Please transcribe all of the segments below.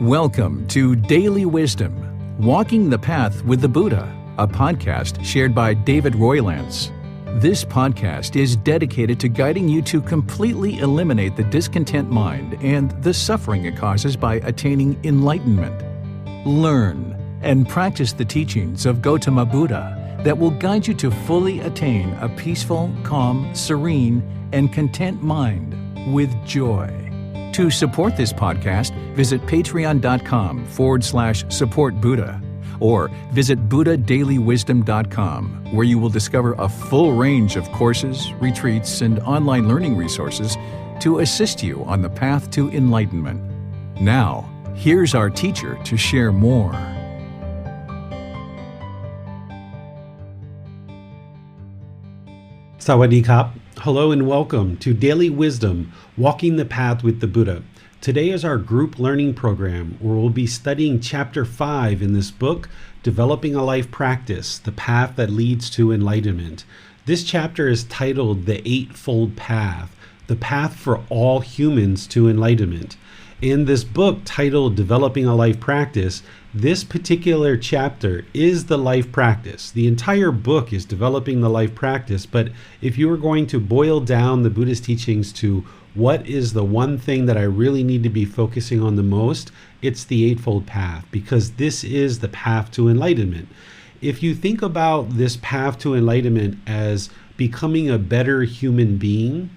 Welcome to Daily Wisdom, Walking the Path with the Buddha, a podcast shared by David Roylance. This podcast is dedicated to guiding you to completely eliminate the discontent mind and the suffering it causes by attaining enlightenment. Learn and practice the teachings of Gotama Buddha that will guide you to fully attain a peaceful, calm, serene, and content mind with joy. To support this podcast, visit patreon.com/supportbuddha or visit buddhadailywisdom.com, where you will discover a full range of courses, retreats, and online learning resources to assist you on the path to enlightenment. Now, here's our teacher to share more. Sawadee Kap. Hello and welcome to Daily Wisdom, Walking the Path with the Buddha. Today is our group learning program where we'll be studying Chapter 5 in this book, Developing a Life Practice, The Path That Leads to Enlightenment. This chapter is titled The Eightfold Path, the path for all humans to enlightenment. In this book titled Developing a Life Practice, this particular chapter is the life practice. The entire book is developing the life practice, but if you were going to boil down the Buddhist teachings to what is the one thing that I really need to be focusing on the most, it's the Eightfold Path, because this is the path to enlightenment. If you think about this path to enlightenment as becoming a better human being,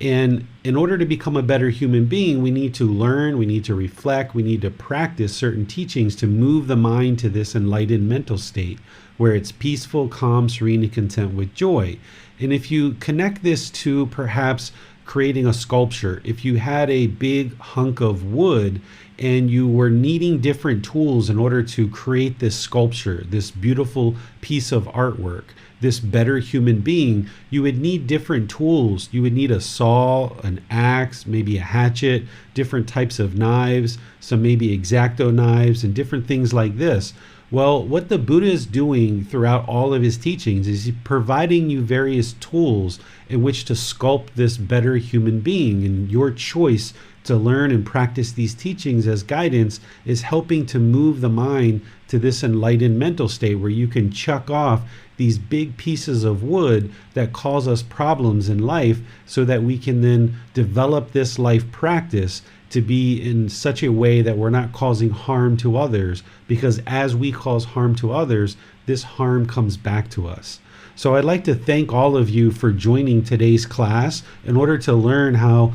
and in order to become a better human being, we need to learn, we need to reflect, we need to practice certain teachings to move the mind to this enlightened mental state where it's peaceful, calm, serene, and content with joy. And if you connect this to perhaps creating a sculpture, if you had a big hunk of wood and you were needing different tools in order to create this sculpture, this beautiful piece of artwork, this better human being, you would need different tools. You would need a saw, an axe, maybe a hatchet, different types of knives, some maybe X-Acto knives, and different things like this. Well, what the Buddha is doing throughout all of his teachings is he's providing you various tools in which to sculpt this better human being, and your choice to learn and practice these teachings as guidance is helping to move the mind to this enlightened mental state where you can chuck off these big pieces of wood that cause us problems in life so that we can then develop this life practice to be in such a way that we're not causing harm to others, because as we cause harm to others, this harm comes back to us. So I'd like to thank all of you for joining today's class in order to learn how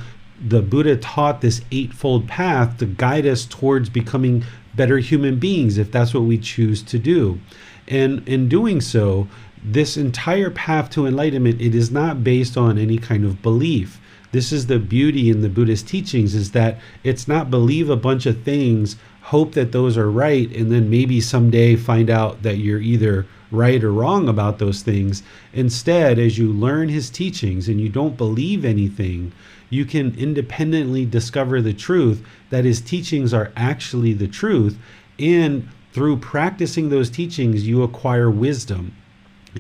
the Buddha taught this eightfold path to guide us towards becoming better human beings, if that's what we choose to do. And in doing so, this entire path to enlightenment, it is not based on any kind of belief. This is the beauty in the Buddhist teachings, is that it's not believe a bunch of things, hope that those are right, and then maybe someday find out that you're either right or wrong about those things. Instead, as you learn his teachings and you don't believe anything, you can independently discover the truth that his teachings are actually the truth, and through practicing those teachings, you acquire wisdom.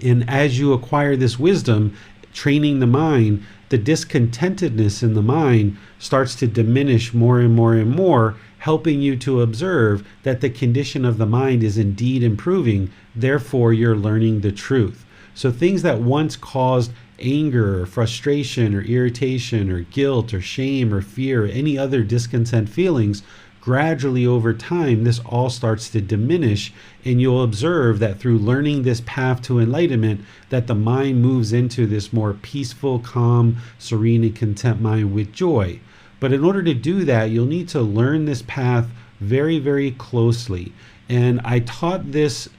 And as you acquire this wisdom, training the mind, the discontentedness in the mind starts to diminish more and more and more, helping you to observe that the condition of the mind is indeed improving. Therefore, you're learning the truth. So things that once caused anger or frustration or irritation or guilt or shame or fear or any other discontent feelings, gradually over time, this all starts to diminish, and you'll observe that through learning this path to enlightenment, that the mind moves into this more peaceful, calm, serene, and content mind with joy. But in order to do that, you'll need to learn this path very, very closely. And I taught this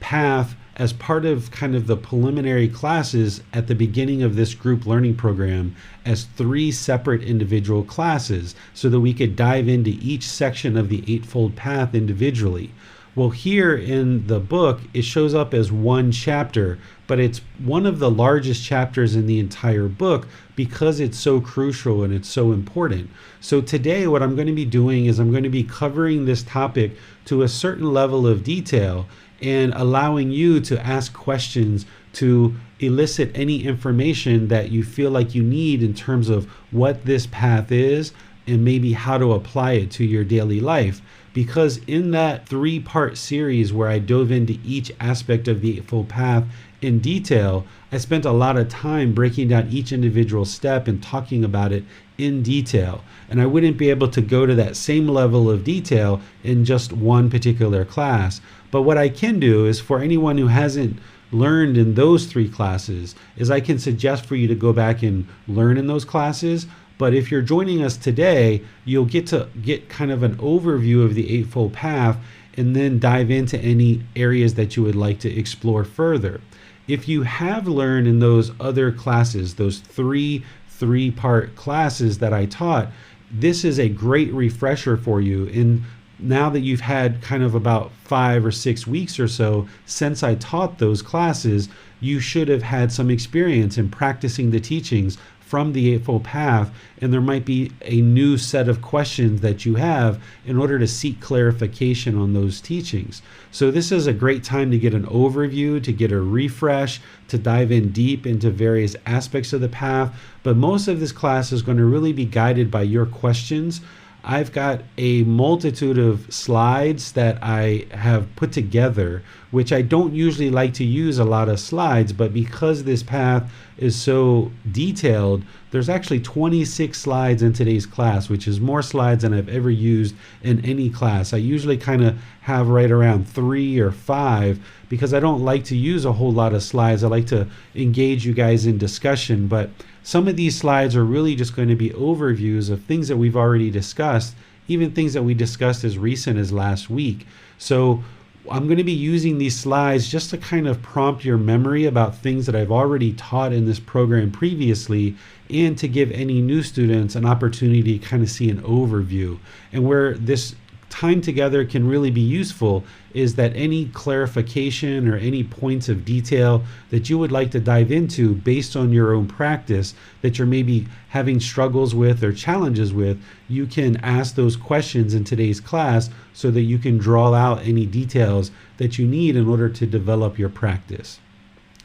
path as part of kind of the preliminary classes at the beginning of this group learning program as 3 separate individual classes so that we could dive into each section of the Eightfold Path individually. Well, here in the book, it shows up as one chapter, but it's one of the largest chapters in the entire book because it's so crucial and it's so important. So today, what I'm going to be doing is I'm going to be covering this topic to a certain level of detail and allowing you to ask questions to elicit any information that you feel like you need in terms of what this path is, and maybe how to apply it to your daily life. Because in that 3-part series where I dove into each aspect of the Eightfold Path in detail, I spent a lot of time breaking down each individual step and talking about it in detail. And I wouldn't be able to go to that same level of detail in just one particular class. But what I can do is, for anyone who hasn't learned in those 3 classes, is I can suggest for you to go back and learn in those classes. But if you're joining us today, you'll get to get kind of an overview of the Eightfold Path and then dive into any areas that you would like to explore further. If you have learned in those other classes, those 3-part classes that I taught, this is a great refresher for you. And now that you've had kind of about 5 or 6 weeks or so since I taught those classes, you should have had some experience in practicing the teachings from the Eightfold Path, and there might be a new set of questions that you have in order to seek clarification on those teachings. So this is a great time to get an overview, to get a refresh, to dive in deep into various aspects of the path. But most of this class is going to really be guided by your questions. I've got a multitude of slides that I have put together, which I don't usually like to use a lot of slides, but because this path is so detailed, there's actually 26 slides in today's class, which is more slides than I've ever used in any class. I usually kind of have right around 3 or 5 because I don't like to use a whole lot of slides. I like to engage you guys in discussion, but some of these slides are really just going to be overviews of things that we've already discussed, even things that we discussed as recent as last week. So I'm going to be using these slides just to kind of prompt your memory about things that I've already taught in this program previously, and to give any new students an opportunity to kind of see an overview. And where this time together can really be useful is that any clarification or any points of detail that you would like to dive into based on your own practice that you're maybe having struggles with or challenges with, you can ask those questions in today's class so that you can draw out any details that you need in order to develop your practice.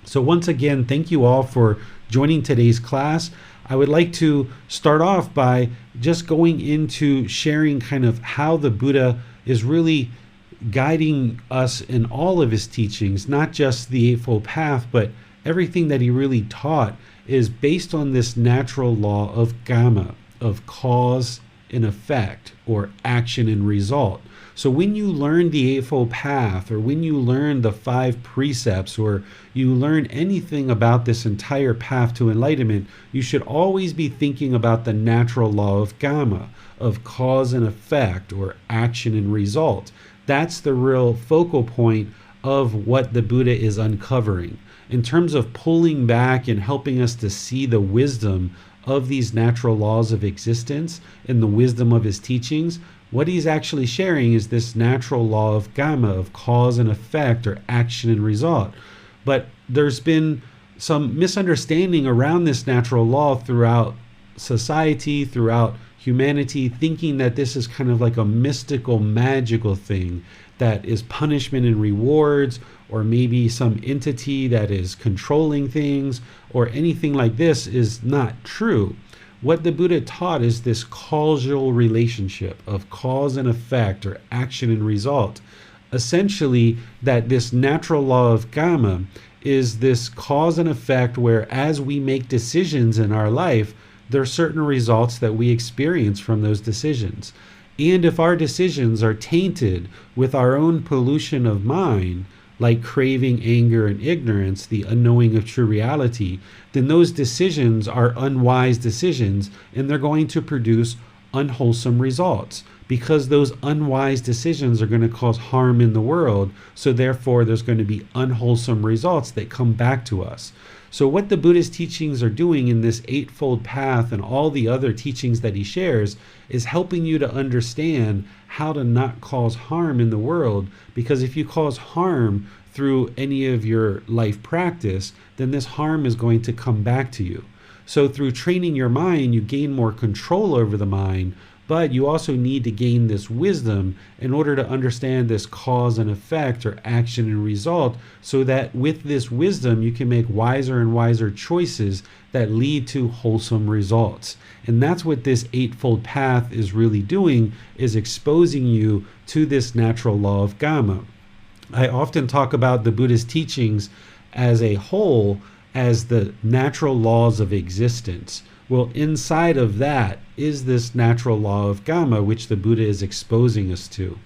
So once again, thank you all for joining today's class. I would like to start off by just going into sharing kind of how the Buddha is really guiding us in all of his teachings, not just the Eightfold Path, but everything that he really taught is based on this natural law of karma, of cause and effect, or action and result. So when you learn the Eightfold Path, or when you learn the 5 precepts, or you learn anything about this entire path to enlightenment, you should always be thinking about the natural law of karma, of cause and effect, or action and result. That's the real focal point of what the Buddha is uncovering. In terms of pulling back and helping us to see the wisdom of these natural laws of existence and the wisdom of his teachings, what he's actually sharing is this natural law of karma, of cause and effect, or action and result. But there's been some misunderstanding around this natural law throughout society, throughout humanity, thinking that this is kind of like a mystical, magical thing that is punishment and rewards, or maybe some entity that is controlling things, or anything like this is not true. What the Buddha taught is this causal relationship of cause and effect, or action and result. Essentially, that this natural law of karma is this cause and effect where as we make decisions in our life, there are certain results that we experience from those decisions. And if our decisions are tainted with our own pollution of mind, like craving, anger, and ignorance, the unknowing of true reality, then those decisions are unwise decisions, and they're going to produce unwholesome results, because those unwise decisions are going to cause harm in the world. So therefore, there's going to be unwholesome results that come back to us. So what the Buddha's teachings are doing in this Eightfold Path and all the other teachings that he shares is helping you to understand how to not cause harm in the world, because if you cause harm through any of your life practice, then this harm is going to come back to you. So through training your mind, you gain more control over the mind, But you also need to gain this wisdom in order to understand this cause and effect, or action and result, so that with this wisdom you can make wiser and wiser choices that lead to wholesome results. And that's what this Eightfold Path is really doing, is exposing you to this natural law of Gama. I often talk about the Buddha's teachings as a whole as the natural laws of existence. Well, inside of that is this natural law of Gama, which the Buddha is exposing us to.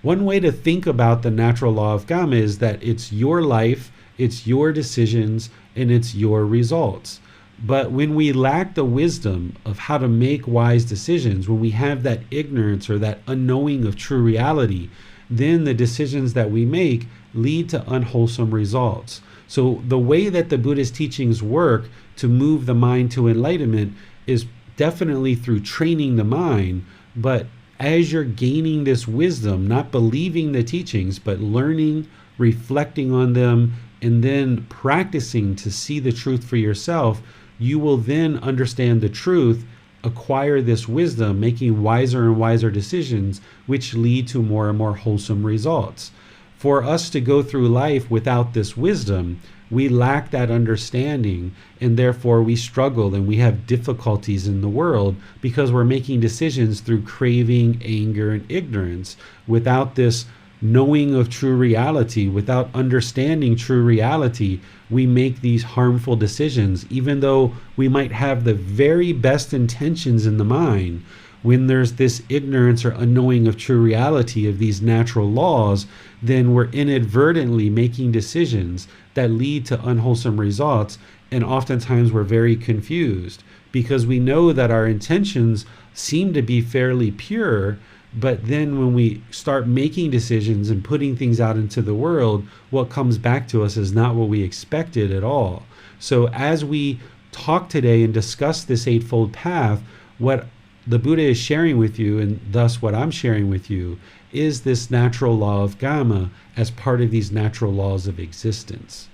One way to think about the natural law of Gama is that it's your life, it's your decisions, and it's your results. But when we lack the wisdom of how to make wise decisions, when we have that ignorance or that unknowing of true reality, then the decisions that we make lead to unwholesome results. So the way that the Buddhist teachings work to move the mind to enlightenment is definitely through training the mind. But as you're gaining this wisdom, not believing the teachings, but learning, reflecting on them, and then practicing to see the truth for yourself, you will then understand the truth, acquire this wisdom, making wiser and wiser decisions, which lead to more and more wholesome results. For us to go through life without this wisdom, we lack that understanding, and therefore we struggle and we have difficulties in the world because we're making decisions through craving, anger, and ignorance. Without this knowing of true reality, without understanding true reality, we make these harmful decisions, even though we might have the very best intentions in the mind. When there's this ignorance or unknowing of true reality of these natural laws, then we're inadvertently making decisions that lead to unwholesome results. And oftentimes we're very confused because we know that our intentions seem to be fairly pure. But then when we start making decisions and putting things out into the world, what comes back to us is not what we expected at all. So as we talk today and discuss this Eightfold Path, what the Buddha is sharing with you, and thus what I'm sharing with you, is this natural law of Gama as part of these natural laws of existence.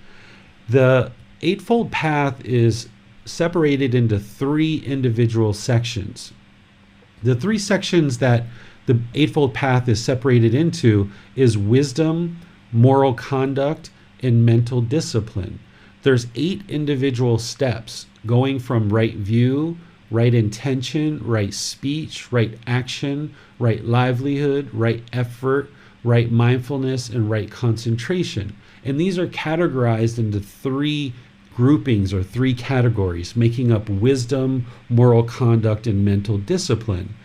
The Eightfold Path is separated into three individual sections. The three sections that the Eightfold Path is separated into is wisdom, moral conduct, and mental discipline. There's 8 individual steps going from right view, right intention, right speech, right action, right livelihood, right effort, right mindfulness, and right concentration. And these are categorized into 3 groupings or 3 categories, making up wisdom, moral conduct, and mental discipline.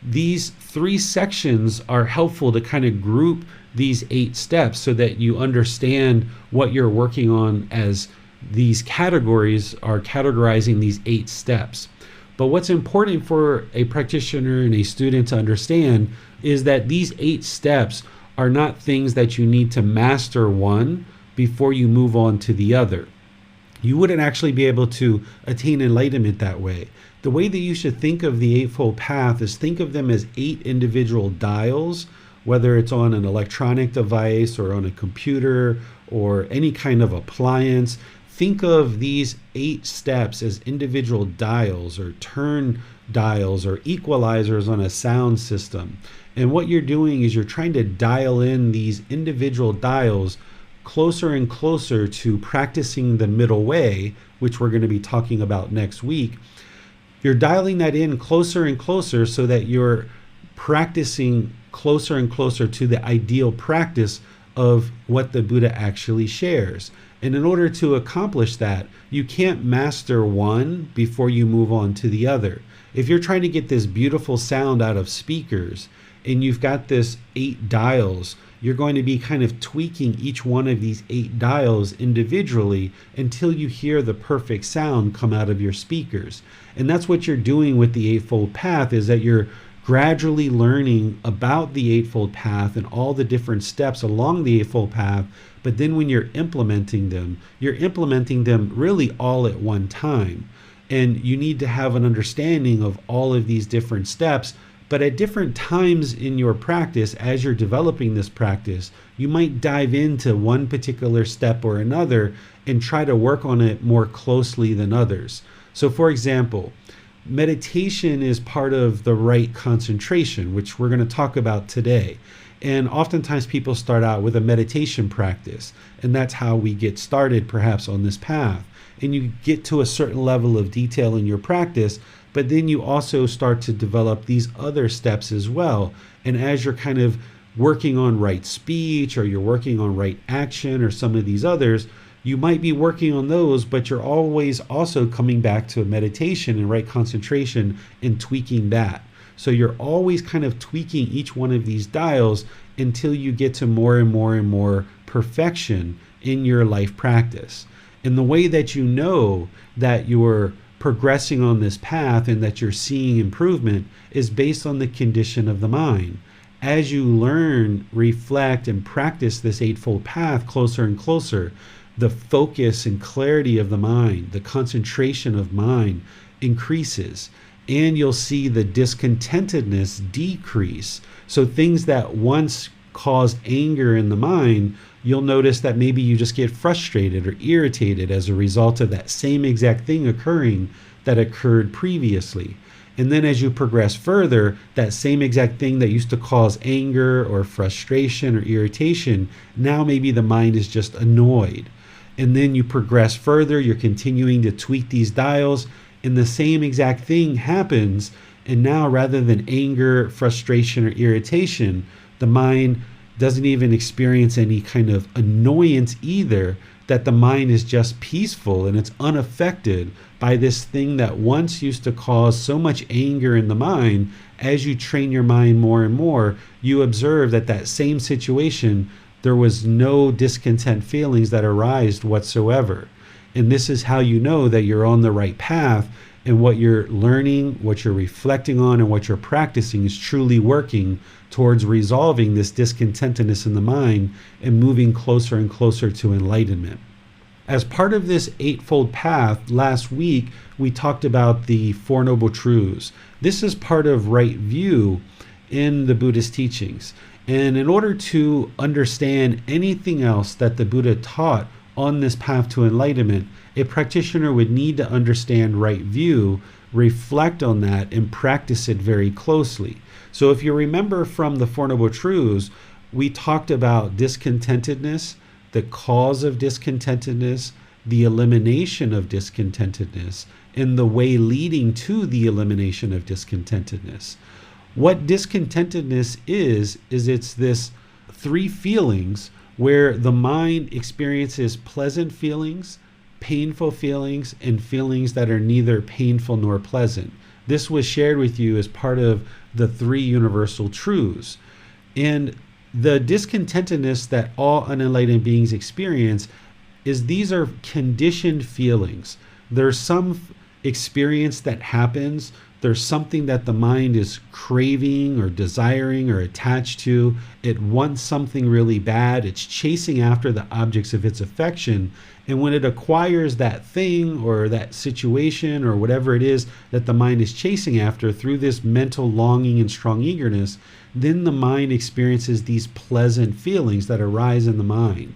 These 3 sections are helpful to kind of group these 8 steps so that you understand what you're working on, as these categories are categorizing these 8 steps. But what's important for a practitioner and a student to understand is that these 8 steps are not things that you need to master one before you move on to the other. You wouldn't actually be able to attain enlightenment that way. The way that you should think of the Eightfold Path is think of them as 8 individual dials, whether it's on an electronic device or on a computer or any kind of appliance. Think of these 8 steps as individual dials or turn dials or equalizers on a sound system. And what you're doing is you're trying to dial in these individual dials closer and closer to practicing the middle way, which we're going to be talking about next week. You're dialing that in closer and closer so that you're practicing closer and closer to the ideal practice of what the Buddha actually shares. And in order to accomplish that, you can't master one before you move on to the other. If you're trying to get this beautiful sound out of speakers and you've got this 8 dials, you're going to be kind of tweaking each one of these 8 dials individually until you hear the perfect sound come out of your speakers. And that's what you're doing with the Eightfold Path, is that you're gradually learning about the Eightfold Path and all the different steps along the Eightfold Path. But then when you're implementing them really all at one time. And you need to have an understanding of all of these different steps. But at different times in your practice, as you're developing this practice, you might dive into one particular step or another and try to work on it more closely than others. So for example, meditation is part of the right concentration, which we're going to talk about today. And oftentimes people start out with a meditation practice, and that's how we get started perhaps on this path. And you get to a certain level of detail in your practice, but then you also start to develop these other steps as well. And as you're kind of working on right speech, or you're working on right action, or some of these others, you might be working on those, but you're always also coming back to meditation and right concentration and tweaking that. So you're always kind of tweaking each one of these dials until you get to more and more and more perfection in your life practice. And the way that you know that you're progressing on this path and that you're seeing improvement is based on the condition of the mind. As you learn, reflect, and practice this Eightfold Path closer and closer, the focus and clarity of the mind, the concentration of mind increases. And you'll see the discontentedness decrease. So things that once caused anger in the mind, you'll notice that maybe you just get frustrated or irritated as a result of that same exact thing occurring that occurred previously. And then as you progress further, that same exact thing that used to cause anger or frustration or irritation, now maybe the mind is just annoyed. And then you progress further, you're continuing to tweak these dials, and the same exact thing happens, and now rather than anger, frustration, or irritation, the mind doesn't even experience any kind of annoyance either, that the mind is just peaceful and it's unaffected by this thing that once used to cause so much anger in the mind. As you train your mind more and more, you observe that that same situation, there was no discontent feelings that arised whatsoever. And this is how you know that you're on the right path, and what you're learning, what you're reflecting on, and what you're practicing is truly working towards resolving this discontentedness in the mind and moving closer and closer to enlightenment. As part of this Eightfold Path, last week we talked about the Four Noble Truths. This is part of right view in the Buddhist teachings. And in order to understand anything else that the Buddha taught on this path to enlightenment, a practitioner would need to understand right view, reflect on that, and practice it very closely. So if you remember from the Four Noble Truths, we talked about discontentedness, the cause of discontentedness, the elimination of discontentedness, and the way leading to the elimination of discontentedness. What discontentedness is it's this three feelings where the mind experiences pleasant feelings, painful feelings, and feelings that are neither painful nor pleasant. This was shared with you as part of the three universal truths. And the discontentedness that all unenlightened beings experience is these are conditioned feelings. There's some experience that happens. There's something that the mind is craving or desiring or attached to. It wants something really bad. It's chasing after the objects of its affection. And when it acquires that thing or that situation or whatever it is that the mind is chasing after through this mental longing and strong eagerness, then the mind experiences these pleasant feelings that arise in the mind.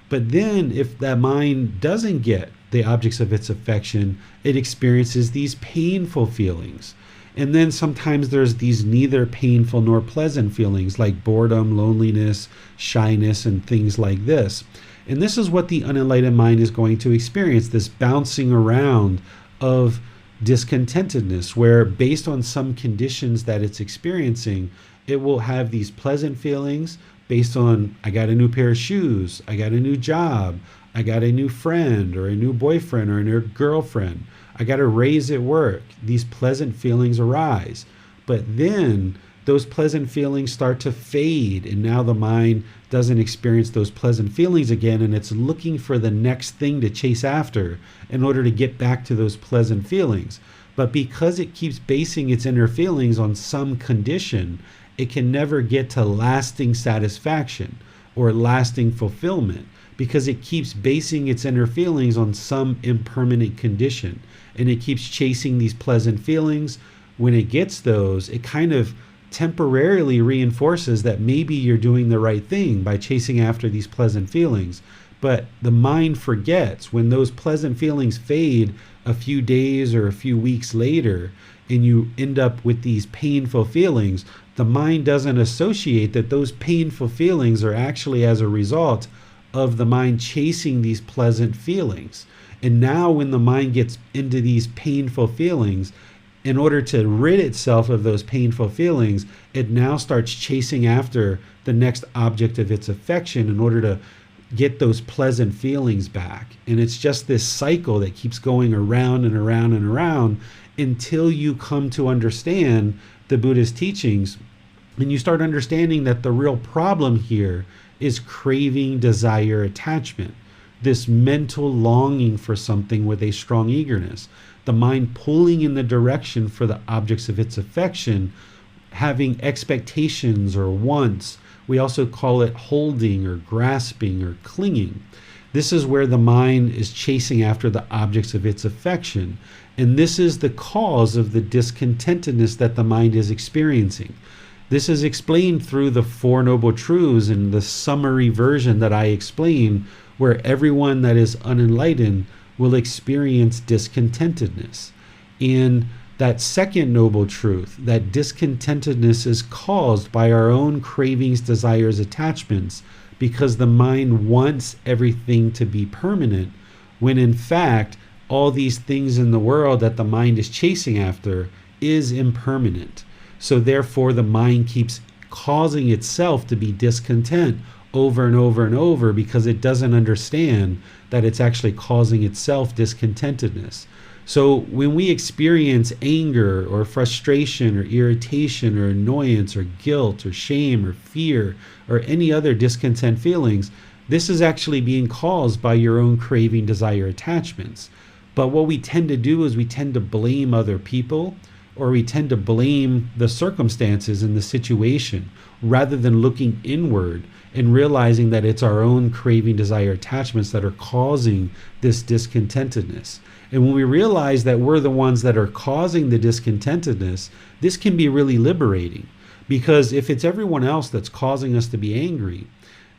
But then if that mind doesn't get the objects of its affection, it experiences these painful feelings. And then sometimes there's these neither painful nor pleasant feelings like boredom, loneliness, shyness, and things like this. And this is what the unenlightened mind is going to experience, this bouncing around of discontentedness, where based on some conditions that it's experiencing, it will have these pleasant feelings based on, I got a new pair of shoes, I got a new job, I got a new friend or a new boyfriend or a new girlfriend, I got a raise at work. These pleasant feelings arise. But then those pleasant feelings start to fade, and now the mind doesn't experience those pleasant feelings again, and it's looking for the next thing to chase after in order to get back to those pleasant feelings. But because it keeps basing its inner feelings on some condition, it can never get to lasting satisfaction or lasting fulfillment, because it keeps basing its inner feelings on some impermanent condition, and it keeps chasing these pleasant feelings. When it gets those, it kind of temporarily reinforces that maybe you're doing the right thing by chasing after these pleasant feelings. But the mind forgets when those pleasant feelings fade a few days or a few weeks later. and you end up with these painful feelings, the mind doesn't associate that those painful feelings are actually as a result of the mind chasing these pleasant feelings. And now when the mind gets into these painful feelings, in order to rid itself of those painful feelings, it now starts chasing after the next object of its affection in order to get those pleasant feelings back. And it's just this cycle that keeps going around and around and around until you come to understand the Buddha's teachings, and you start understanding that the real problem here is craving, desire, attachment, this mental longing for something with a strong eagerness, the mind pulling in the direction for the objects of its affection, having expectations or wants. We also call it holding or grasping or clinging. This is where the mind is chasing after the objects of its affection. And this is the cause of the discontentedness that the mind is experiencing. This is explained through the Four Noble Truths in the summary version that I explained, where everyone that is unenlightened will experience discontentedness. And that second noble truth, that discontentedness is caused by our own cravings, desires, attachments, because the mind wants everything to be permanent, when in fact, all these things in the world that the mind is chasing after is impermanent. So therefore, the mind keeps causing itself to be discontent over and over and over because it doesn't understand that it's actually causing itself discontentedness. So when we experience anger or frustration or irritation or annoyance or guilt or shame or fear or any other discontent feelings, this is actually being caused by your own craving, desire, attachments. But what we tend to do is we tend to blame other people, or we tend to blame the circumstances and the situation rather than looking inward and realizing that it's our own craving, desire, attachments that are causing this discontentedness. And when we realize that we're the ones that are causing the discontentedness, this can be really liberating, because if it's everyone else that's causing us to be angry,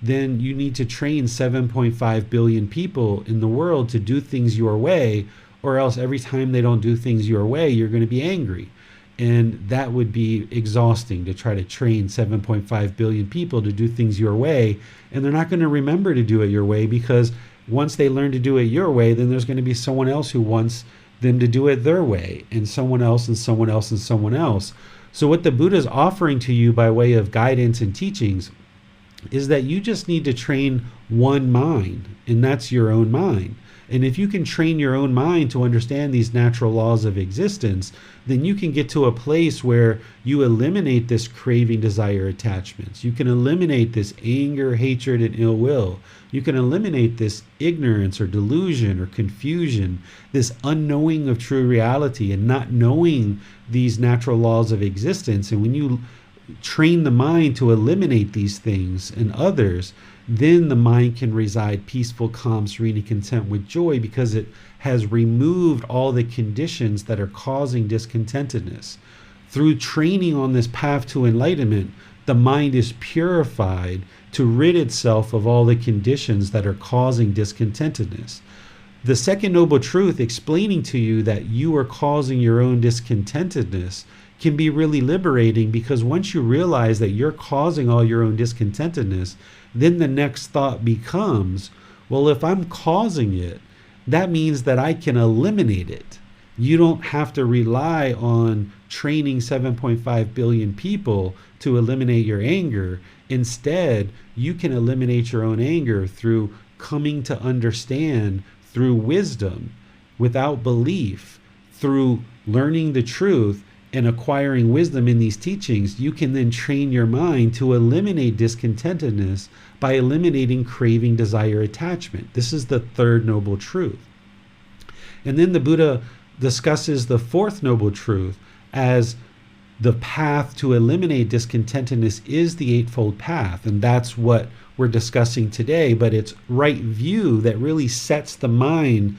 then you need to train 7.5 billion people in the world to do things your way, or else every time they don't do things your way, you're going to be angry. And that would be exhausting, to try to train 7.5 billion people to do things your way. And they're not going to remember to do it your way, because once they learn to do it your way, then there's going to be someone else who wants them to do it their way, and someone else and someone else and someone else. So what the Buddha is offering to you by way of guidance and teachings is that you just need to train one mind, and that's your own mind. And if you can train your own mind to understand these natural laws of existence, then you can get to a place where you eliminate this craving, desire, attachments. You can eliminate this anger, hatred, and ill will. You can eliminate this ignorance or delusion or confusion, this unknowing of true reality and not knowing these natural laws of existence. And when you train the mind to eliminate these things and others, then the mind can reside peaceful, calm, serene, and content with joy, because it has removed all the conditions that are causing discontentedness. Through training on this path to enlightenment, the mind is purified to rid itself of all the conditions that are causing discontentedness. The second noble truth, explaining to you that you are causing your own discontentedness, can be really liberating, because once you realize that you're causing all your own discontentedness, then the next thought becomes, well, if I'm causing it, that means that I can eliminate it. You don't have to rely on training 7.5 billion people to eliminate your anger. Instead, you can eliminate your own anger through coming to understand, through wisdom, without belief, through learning the truth and acquiring wisdom in these teachings. You can then train your mind to eliminate discontentedness by eliminating craving, desire, attachment. This is the third noble truth. And then the Buddha discusses the fourth noble truth as the path to eliminate discontentedness is the Eightfold Path. And that's what we're discussing today. But it's right view that really sets the mind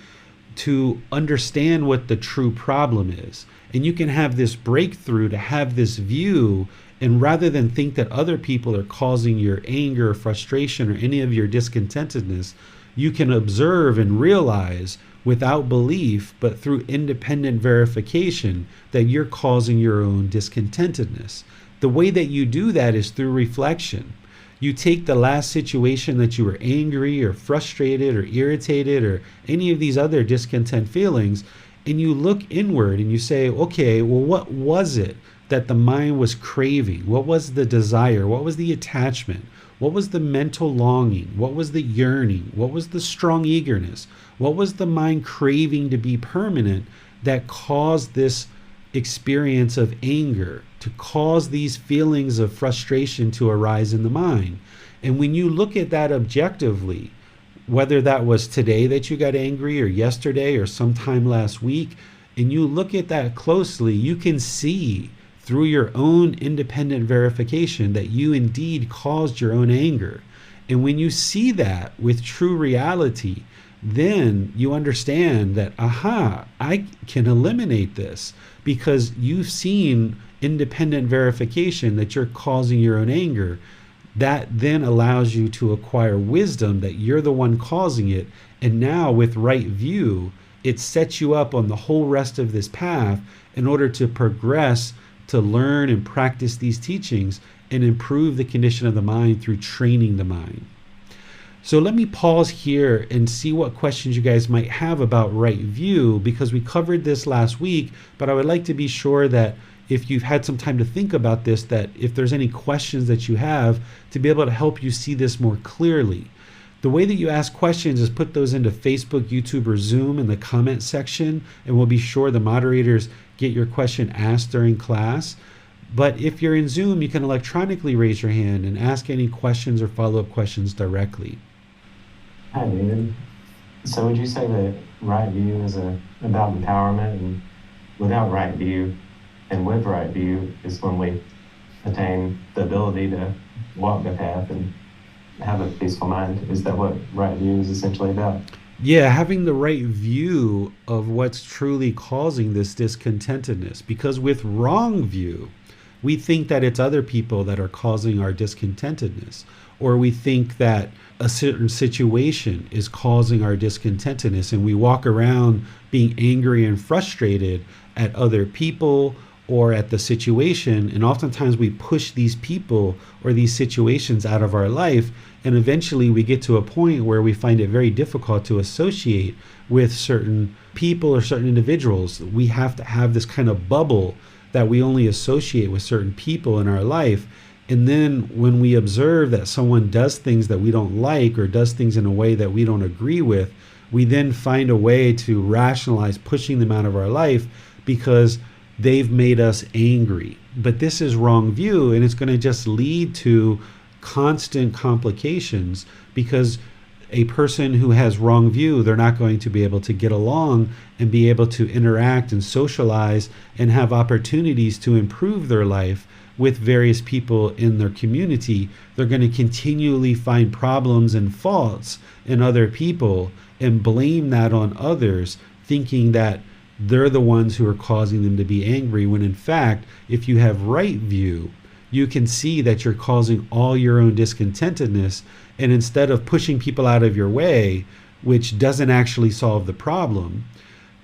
to understand what the true problem is. And you can have this breakthrough to have this view, and rather than think that other people are causing your anger or frustration or any of your discontentedness, you can observe and realize without belief, but through independent verification that you're causing your own discontentedness. The way that you do that is through reflection. You take the last situation that you were angry or frustrated or irritated or any of these other discontent feelings, and you look inward and you say, okay, well, what was it that the mind was craving? What was the desire? What was the attachment? What was the mental longing? What was the yearning? What was the strong eagerness? What was the mind craving to be permanent that caused this experience of anger, to cause these feelings of frustration to arise in the mind? And when you look at that objectively, whether that was today that you got angry or yesterday or sometime last week, and you look at that closely, you can see through your own independent verification that you indeed caused your own anger. And when you see that with true reality, then you understand that, aha, I can eliminate this, because you've seen independent verification that you're causing your own anger. That then allows you to acquire wisdom that you're the one causing it. And now with right view, it sets you up on the whole rest of this path in order to progress, to learn and practice these teachings and improve the condition of the mind through training the mind. So let me pause here and see what questions you guys might have about right view, because we covered this last week, but I would like to be sure that if you've had some time to think about this, that if there's any questions that you have, to be able to help you see this more clearly. The way that you ask questions is put those into Facebook, YouTube, or Zoom in the comment section, and we'll be sure the moderators get your question asked during class. But if you're in Zoom, you can electronically raise your hand and ask any questions or follow-up questions directly. Hi, David. So would you say that right view is about empowerment, and without right view and with right view is when we attain the ability to walk the path and have a peaceful mind? Is that what right view is essentially about? Yeah, having the right view of what's truly causing this discontentedness. Because with wrong view, we think that it's other people that are causing our discontentedness, or we think that a certain situation is causing our discontentedness, and we walk around being angry and frustrated at other people or at the situation, and oftentimes we push these people or these situations out of our life, and eventually we get to a point where we find it very difficult to associate with certain people or certain individuals. We have to have this kind of bubble that we only associate with certain people in our life. And then when we observe that someone does things that we don't like or does things in a way that we don't agree with, we then find a way to rationalize pushing them out of our life because they've made us angry. But this is wrong view, and it's going to just lead to constant complications, because a person who has wrong view, they're not going to be able to get along and be able to interact and socialize and have opportunities to improve their life with various people in their community. They're going to continually find problems and faults in other people and blame that on others, thinking that they're the ones who are causing them to be angry, when in fact, if you have right view, you can see that you're causing all your own discontentedness. And instead of pushing people out of your way, which doesn't actually solve the problem,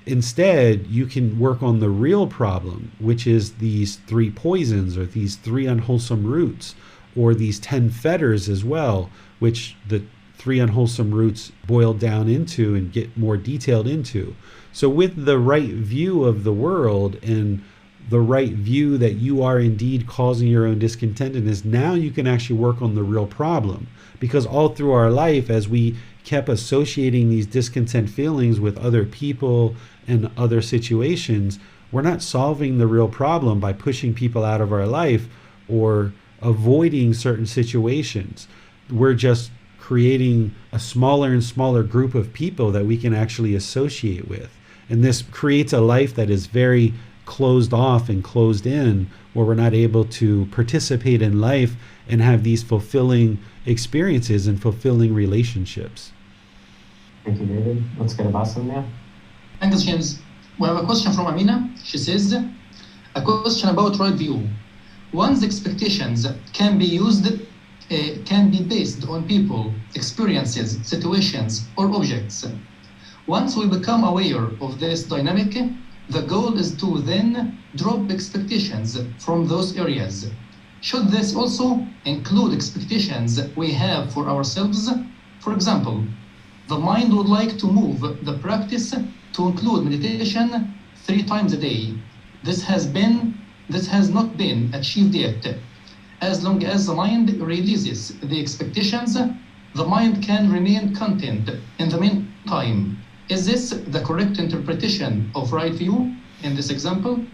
instead you can work on the real problem, which is these 3 poisons or these 3 unwholesome roots, or these 10 fetters as well, which the 3 unwholesome roots boil down into and get more detailed into. So with the right view of the world and the right view that you are indeed causing your own discontentedness, now you can actually work on the real problem. Because all through our life, as we kept associating these discontent feelings with other people and other situations, we're not solving the real problem by pushing people out of our life or avoiding certain situations. We're just creating a smaller and smaller group of people that we can actually associate with. And this creates a life that is very closed off and closed in, where we're not able to participate in life and have these fulfilling experiences and fulfilling relationships. Thank you, David. Let's get a Basim now. Thanks, James. We have a question from Amina. She says, a question about right view. One's expectations can be based on people, experiences, situations, or objects. Once we become aware of this dynamic, the goal is to then drop expectations from those areas. Should this also include expectations we have for ourselves? For example, the mind would like to move the practice to include meditation 3 times a day. This has not been achieved yet. As long as the mind releases the expectations, the mind can remain content in the meantime. Is this the correct interpretation of right view in this example?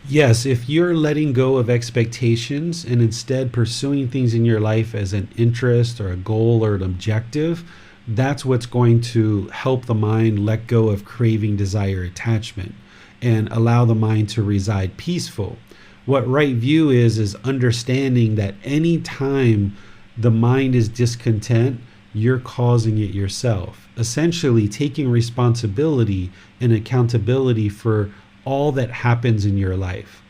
Yes, if you're letting go of expectations and instead pursuing things in your life as an interest or a goal or an objective, that's what's going to help the mind let go of craving, desire, attachment, and allow the mind to reside peaceful. What right view is understanding that any time the mind is discontent, you're causing it yourself. Essentially taking responsibility and accountability for all that happens in your life.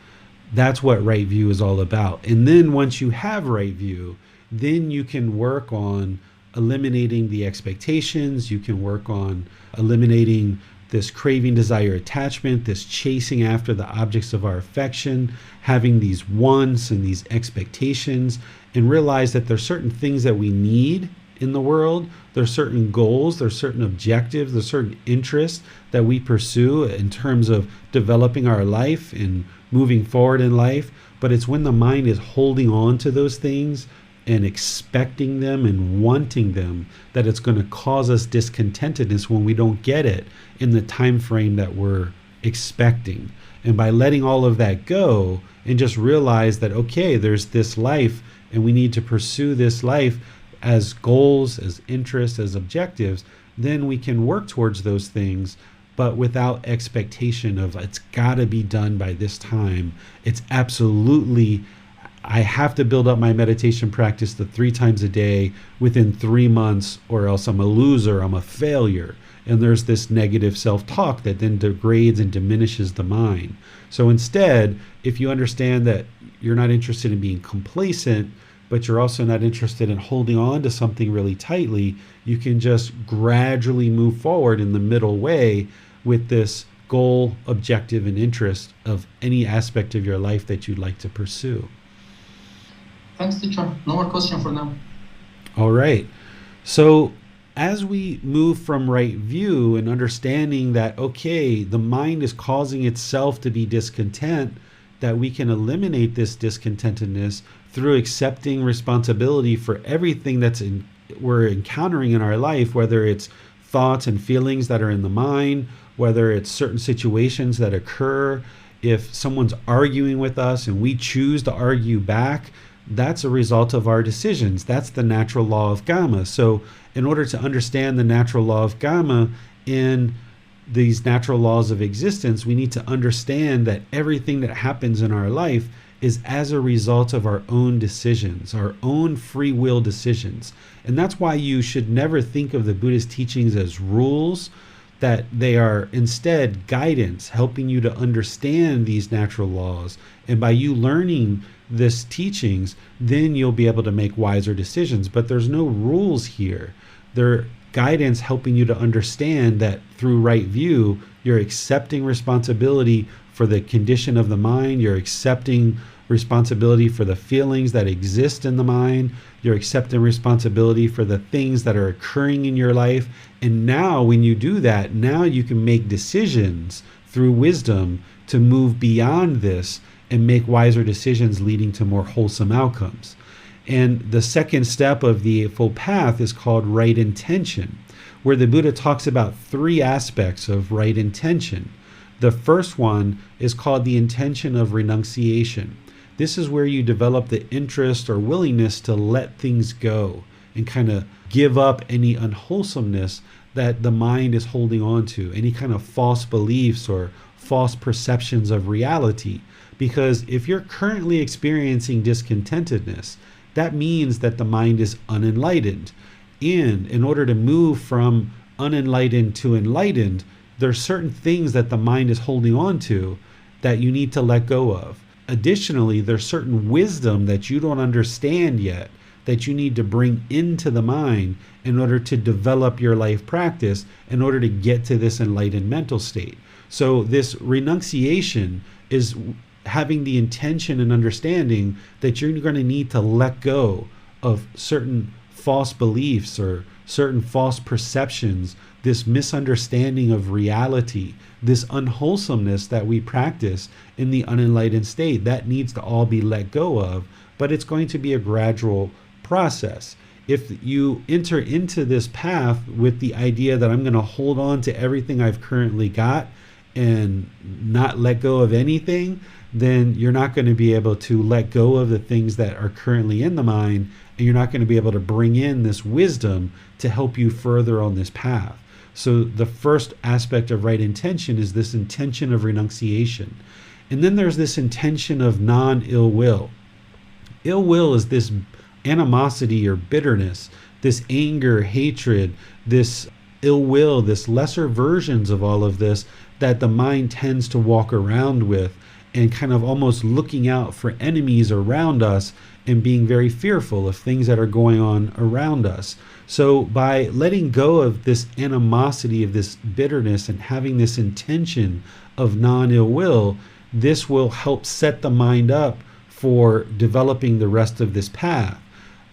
That's what right view is all about. And then once you have right view, then you can work on eliminating the expectations. You can work on eliminating this craving, desire, attachment, this chasing after the objects of our affection, having these wants and these expectations, and realize that there's certain things that we need in the world. There's certain goals, there's certain objectives, there's certain interests that we pursue in terms of developing our life and moving forward in life. But it's when the mind is holding on to those things and expecting them and wanting them that it's going to cause us discontentedness when we don't get it in the time frame that we're expecting. And by letting all of that go and just realize that, okay, there's this life and we need to pursue this life as goals, as interests, as objectives, then we can work towards those things, but without expectation of it's got to be done by this time. It's absolutely, I have to build up my meditation practice to 3 times a day within 3 months, or else I'm a loser, I'm a failure. And there's this negative self-talk that then degrades and diminishes the mind. So instead, if you understand that you're not interested in being complacent, but you're also not interested in holding on to something really tightly, you can just gradually move forward in the middle way with this goal, objective, and interest of any aspect of your life that you'd like to pursue. Thanks, teacher. No more question for now. All right. So as we move from right view and understanding that, okay, the mind is causing itself to be discontent, that we can eliminate this discontentedness through accepting responsibility for everything we're encountering in our life, whether it's thoughts and feelings that are in the mind, whether it's certain situations that occur. If someone's arguing with us and we choose to argue back, that's a result of our decisions. That's the natural law of Gotama. So in order to understand the natural law of Gotama in these natural laws of existence, we need to understand that everything that happens in our life is as a result of our own decisions, our own free will decisions. And that's why you should never think of the Buddhist teachings as rules, that they are instead guidance, helping you to understand these natural laws. And by you learning this teachings, then you'll be able to make wiser decisions. But there's no rules here. They're guidance helping you to understand that through right view, you're accepting responsibility for the condition of the mind, you're accepting responsibility for the feelings that exist in the mind, you're accepting responsibility for the things that are occurring in your life. And now when you do that, now you can make decisions through wisdom to move beyond this and make wiser decisions leading to more wholesome outcomes. And the second step of the Eightfold Path is called right intention, where the Buddha talks about 3 aspects of right intention. The first one is called the intention of renunciation. This is where you develop the interest or willingness to let things go and kind of give up any unwholesomeness that the mind is holding on to, any kind of false beliefs or false perceptions of reality. Because if you're currently experiencing discontentedness, that means that the mind is unenlightened. And in order to move from unenlightened to enlightened, there's certain things that the mind is holding on to that you need to let go of. Additionally, there's certain wisdom that you don't understand yet that you need to bring into the mind in order to develop your life practice, in order to get to this enlightened mental state. So this renunciation is having the intention and understanding that you're going to need to let go of certain false beliefs or certain false perceptions, this misunderstanding of reality, this unwholesomeness that we practice in the unenlightened state. That needs to all be let go of, but it's going to be a gradual process. If you enter into this path with the idea that I'm going to hold on to everything I've currently got and not let go of anything, then you're not going to be able to let go of the things that are currently in the mind, and you're not going to be able to bring in this wisdom to help you further on this path. So the first aspect of right intention is this intention of renunciation. And then there's this intention of non-ill will. Ill will is this animosity or bitterness, this anger, hatred, this ill will, this lesser versions of all of this that the mind tends to walk around with, and kind of almost looking out for enemies around us and being very fearful of things that are going on around us. So by letting go of this animosity, of this bitterness, and having this intention of non-ill will, this will help set the mind up for developing the rest of this path.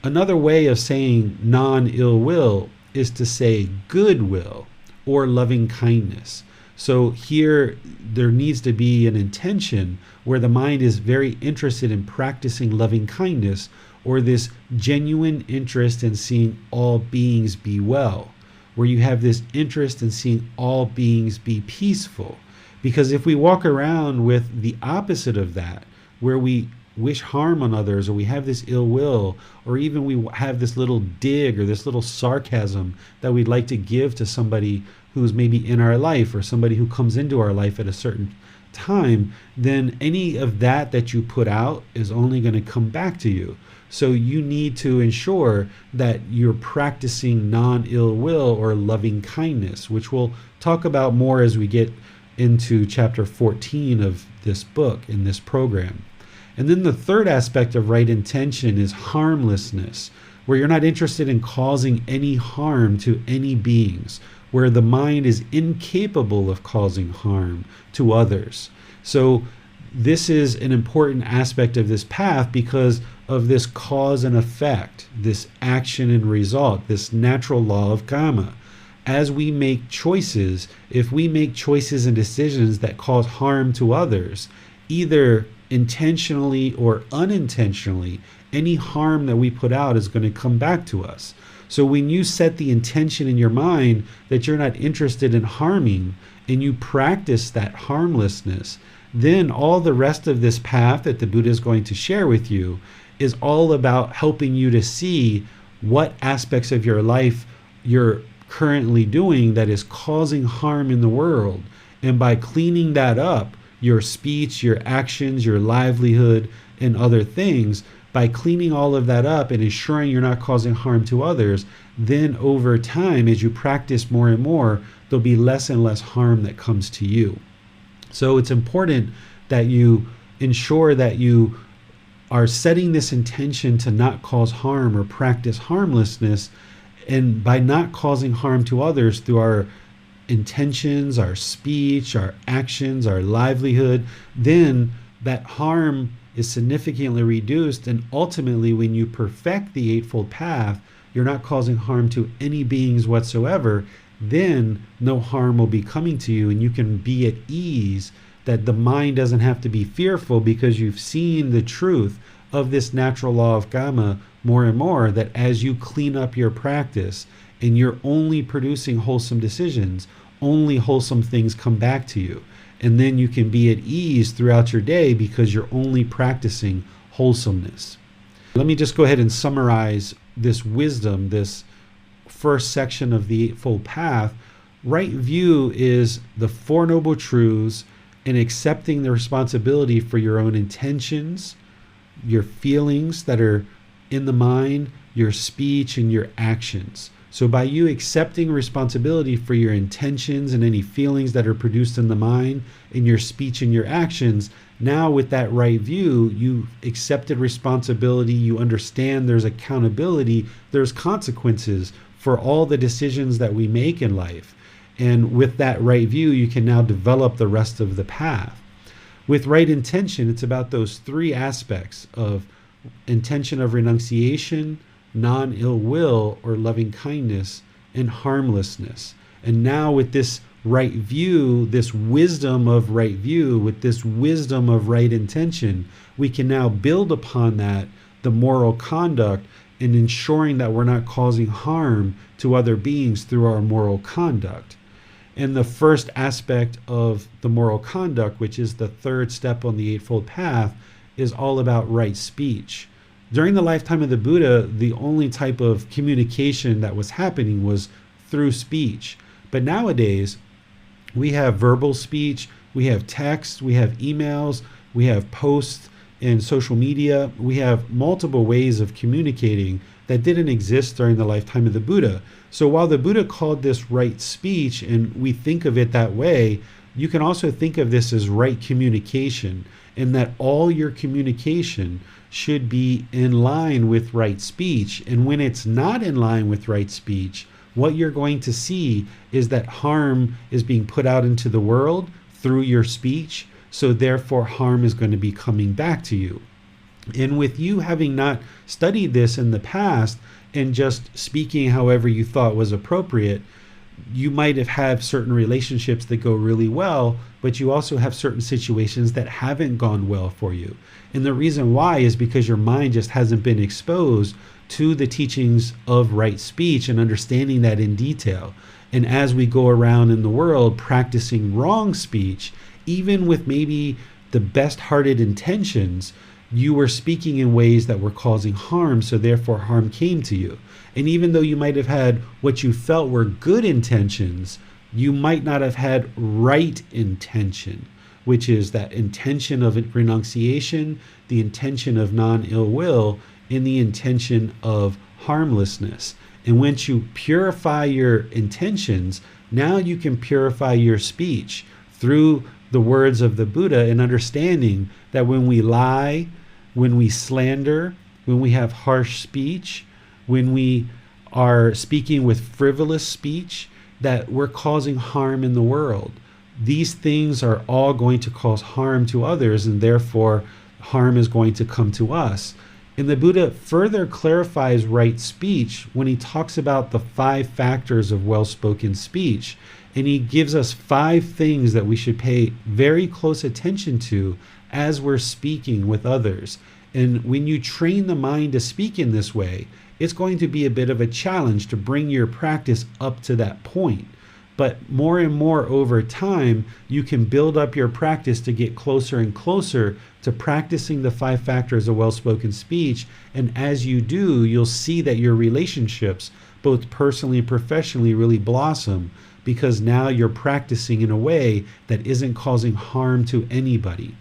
Another way of saying non-ill will is to say goodwill or loving kindness. So here there needs to be an intention where the mind is very interested in practicing loving kindness, or this genuine interest in seeing all beings be well, where you have this interest in seeing all beings be peaceful. Because if we walk around with the opposite of that, where we wish harm on others, or we have this ill will, or even we have this little dig or this little sarcasm that we'd like to give to somebody who's maybe in our life, or somebody who comes into our life at a certain time, then any of that you put out is only going to come back to you. So you need to ensure that you're practicing non-ill will or loving kindness, which we'll talk about more as we get into chapter 14 of this book in this program. And then the third aspect of right intention is harmlessness, where you're not interested in causing any harm to any beings, where the mind is incapable of causing harm to others. So this is an important aspect of this path because of this cause and effect, this action and result, this natural law of karma. As we make choices, if we make choices and decisions that cause harm to others, either intentionally or unintentionally, any harm that we put out is going to come back to us. So when you set the intention in your mind that you're not interested in harming, and you practice that harmlessness, then all the rest of this path that the Buddha is going to share with you is all about helping you to see what aspects of your life you're currently doing that is causing harm in the world. And by cleaning that up, your speech, your actions, your livelihood, and other things, by cleaning all of that up and ensuring you're not causing harm to others, then over time, as you practice more and more, there'll be less and less harm that comes to you. So it's important that you ensure that you are setting this intention to not cause harm or practice harmlessness, and by not causing harm to others through our intentions, our speech, our actions, our livelihood, then that harm is significantly reduced, and ultimately when you perfect the Eightfold Path, you're not causing harm to any beings whatsoever, then no harm will be coming to you, and you can be at ease that the mind doesn't have to be fearful because you've seen the truth of this natural law of karma more and more, that as you clean up your practice and you're only producing wholesome decisions, only wholesome things come back to you. And then you can be at ease throughout your day because you're only practicing wholesomeness. Let me just go ahead and summarize this wisdom, this first section of the Eightfold Path. Right view is the Four Noble Truths and accepting the responsibility for your own intentions, your feelings that are in the mind, your speech, and your actions. So by you accepting responsibility for your intentions and any feelings that are produced in the mind, in your speech and your actions, Now with that right view, you accepted responsibility, you understand there's accountability, there's consequences for all the decisions that we make in life. And with that right view, you can now develop the rest of the path. With right intention, it's about those three aspects of intention of renunciation, non-ill will or loving kindness, and harmlessness. And now with this right view, this wisdom of right view, with this wisdom of right intention, we can now build upon that, the moral conduct, and ensuring that we're not causing harm to other beings through our moral conduct. And the first aspect of the moral conduct, which is the third step on the Eightfold Path, is all about right speech. During the lifetime of the Buddha, the only type of communication that was happening was through speech. But nowadays, we have verbal speech, we have text, we have emails, we have posts and social media. We have multiple ways of communicating that didn't exist during the lifetime of the Buddha. So while the Buddha called this right speech, and we think of it that way, you can also think of this as right communication, and that all your communication should be in line with right speech. And when it's not in line with right speech, what you're going to see is that harm is being put out into the world through your speech. So therefore, harm is going to be coming back to you. And with you having not studied this in the past and just speaking however you thought was appropriate, you might have had certain relationships that go really well, but you also have certain situations that haven't gone well for you. And the reason why is because your mind just hasn't been exposed to the teachings of right speech and understanding that in detail. And as we go around in the world practicing wrong speech, even with maybe the best-hearted intentions, you were speaking in ways that were causing harm, so therefore harm came to you. And even though you might have had what you felt were good intentions, you might not have had right intention, which is that intention of renunciation, the intention of non-ill will, and the intention of harmlessness. And once you purify your intentions, now you can purify your speech through the words of the Buddha, and understanding that when we lie, when we slander, when we have harsh speech, when we are speaking with frivolous speech, that we're causing harm in the world. These things are all going to cause harm to others, and therefore harm is going to come to us. And the Buddha further clarifies right speech when he talks about the 5 factors of well-spoken speech. And he gives us 5 things that we should pay very close attention to as we're speaking with others. And when you train the mind to speak in this way, it's going to be a bit of a challenge to bring your practice up to that point. But more and more over time, you can build up your practice to get closer and closer to practicing the 5 factors of well-spoken speech. And as you do, you'll see that your relationships, both personally and professionally, really blossom, because now you're practicing in a way that isn't causing harm to anybody.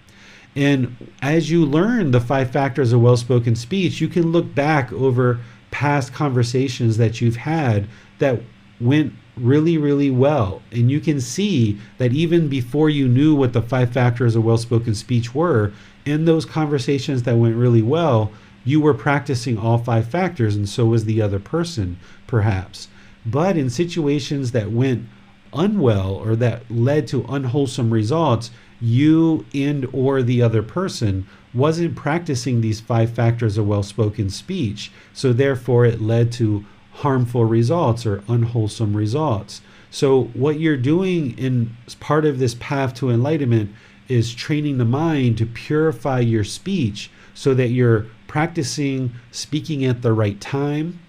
And as you learn the 5 factors of well-spoken speech, you can look back over past conversations that you've had that went really, really well. And you can see that even before you knew what the 5 factors of well-spoken speech were, in those conversations that went really well, you were practicing all 5 factors, and so was the other person, perhaps. But in situations that went unwell or that led to unwholesome results, you and or the other person wasn't practicing these 5 factors of well-spoken speech. So therefore it led to harmful results or unwholesome results. So what you're doing in part of this path to enlightenment is training the mind to purify your speech so that you're practicing speaking at the right time.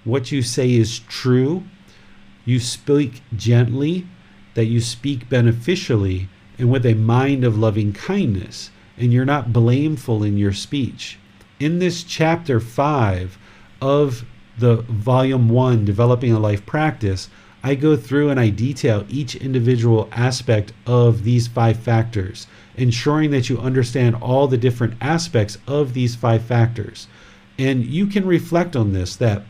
What you say is true. You speak gently, that you speak beneficially and with a mind of loving kindness, and you're not blameful in your speech. In this chapter 5 of the volume 1, Developing a Life Practice, I go through and I detail each individual aspect of these 5 factors, ensuring that you understand all the different aspects of these 5 factors. And you can reflect on this, that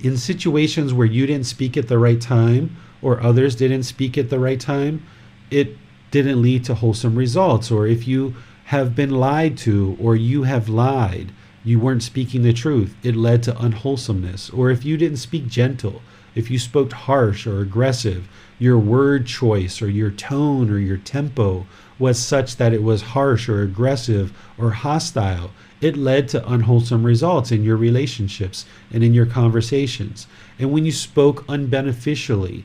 in situations where you didn't speak at the right time or others didn't speak at the right time, it didn't lead to wholesome results. Or if you have been lied to, or you have lied, you weren't speaking the truth, it led to unwholesomeness. Or if you didn't speak gentle, if you spoke harsh or aggressive, your word choice or your tone or your tempo was such that it was harsh or aggressive or hostile, it led to unwholesome results in your relationships and in your conversations. And when you spoke unbeneficially,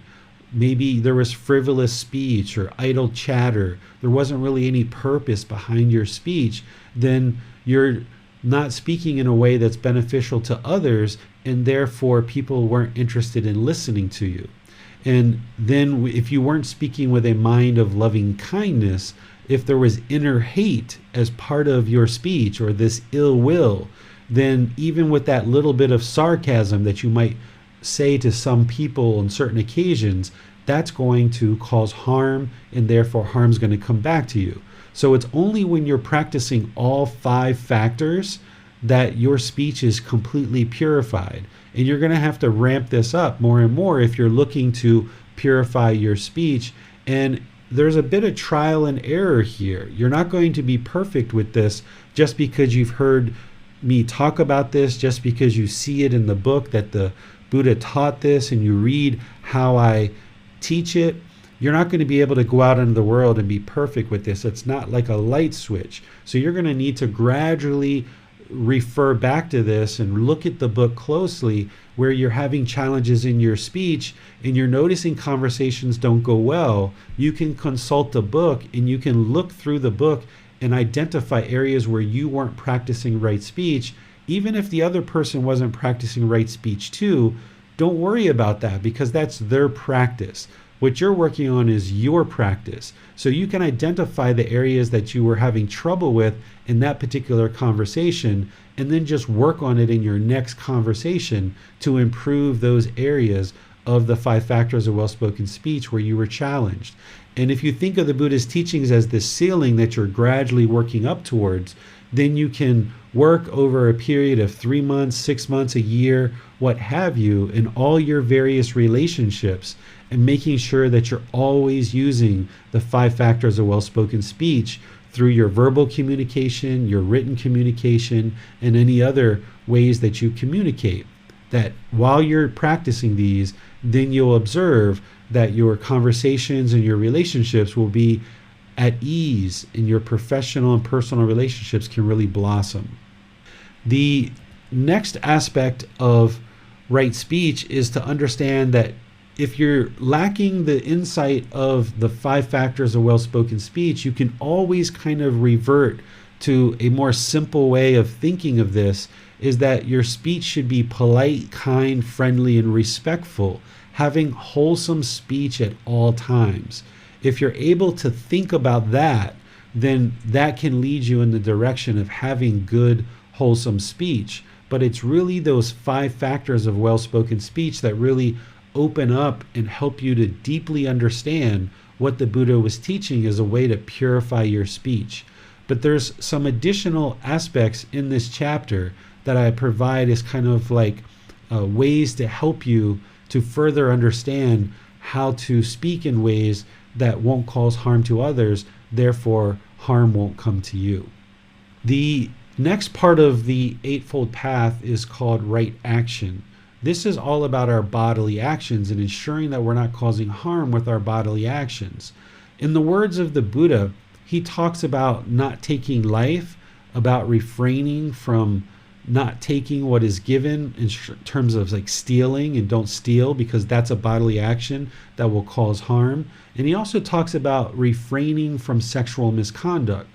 maybe there was frivolous speech or idle chatter, there wasn't really any purpose behind your speech, then you're not speaking in a way that's beneficial to others, and therefore people weren't interested in listening to you. And then if you weren't speaking with a mind of loving kindness, if there was inner hate as part of your speech or this ill will, then even with that little bit of sarcasm that you might say to some people on certain occasions, that's going to cause harm, and therefore harm's going to come back to you. So it's only when you're practicing all 5 factors that your speech is completely purified. And you're going to have to ramp this up more and more if you're looking to purify your speech. And there's a bit of trial and error here. You're not going to be perfect with this just because you've heard me talk about this, just because you see it in the book that the Buddha taught this and you read how I teach it. You're not going to be able to go out into the world and be perfect with this. It's not like a light switch. So you're going to need to gradually refer back to this and look at the book closely where you're having challenges in your speech and you're noticing conversations don't go well. You can consult the book and you can look through the book and identify areas where you weren't practicing right speech. Even if the other person wasn't practicing right speech too, don't worry about that because that's their practice. What you're working on is your practice. So you can identify the areas that you were having trouble with in that particular conversation and then just work on it in your next conversation to improve those areas of the 5 factors of well-spoken speech where you were challenged. And if you think of the Buddha's teachings as this ceiling that you're gradually working up towards, then you can work over a period of 3 months, 6 months, a year, what have you, in all your various relationships, and making sure that you're always using the 5 factors of well-spoken speech through your verbal communication, your written communication, and any other ways that you communicate. That while you're practicing these, then you'll observe that your conversations and your relationships will be at ease, and your professional and personal relationships can really blossom. The next aspect of right speech is to understand that if you're lacking the insight of the 5 factors of well-spoken speech, you can always kind of revert to a more simple way of thinking of this, is that your speech should be polite, kind, friendly, and respectful, having wholesome speech at all times. If you're able to think about that, then that can lead you in the direction of having good, wholesome speech. But it's really those 5 factors of well-spoken speech that really open up and help you to deeply understand what the Buddha was teaching as a way to purify your speech. But there's some additional aspects in this chapter that I provide as kind of like ways to help you to further understand how to speak in ways that won't cause harm to others, therefore harm won't come to you. The next part of the Eightfold Path is called right action. This is all about our bodily actions and ensuring that we're not causing harm with our bodily actions. In the words of the Buddha, he talks about not taking life, about refraining from not taking what is given in terms of like stealing, and don't steal because that's a bodily action that will cause harm. And he also talks about refraining from sexual misconduct.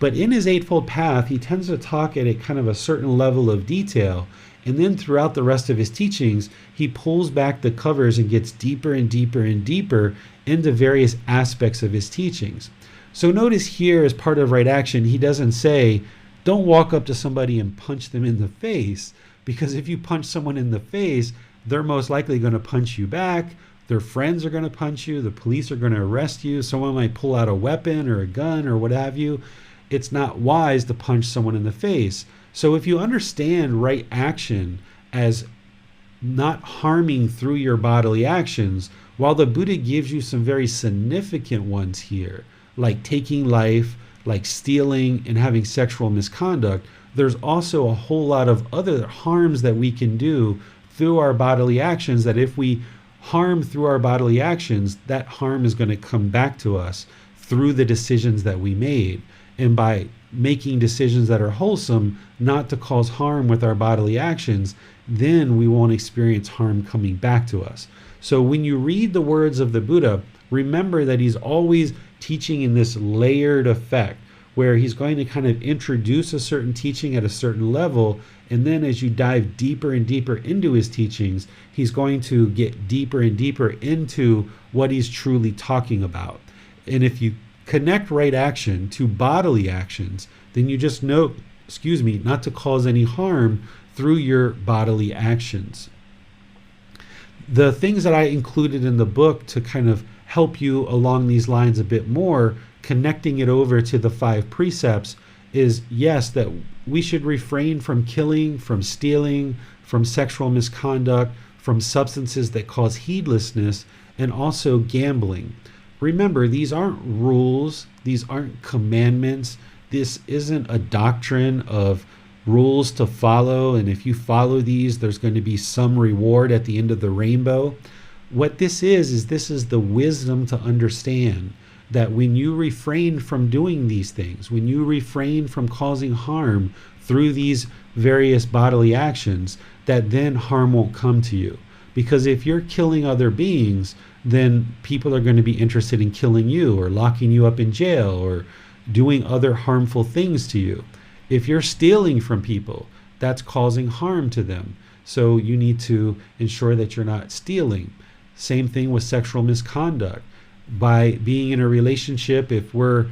But in his Eightfold Path, he tends to talk at a kind of a certain level of detail. And then throughout the rest of his teachings, he pulls back the covers and gets deeper and deeper and deeper into various aspects of his teachings. So notice here, as part of right action, he doesn't say, don't walk up to somebody and punch them in the face, because if you punch someone in the face, they're most likely going to punch you back. Their friends are going to punch you. The police are going to arrest you. Someone might pull out a weapon or a gun or what have you. It's not wise to punch someone in the face. So if you understand right action as not harming through your bodily actions, while the Buddha gives you some very significant ones here, like taking life, like stealing and having sexual misconduct, there's also a whole lot of other harms that we can do through our bodily actions, that if we harm through our bodily actions, that harm is going to come back to us through the decisions that we made. And by making decisions that are wholesome, not to cause harm with our bodily actions, then we won't experience harm coming back to us. So when you read the words of the Buddha, remember that he's always teaching in this layered effect, where he's going to kind of introduce a certain teaching at a certain level, and then as you dive deeper and deeper into his teachings, he's going to get deeper and deeper into what he's truly talking about. And if you connect right action to bodily actions, then you just know, not to cause any harm through your bodily actions. The things that I included in the book to kind of help you along these lines a bit more, connecting it over to the 5 precepts, is yes, that we should refrain from killing, from stealing, from sexual misconduct, from substances that cause heedlessness, and also gambling. Remember, these aren't rules, these aren't commandments, this isn't a doctrine of rules to follow, and if you follow these, there's going to be some reward at the end of the rainbow. What this is this is the wisdom to understand that when you refrain from doing these things, when you refrain from causing harm through these various bodily actions, that then harm won't come to you. Because if you're killing other beings, then people are going to be interested in killing you or locking you up in jail or doing other harmful things to you. If you're stealing from people, that's causing harm to them. So you need to ensure that you're not stealing. Same thing with sexual misconduct. By being in a relationship, if we're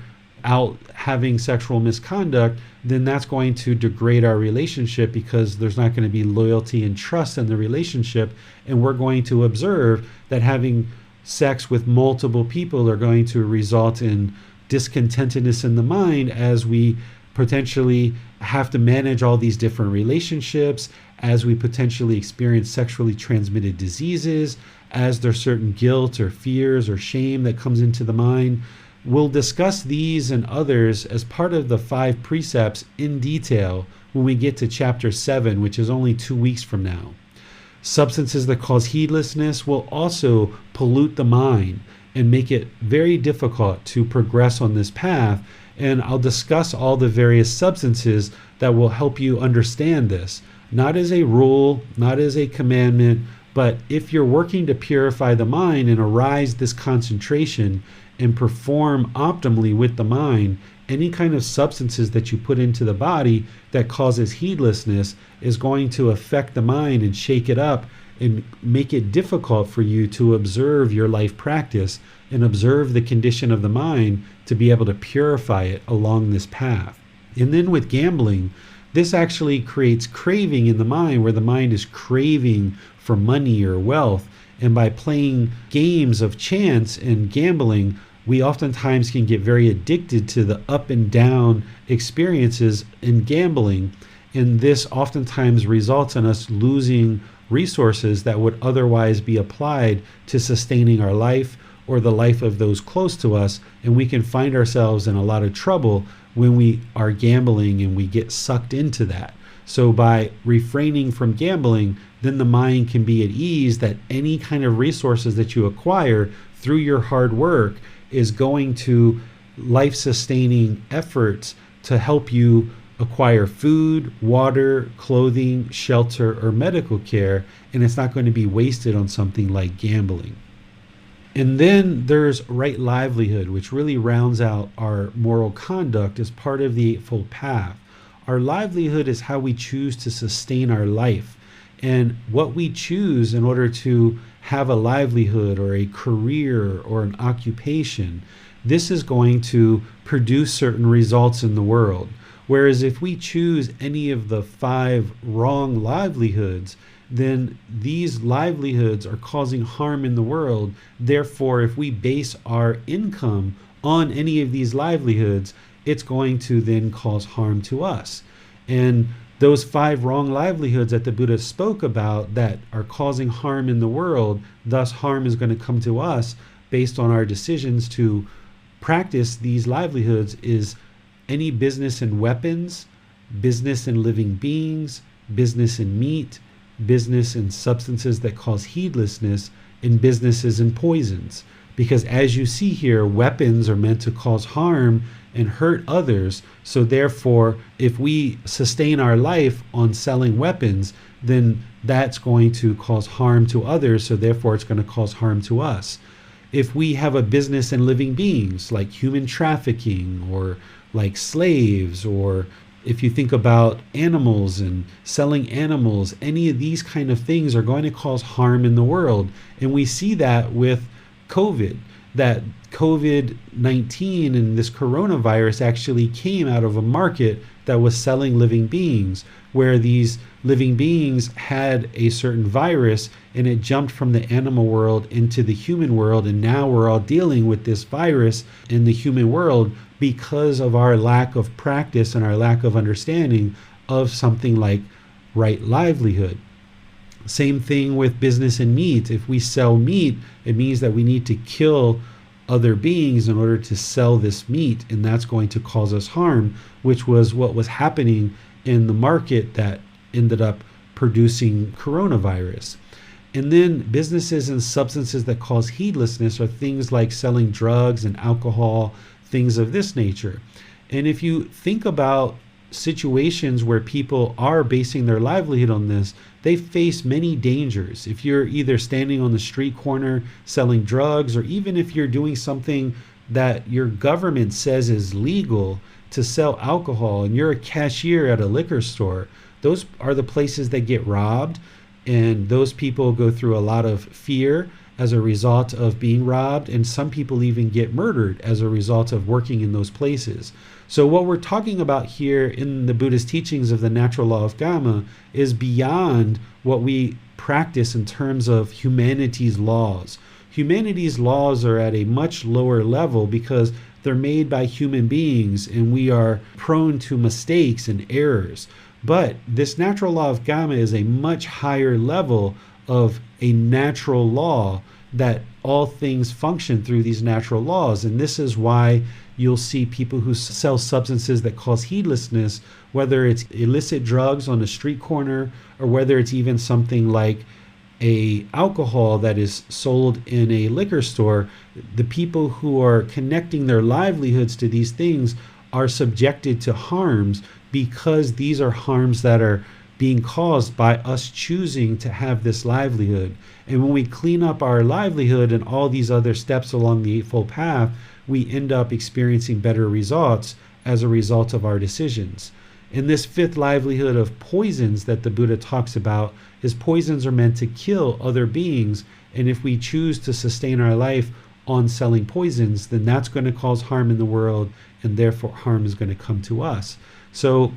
out having sexual misconduct, then that's going to degrade our relationship, because there's not going to be loyalty and trust in the relationship. And we're going to observe that having sex with multiple people are going to result in discontentedness in the mind, as we potentially have to manage all these different relationships, as we potentially experience sexually transmitted diseases, as there's certain guilt or fears or shame that comes into the mind. We'll discuss these and others as part of the 5 precepts in detail when we get to chapter 7, which is only 2 weeks from now. Substances that cause heedlessness will also pollute the mind and make it very difficult to progress on this path. And I'll discuss all the various substances that will help you understand this, not as a rule, not as a commandment, but if you're working to purify the mind and arise this concentration and perform optimally with the mind, any kind of substances that you put into the body that causes heedlessness is going to affect the mind and shake it up and make it difficult for you to observe your life practice and observe the condition of the mind to be able to purify it along this path. And then with gambling, this actually creates craving in the mind, where the mind is craving for money or wealth. And by playing games of chance and gambling, we oftentimes can get very addicted to the up and down experiences in gambling. And this oftentimes results in us losing resources that would otherwise be applied to sustaining our life or the life of those close to us. And we can find ourselves in a lot of trouble when we are gambling and we get sucked into that. So by refraining from gambling, then the mind can be at ease that any kind of resources that you acquire through your hard work is going to life-sustaining efforts to help you acquire food, water, clothing, shelter, or medical care, and it's not going to be wasted on something like gambling. And then there's right livelihood, which really rounds out our moral conduct as part of the Eightfold Path. Our livelihood is how we choose to sustain our life. And what we choose in order to have a livelihood or a career or an occupation, this is going to produce certain results in the world. Whereas if we choose any of the 5 wrong livelihoods, then these livelihoods are causing harm in the world. Therefore, if we base our income on any of these livelihoods, it's going to then cause harm to us. And those 5 wrong livelihoods that the Buddha spoke about that are causing harm in the world, thus harm is going to come to us based on our decisions to practice these livelihoods, is any business in weapons, business in living beings, business in meat, business in substances that cause heedlessness, and businesses in poisons. Because as you see here, weapons are meant to cause harm and hurt others. So therefore, if we sustain our life on selling weapons, then that's going to cause harm to others. So therefore, it's going to cause harm to us. If we have a business in living beings, like human trafficking or like slaves, or if you think about animals and selling animals, any of these kind of things are going to cause harm in the world. And we see that with COVID, that COVID-19 and this coronavirus actually came out of a market that was selling living beings, where these living beings had a certain virus and it jumped from the animal world into the human world. And now we're all dealing with this virus in the human world because of our lack of practice and our lack of understanding of something like right livelihood. Same thing with business and meat. If we sell meat, it means that we need to kill other beings in order to sell this meat, and that's going to cause us harm, which was what was happening in the market that ended up producing coronavirus. And then businesses and substances that cause heedlessness are things like selling drugs and alcohol, things of this nature. And if you think about situations where people are basing their livelihood on this, they face many dangers. If you're either standing on the street corner selling drugs, or even if you're doing something that your government says is legal to sell alcohol, and you're a cashier at a liquor store, those are the places that get robbed, and those people go through a lot of fear as a result of being robbed, and some people even get murdered as a result of working in those places. So what we're talking about here in the Buddhist teachings of the natural law of karma is beyond what we practice in terms of humanity's laws. Humanity's laws are at a much lower level because they're made by human beings and we are prone to mistakes and errors. But this natural law of karma is a much higher level of a natural law, that all things function through these natural laws. And this is why you'll see people who sell substances that cause heedlessness, whether it's illicit drugs on a street corner or whether it's even something like a alcohol that is sold in a liquor store. The people who are connecting their livelihoods to these things are subjected to harms, because these are harms that are being caused by us choosing to have this livelihood. And when we clean up our livelihood and all these other steps along the Eightfold Path, we end up experiencing better results as a result of our decisions. And this fifth livelihood of poisons that the Buddha talks about is poisons are meant to kill other beings. And if we choose to sustain our life on selling poisons, then that's going to cause harm in the world, and therefore harm is going to come to us. So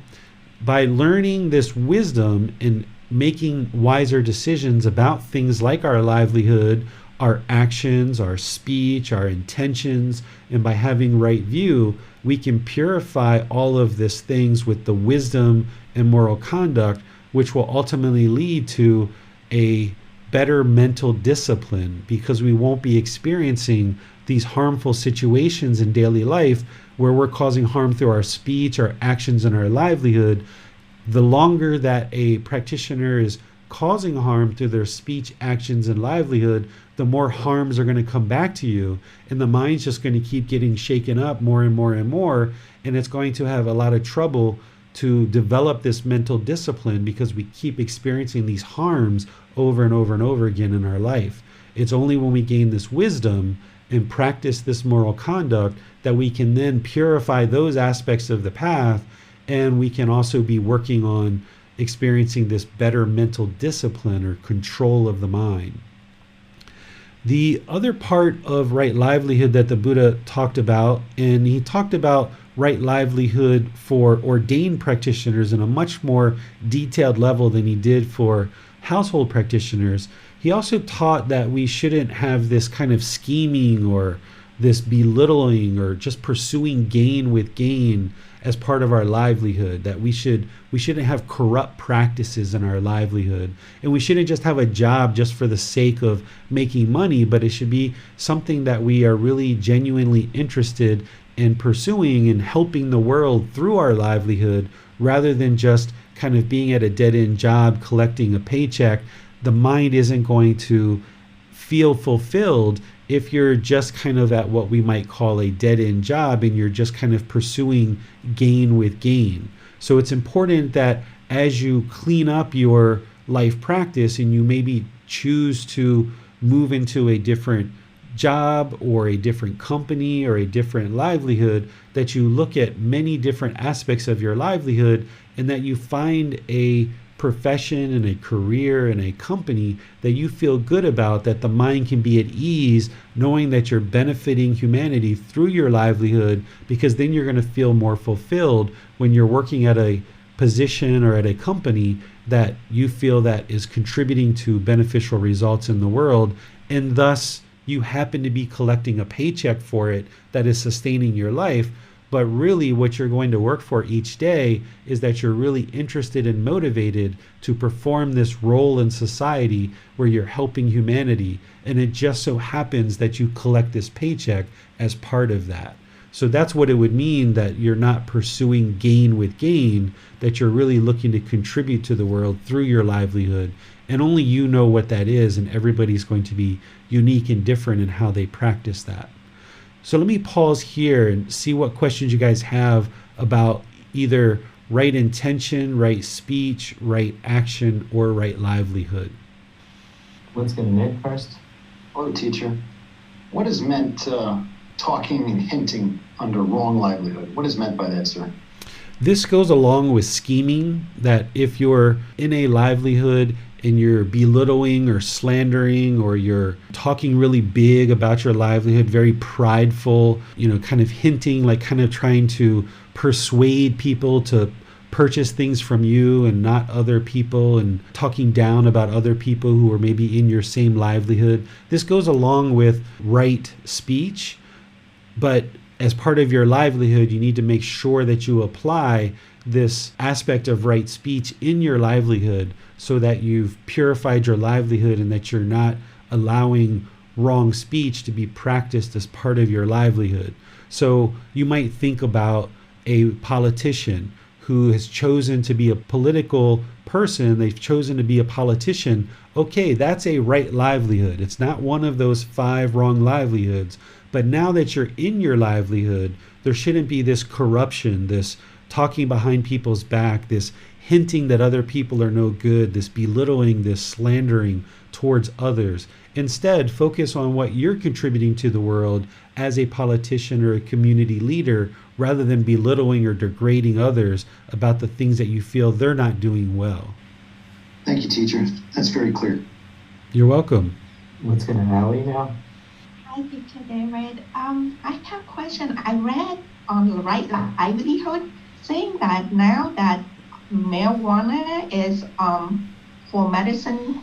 by learning this wisdom and making wiser decisions about things like our livelihood, our actions, our speech, our intentions, and by having right view, we can purify all of these things with the wisdom and moral conduct, which will ultimately lead to a better mental discipline, because we won't be experiencing these harmful situations in daily life where we're causing harm through our speech, our actions, and our livelihood. The longer that a practitioner is causing harm through their speech, actions, and livelihood, the more harms are going to come back to you, and the mind's just going to keep getting shaken up more and more and more, and it's going to have a lot of trouble to develop this mental discipline because we keep experiencing these harms over and over and over again in our life. It's only when we gain this wisdom and practice this moral conduct that we can then purify those aspects of the path, and we can also be working on experiencing this better mental discipline or control of the mind. The other part of right livelihood that the Buddha talked about, and he talked about right livelihood for ordained practitioners in a much more detailed level than he did for household practitioners. He also taught that we shouldn't have this kind of scheming or this belittling or just pursuing gain with gain as part of our livelihood, that we shouldn't have corrupt practices in our livelihood, and we shouldn't just have a job just for the sake of making money, but it should be something that we are really genuinely interested and pursuing and helping the world through our livelihood, rather than just kind of being at a dead-end job collecting a paycheck, the mind isn't going to feel fulfilled if you're just kind of at what we might call a dead-end job and you're just kind of pursuing gain with gain. So it's important that as you clean up your life practice and you maybe choose to move into a different job or a different company or a different livelihood, that you look at many different aspects of your livelihood and that you find a profession and a career and a company that you feel good about, that the mind can be at ease knowing that you're benefiting humanity through your livelihood, because then you're going to feel more fulfilled when you're working at a position or at a company that you feel that is contributing to beneficial results in the world, and thus you happen to be collecting a paycheck for it that is sustaining your life. But really what you're going to work for each day is that you're really interested and motivated to perform this role in society where you're helping humanity. And it just so happens that you collect this paycheck as part of that. So that's what it would mean, that you're not pursuing gain with gain, that you're really looking to contribute to the world through your livelihood. And only you know what that is, and everybody's going to be unique and different in how they practice that. So let me pause here and see what questions you guys have about either right intention, right speech, right action, or right livelihood. Let's go to Nick first. Hello, teacher. What is meant talking and hinting under wrong livelihood? What is meant by that, sir? This goes along with scheming, that if you're in a livelihood and you're belittling or slandering, or you're talking really big about your livelihood, very prideful, kind of hinting, like kind of trying to persuade people to purchase things from you and not other people, and talking down about other people who are maybe in your same livelihood. This goes along with right speech, but as part of your livelihood, you need to make sure that you apply this aspect of right speech in your livelihood, so that you've purified your livelihood and that you're not allowing wrong speech to be practiced as part of your livelihood. So you might think about a politician who has chosen to be a political person, they've chosen to be a politician. Okay, that's a right livelihood. It's not one of those 5 wrong livelihoods. But now that you're in your livelihood, there shouldn't be this corruption, this talking behind people's back, this hinting that other people are no good, this belittling, this slandering towards others. Instead, focus on what you're contributing to the world as a politician or a community leader, rather than belittling or degrading others about the things that you feel they're not doing well. Thank you, teacher. That's very clear. You're welcome. Let's go to Allie now. Hi, Teacher David. I have a question. I read on the right livelihood saying that now that marijuana is for medicine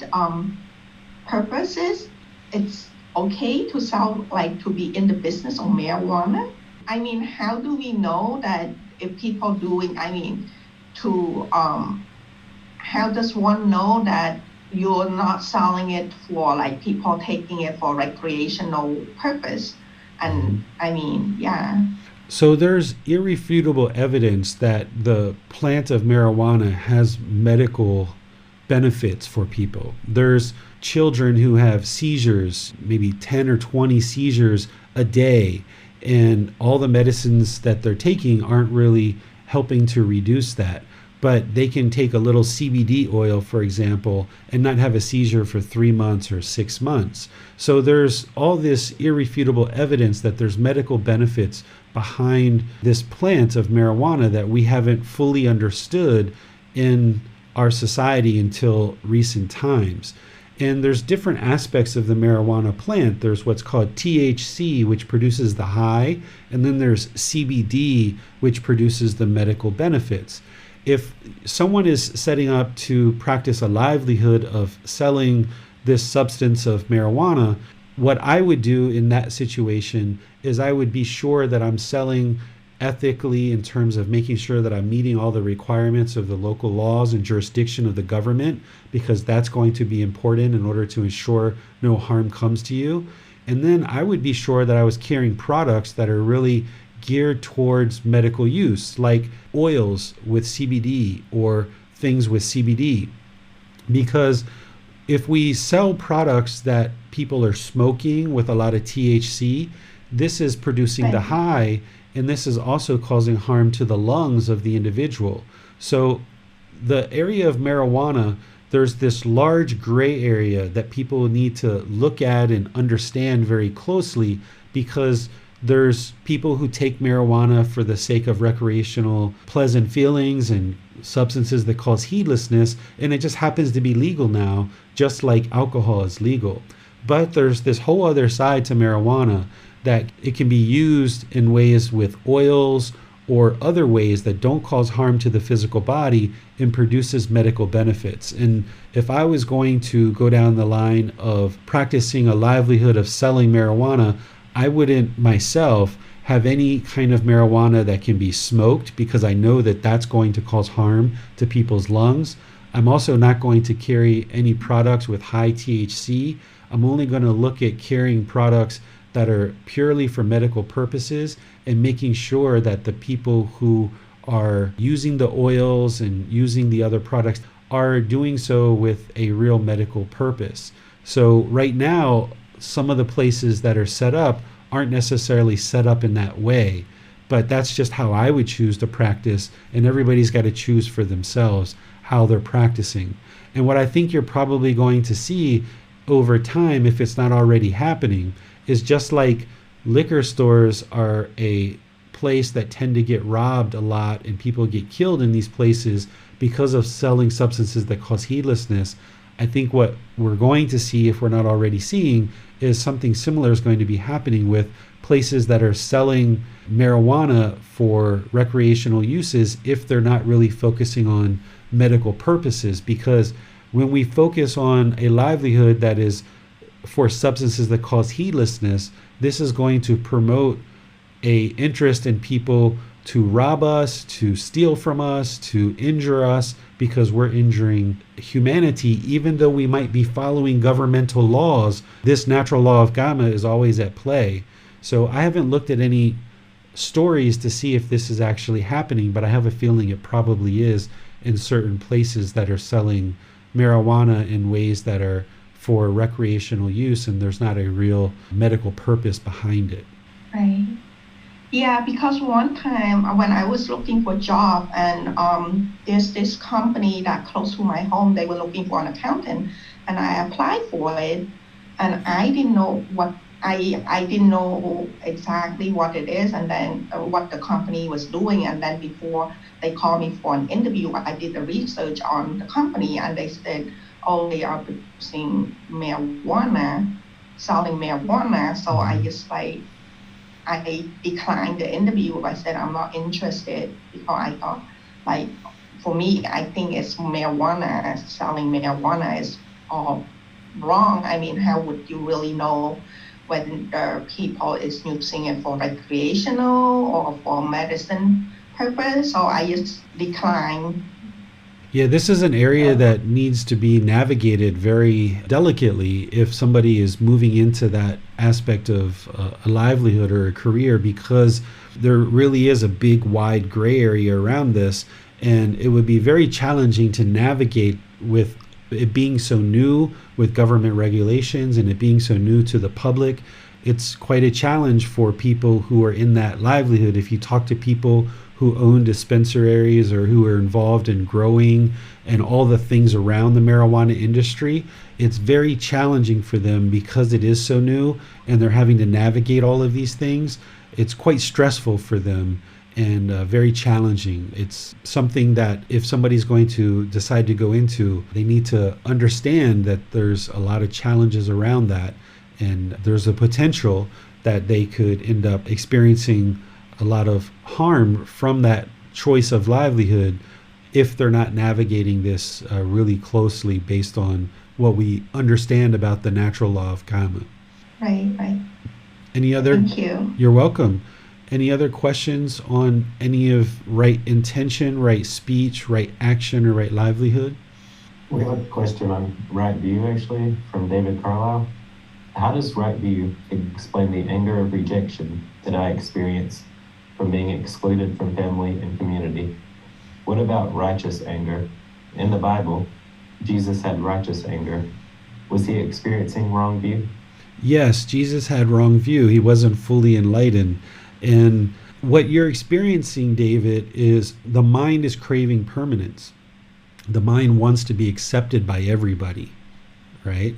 purposes, it's okay to sell, like to be in the business of marijuana. I mean, how do we know that if people doing, how does one know that you're not selling it for like people taking it for recreational purpose? And So there's irrefutable evidence that the plant of marijuana has medical benefits for people. There's children who have seizures, maybe 10 or 20 seizures a day, and all the medicines that they're taking aren't really helping to reduce that. But they can take a little CBD oil, for example, and not have a seizure for 3 months or 6 months. So there's all this irrefutable evidence that there's medical benefits behind this plant of marijuana that we haven't fully understood in our society until recent times. And there's different aspects of the marijuana plant. There's what's called THC, which produces the high, and then there's CBD, which produces the medical benefits. If someone is setting up to practice a livelihood of selling this substance of marijuana, what I would do in that situation is I would be sure that I'm selling ethically in terms of making sure that I'm meeting all the requirements of the local laws and jurisdiction of the government, because that's going to be important in order to ensure no harm comes to you. And then I would be sure that I was carrying products that are really geared towards medical use, like oils with CBD or things with CBD. Because if we sell products that people are smoking with a lot of THC, this is producing the high, and this is also causing harm to the lungs of the individual. So the area of marijuana, there's this large gray area that people need to look at and understand very closely, because there's people who take marijuana for the sake of recreational pleasant feelings and substances that cause heedlessness, and it just happens to be legal now, just like alcohol is legal. But there's this whole other side to marijuana, that it can be used in ways with oils or other ways that don't cause harm to the physical body and produces medical benefits. And if I was going to go down the line of practicing a livelihood of selling marijuana, I wouldn't myself have any kind of marijuana that can be smoked, because I know that that's going to cause harm to people's lungs. I'm also not going to carry any products with high THC. I'm only going to look at carrying products that are purely for medical purposes, and making sure that the people who are using the oils and using the other products are doing so with a real medical purpose. So right now, some of the places that are set up aren't necessarily set up in that way, but that's just how I would choose to practice, and everybody's got to choose for themselves how they're practicing. And what I think you're probably going to see over time, if it's not already happening, is just like liquor stores are a place that tend to get robbed a lot, and people get killed in these places because of selling substances that cause heedlessness. I think what we're going to see, if we're not already seeing, is something similar is going to be happening with places that are selling marijuana for recreational uses, if they're not really focusing on medical purposes. Because when we focus on a livelihood that is for substances that cause heedlessness, this is going to promote a interest in people to rob us, to steal from us, to injure us, because we're injuring humanity. Even though we might be following governmental laws, this natural law of Gotama is always at play. So I haven't looked at any stories to see if this is actually happening, but I have a feeling it probably is in certain places that are selling marijuana in ways that are for recreational use, and there's not a real medical purpose behind it. Right. Yeah, because one time when I was looking for a job, and there's this company that close to my home, they were looking for an accountant, and I applied for it, and I didn't know what I didn't know exactly what it is, and then what the company was doing. And then before they called me for an interview, I did the research on the company, and they said, oh, they are producing marijuana, selling marijuana. So I just I declined the interview. I said I'm not interested, because I thought, for me, I think it's marijuana, selling marijuana is all wrong. I mean, how would you really know when the people is using it for recreational or for medicine purpose? So I just declined. Yeah, this is an area that needs to be navigated very delicately if somebody is moving into that aspect of a livelihood or a career, because there really is a big, wide gray area around this, and it would be very challenging to navigate with it being so new, with government regulations and it being so new to the public. It's quite a challenge for people who are in that livelihood. If you talk to people who own dispensaries or who are involved in growing and all the things around the marijuana industry, it's very challenging for them because it is so new and they're having to navigate all of these things. It's quite stressful for them and very challenging. It's something that if somebody's going to decide to go into, they need to understand that there's a lot of challenges around that, and there's a potential that they could end up experiencing a lot of harm from that choice of livelihood if they're not navigating this really closely based on what we understand about the natural law of karma. Right. Any other? Thank you. You're welcome. Any other questions on any of right intention, right speech, right action, or right livelihood? We have a question on right view, actually, from David Carlisle. How does right view explain the anger of rejection that I experience from being excluded from family and community. What about righteous anger? In the Bible, Jesus had righteous anger. Was he experiencing wrong view? Yes, Jesus had wrong view. He wasn't fully enlightened. And what you're experiencing, David, is the mind is craving permanence. The mind wants to be accepted by everybody, right?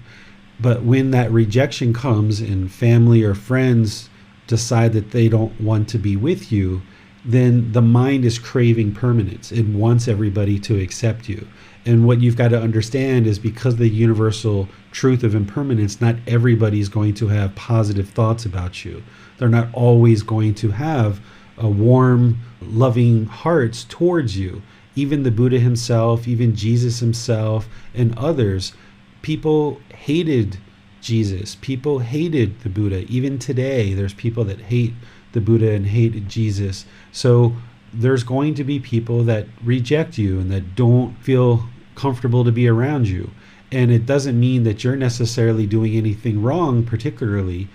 But when that rejection comes and family or friends decide that they don't want to be with you, then the mind is craving permanence. It wants everybody to accept you. And what you've got to understand is because of the universal truth of impermanence, not everybody's going to have positive thoughts about you. They're not always going to have a warm, loving hearts towards you. Even the Buddha himself, even Jesus himself, and others, people hated Jesus. People hated the Buddha. Even today, there's people that hate the Buddha and hate Jesus. So there's going to be people that reject you and that don't feel comfortable to be around you. And it doesn't mean that you're necessarily doing anything wrong particularly,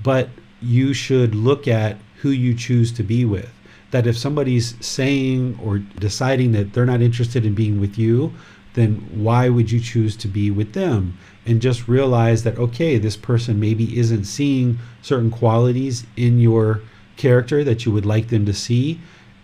but you should look at who you choose to be with. That if somebody's saying or deciding that they're not interested in being with you, then why would you choose to be with them? And just realize that, okay, this person maybe isn't seeing certain qualities in your character that you would like them to see.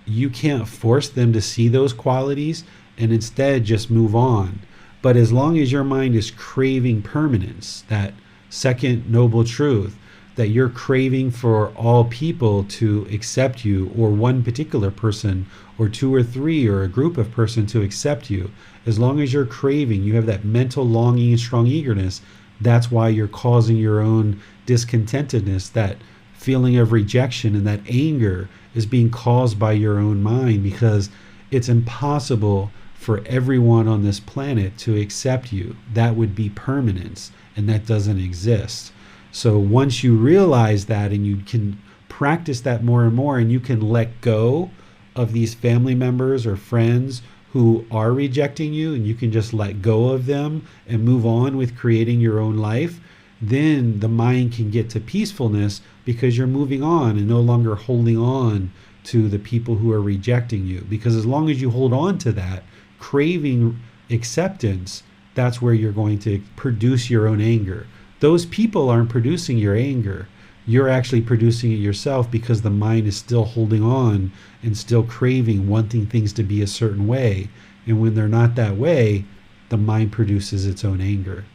You can't force them to see those qualities, and instead just move on. But as long as your mind is craving permanence, that second noble truth, that you're craving for all people to accept you, or one particular person, or two or three, or a group of person to accept you, as long as you're craving, you have that mental longing and strong eagerness, that's why you're causing your own discontentedness. That feeling of rejection and that anger is being caused by your own mind, because it's impossible for everyone on this planet to accept you. That would be permanence, and that doesn't exist. So once you realize that, and you can practice that more and more, and you can let go of these family members or friends who are rejecting you, and you can just let go of them and move on with creating your own life, then the mind can get to peacefulness, because you're moving on and no longer holding on to the people who are rejecting you. Because as long as you hold on to that, craving acceptance, that's where you're going to produce your own anger. Those people aren't producing your anger. You're actually producing it yourself, because the mind is still holding on and still craving, wanting things to be a certain way. And when they're not that way, the mind produces its own anger.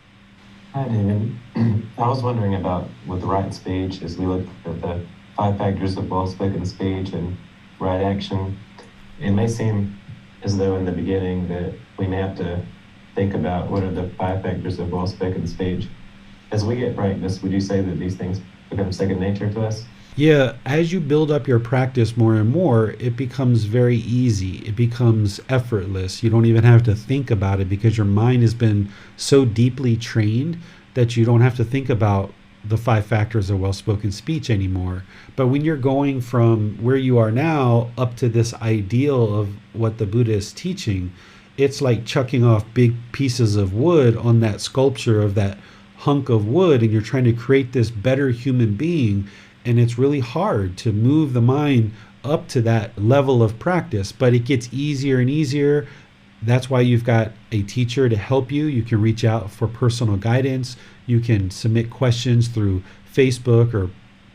Hi, David. I was wondering about with the right speech, as we look at the 5 factors of well-spoken speech and right action. It may seem as though in the beginning that we may have to think about what are the 5 factors of well-spoken speech. As we get practice, would you say that these things become second nature to us? Yeah, as you build up your practice more and more, it becomes very easy. It becomes effortless. You don't even have to think about it, because your mind has been so deeply trained that you don't have to think about the 5 factors of well-spoken speech anymore. But when you're going from where you are now up to this ideal of what the Buddha is teaching, it's like chucking off big pieces of wood on that sculpture of that hunk of wood, and you're trying to create this better human being. And it's really hard to move the mind up to that level of practice, but it gets easier and easier. That's why you've got a teacher to help you. You can reach out for personal guidance. You can submit questions through Facebook or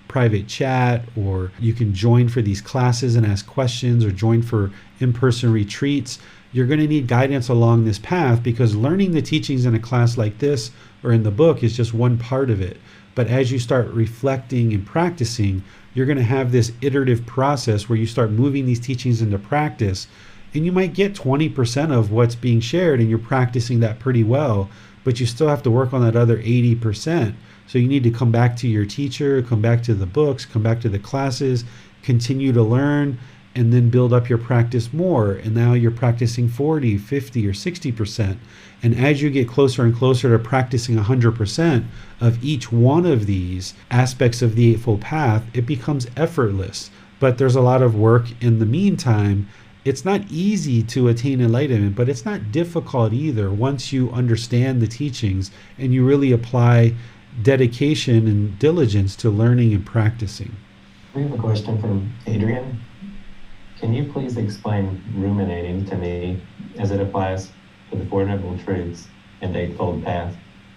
private chat, or you can join for these classes and ask questions, or join for in-person retreats. You're going to need guidance along this path, because learning the teachings in a class like this or in the book is just one part of it. But as you start reflecting and practicing, you're going to have this iterative process where you start moving these teachings into practice. And you might get 20% of what's being shared, and you're practicing that pretty well, but you still have to work on that other 80%. So you need to come back to your teacher, come back to the books, come back to the classes, continue to learn, and then build up your practice more. And now you're practicing 40, 50, or 60%. And as you get closer and closer to practicing 100% of each one of these aspects of the Eightfold Path, it becomes effortless. But there's a lot of work in the meantime. It's not easy to attain enlightenment, but it's not difficult either once you understand the teachings and you really apply dedication and diligence to learning and practicing. We have a question from Adrian. Can you please explain ruminating to me as it applies to the Four Noble Truths and Eightfold Path?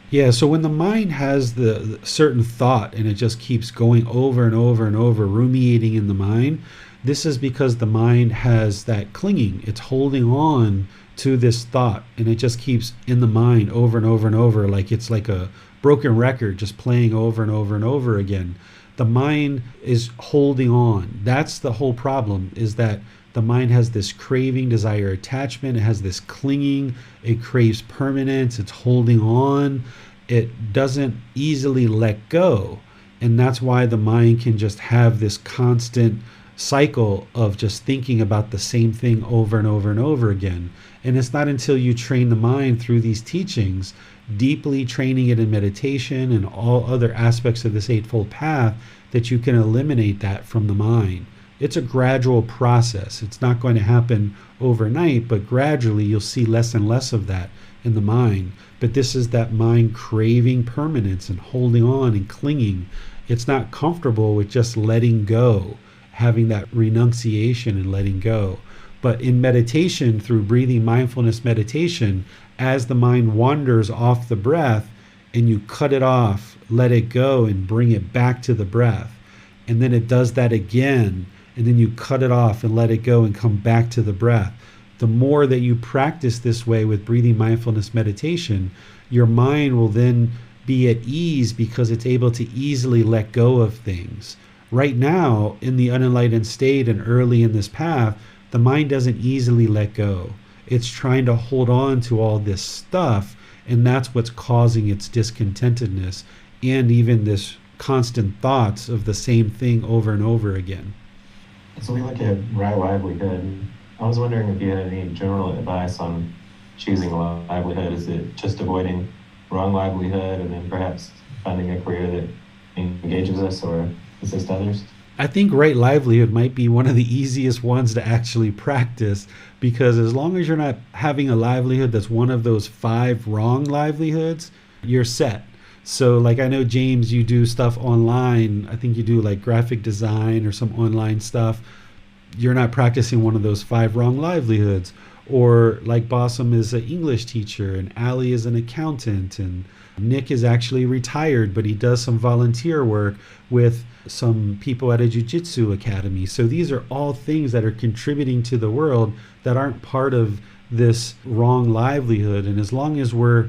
Yeah, so when the mind has the certain thought and it just keeps going over and over and over, ruminating in the mind, this is because the mind has that clinging. It's holding on to this thought and it just keeps in the mind over and over and over, like it's like a broken record just playing over and over and over again. The mind is holding on. That's the whole problem, is that the mind has this craving, desire, attachment. It has this clinging. It craves permanence. It's holding on. It doesn't easily let go. And that's why the mind can just have this constant cycle of just thinking about the same thing over and over and over again. And it's not until you train the mind through these teachings, deeply training it in meditation and all other aspects of this Eightfold Path, that you can eliminate that from the mind. It's a gradual process. It's not going to happen overnight, but gradually you'll see less and less of that in the mind. But this is that mind craving permanence and holding on and clinging. It's not comfortable with just letting go, having that renunciation and letting go. But in meditation, through breathing mindfulness meditation, as the mind wanders off the breath and you cut it off, let it go and bring it back to the breath, and then it does that again, and then you cut it off and let it go and come back to the breath. The more that you practice this way with breathing mindfulness meditation, your mind will then be at ease because it's able to easily let go of things. Right now, in the unenlightened state and early in this path, the mind doesn't easily let go. It's trying to hold on to all this stuff, and that's what's causing its discontentedness and even this constant thoughts of the same thing over and over again. So we look at right livelihood. I was wondering if you had any general advice on choosing a livelihood. Is it just avoiding wrong livelihood and then perhaps finding a career that engages us or assists others? I think right livelihood might be one of the easiest ones to actually practice, because as long as you're not having a livelihood that's one of those 5 wrong livelihoods, you're set. So like I know, James, you do stuff online. I think you do like graphic design or some online stuff. You're not practicing one of those 5 wrong livelihoods. Or like Bossum is an English teacher and Ali is an accountant and Nick is actually retired, but he does some volunteer work with some people at a jiu-jitsu academy. So these are all things that are contributing to the world that aren't part of this wrong livelihood. And as long as we're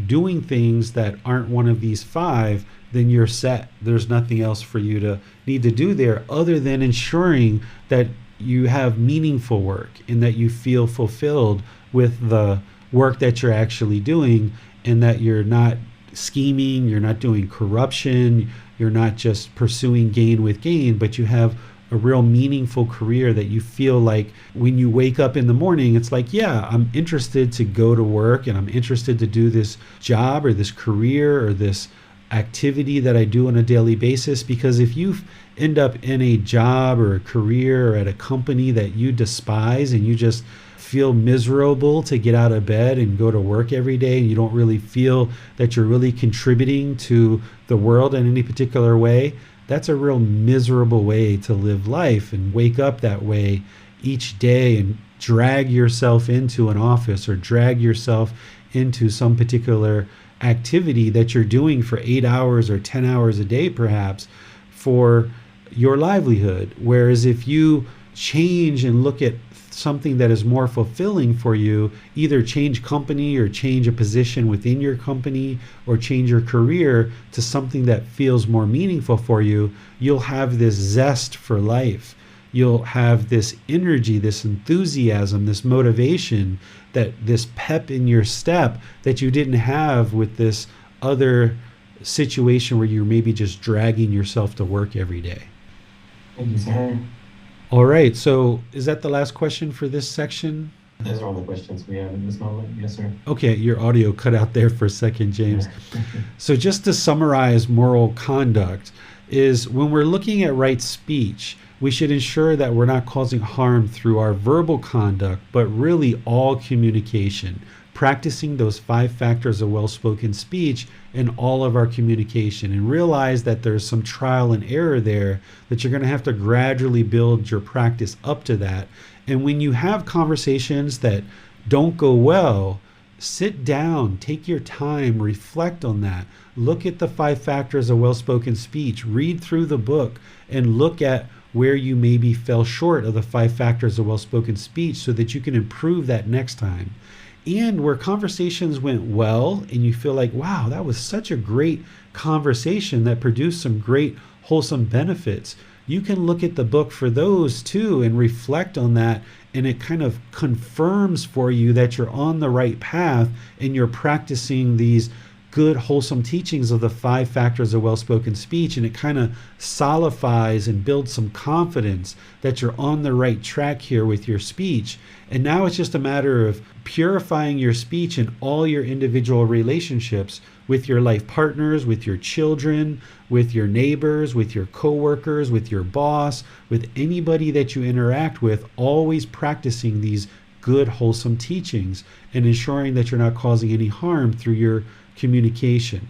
doing things that aren't one of these 5, then you're set. There's nothing else for you to need to do there other than ensuring that you have meaningful work and that you feel fulfilled with the work that you're actually doing, and that you're not scheming, you're not doing corruption, you're not just pursuing gain with gain, but you have a real meaningful career that you feel like when you wake up in the morning, it's like, yeah, I'm interested to go to work and I'm interested to do this job or this career or this activity that I do on a daily basis. Because if you end up in a job or a career or at a company that you despise and you just feel miserable to get out of bed and go to work every day, and you don't really feel that you're really contributing to the world in any particular way, that's a real miserable way to live life. And wake up that way each day and drag yourself into an office or drag yourself into some particular activity that you're doing for 8 hours or 10 hours a day perhaps for your livelihood. Whereas if you change and look at something that is more fulfilling for you, either change company or change a position within your company or change your career to something that feels more meaningful for you, you'll have this zest for life. You'll have this energy, this enthusiasm, this motivation, that this pep in your step that you didn't have with this other situation where you're maybe just dragging yourself to work every day. Thank you, sir. All right, so is that the last question for this section? Those are all the questions we have at this moment. Yes, sir. Okay, your audio cut out there for a second, James. So just to summarize moral conduct is when we're looking at right speech, we should ensure that we're not causing harm through our verbal conduct, but really all communication, practicing those 5 factors of well-spoken speech in all of our communication, and realize that there's some trial and error there, that you're going to have to gradually build your practice up to that. And when you have conversations that don't go well, sit down, take your time, reflect on that. Look at the 5 factors of well-spoken speech, read through the book, and look at where you maybe fell short of the 5 factors of well-spoken speech so that you can improve that next time. And where conversations went well and you feel like, wow, that was such a great conversation that produced some great wholesome benefits, you can look at the book for those too and reflect on that, and it kind of confirms for you that you're on the right path and you're practicing these good wholesome teachings of the 5 factors of well-spoken speech, and it kind of solidifies and builds some confidence that you're on the right track here with your speech. And now it's just a matter of purifying your speech in all your individual relationships with your life partners, with your children, with your neighbors, with your coworkers, with your boss, with anybody that you interact with, always practicing these good wholesome teachings and ensuring that you're not causing any harm through your communication.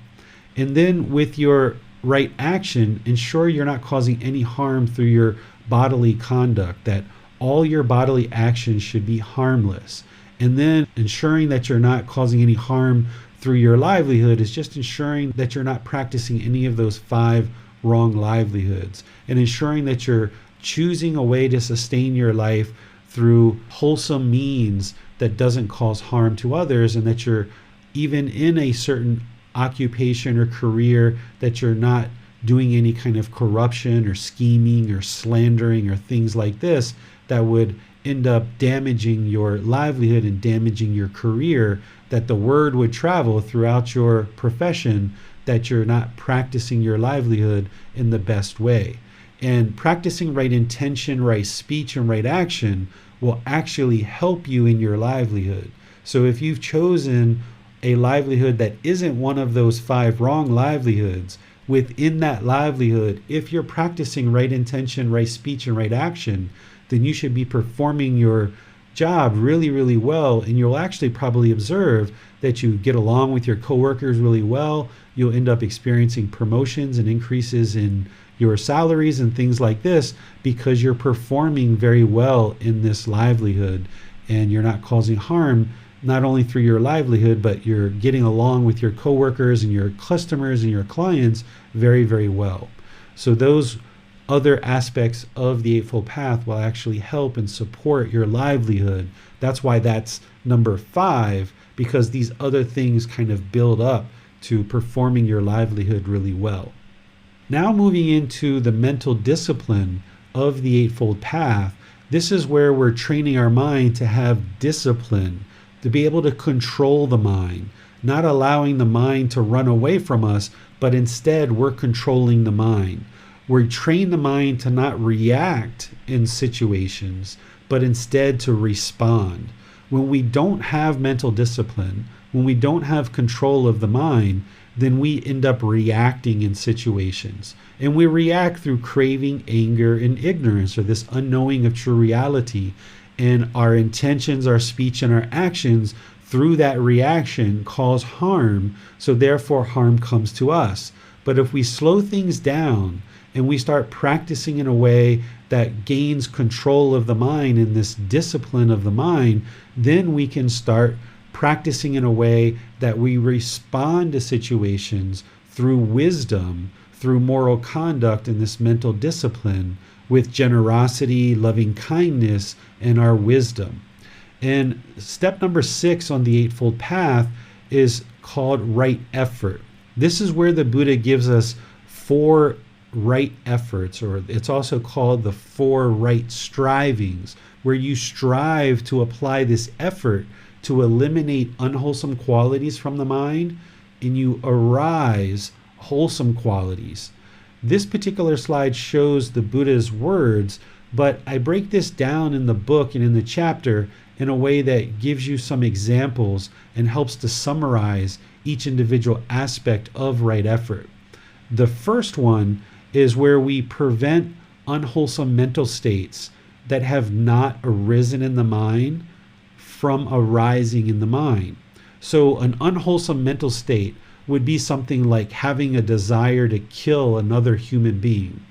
And then with your right action, ensure you're not causing any harm through your bodily conduct, that all your bodily actions should be harmless. And then ensuring that you're not causing any harm through your livelihood is just ensuring that you're not practicing any of those 5 wrong livelihoods, and ensuring that you're choosing a way to sustain your life through wholesome means that doesn't cause harm to others, and that you're even in a certain occupation or career that you're not doing any kind of corruption or scheming or slandering or things like this that would end up damaging your livelihood and damaging your career, that the word would travel throughout your profession that you're not practicing your livelihood in the best way. And practicing right intention, right speech, and right action will actually help you in your livelihood. So if you've chosen a livelihood that isn't one of those 5 wrong livelihoods, within that livelihood, if you're practicing right intention, right speech, and right action, then you should be performing your job really, really well. And you'll actually probably observe that you get along with your coworkers really well. You'll end up experiencing promotions and increases in your salaries and things like this, because you're performing very well in this livelihood and you're not causing harm, not only through your livelihood, but you're getting along with your coworkers and your customers and your clients very, very well. So those other aspects of the Eightfold Path will actually help and support your livelihood. That's why that's number 5, because these other things kind of build up to performing your livelihood really well. Now moving into the mental discipline of the Eightfold Path, this is where we're training our mind to have discipline, to be able to control the mind, not allowing the mind to run away from us, but instead we're controlling the mind. We train the mind to not react in situations, but instead to respond. When we don't have mental discipline, when we don't have control of the mind, then we end up reacting in situations. And we react through craving, anger, and ignorance, or this unknowing of true reality. And our intentions, our speech, and our actions through that reaction cause harm, so therefore harm comes to us. But if we slow things down and we start practicing in a way that gains control of the mind, in this discipline of the mind, then we can start practicing in a way that we respond to situations through wisdom, through moral conduct, and this mental discipline with generosity, loving kindness, and our wisdom. And step number 6 on the Eightfold Path is called right effort. This is where the Buddha gives us 4 right efforts, or it's also called the 4 right strivings, where you strive to apply this effort to eliminate unwholesome qualities from the mind, and you arise wholesome qualities. This particular slide shows the Buddha's words, but I break this down in the book and in the chapter in a way that gives you some examples and helps to summarize each individual aspect of right effort. The first one is where we prevent unwholesome mental states that have not arisen in the mind from arising in the mind. So an unwholesome mental state would be something like having a desire to kill another human being.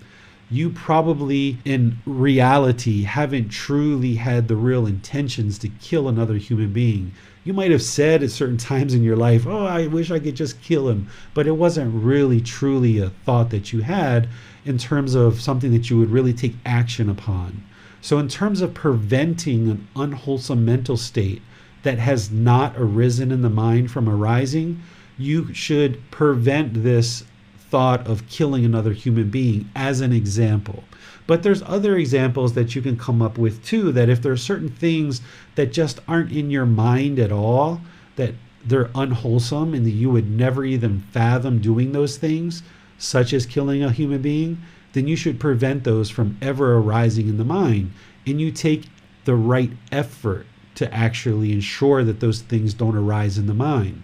You probably in reality haven't truly had the real intentions to kill another human being. You might have said at certain times in your life, oh, I wish I could just kill him, but it wasn't really truly a thought that you had in terms of something that you would really take action upon. So in terms of preventing an unwholesome mental state that has not arisen in the mind from arising, you should prevent this thought of killing another human being as an example. But there's other examples that you can come up with too, that if there are certain things that just aren't in your mind at all, that they're unwholesome and that you would never even fathom doing those things, such as killing a human being, then you should prevent those from ever arising in the mind. And you take the right effort to actually ensure that those things don't arise in the mind.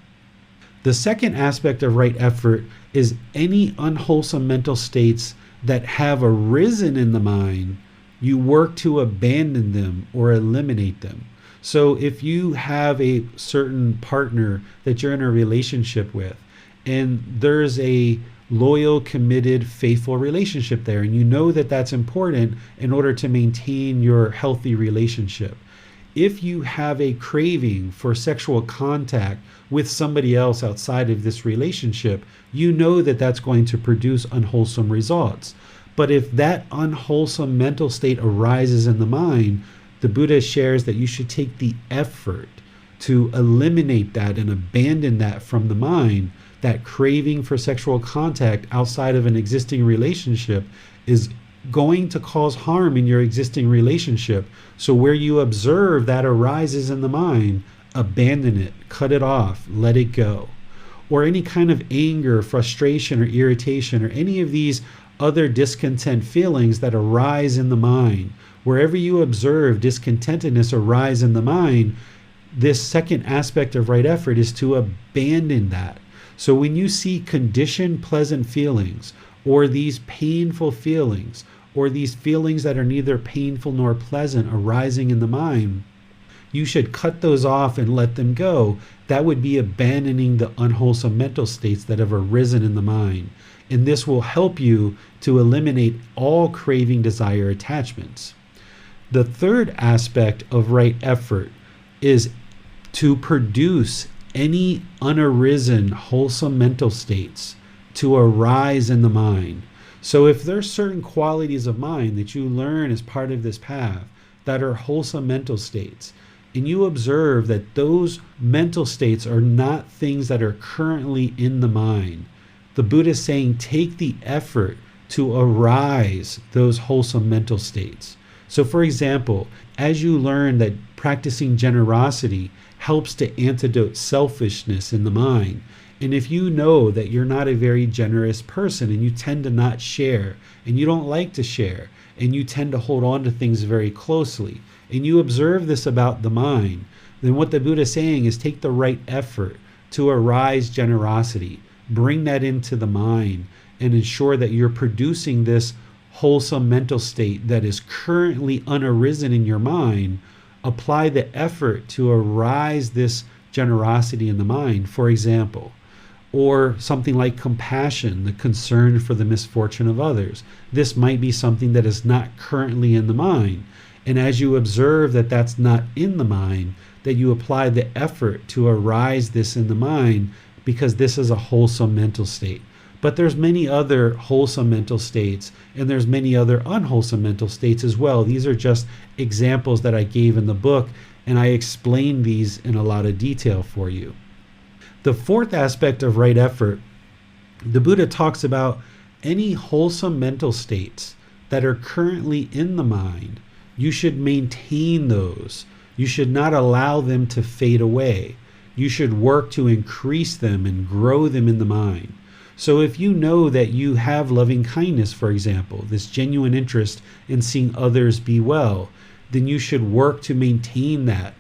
The second aspect of right effort is any unwholesome mental states that have arisen in the mind, you work to abandon them or eliminate them. So if you have a certain partner that you're in a relationship with, and there's a loyal, committed, faithful relationship there, and you know that that's important in order to maintain your healthy relationship. If you have a craving for sexual contact with somebody else outside of this relationship, you know that that's going to produce unwholesome results. But if that unwholesome mental state arises in the mind, the Buddha shares that you should take the effort to eliminate that and abandon that from the mind. That craving for sexual contact outside of an existing relationship is going to cause harm in your existing relationship. So where you observe that arises in the mind, abandon it, cut it off, let it go. Or any kind of anger, frustration, or irritation, or any of these other discontent feelings that arise in the mind. Wherever you observe discontentedness arise in the mind, this second aspect of right effort is to abandon that. So when you see conditioned pleasant feelings, or these painful feelings, or these feelings that are neither painful nor pleasant arising in the mind, you should cut those off and let them go. That would be abandoning the unwholesome mental states that have arisen in the mind. And this will help you to eliminate all craving, desire, attachments. The third aspect of right effort is to produce any unarisen wholesome mental states to arise in the mind. So if there's certain qualities of mind that you learn as part of this path that are wholesome mental states, and you observe that those mental states are not things that are currently in the mind, the Buddha is saying take the effort to arise those wholesome mental states. So for example, as you learn that practicing generosity helps to antidote selfishness in the mind, and if you know that you're not a very generous person and you tend to not share and you don't like to share and you tend to hold on to things very closely, and you observe this about the mind, then what the Buddha is saying is take the right effort to arise generosity, bring that into the mind, and ensure that you're producing this wholesome mental state that is currently unarisen in your mind. Apply the effort to arise this generosity in the mind, for example, or something like compassion, the concern for the misfortune of others. This might be something that is not currently in the mind. And as you observe that that's not in the mind, that you apply the effort to arise this in the mind, because this is a wholesome mental state. But there's many other wholesome mental states, and there's many other unwholesome mental states as well. These are just examples that I gave in the book, and I explained these in a lot of detail for you. The fourth aspect of right effort, the Buddha talks about any wholesome mental states that are currently in the mind. You should maintain those. You should not allow them to fade away. You should work to increase them and grow them in the mind. So if you know that you have loving kindness, for example, this genuine interest in seeing others be well, then you should work to maintain that,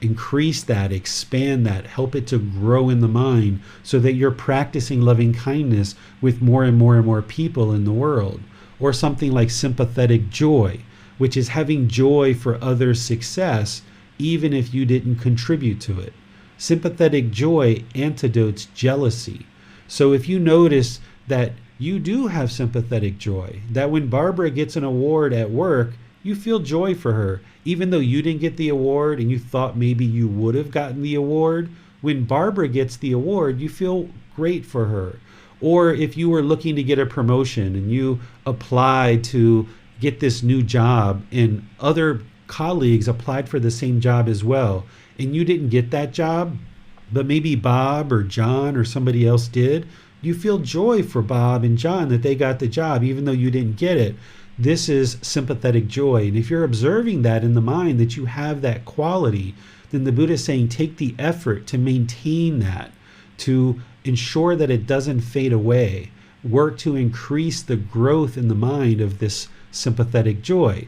increase that, expand that, help it to grow in the mind so that you're practicing loving kindness with more and more and more people in the world. Or something like sympathetic joy, which is having joy for others' success even if you didn't contribute to it. Sympathetic joy antidotes jealousy. So if you notice that you do have sympathetic joy, that when Barbara gets an award at work, you feel joy for her, even though you didn't get the award and you thought maybe you would have gotten the award. When Barbara gets the award, you feel great for her. Or if you were looking to get a promotion and you applied to get this new job and other colleagues applied for the same job as well, and you didn't get that job, but maybe Bob or John or somebody else did, you feel joy for Bob and John that they got the job, even though you didn't get it. This is sympathetic joy. And if you're observing that in the mind, that you have that quality, then the Buddha is saying take the effort to maintain that, to ensure that it doesn't fade away. Work to increase the growth in the mind of this sympathetic joy.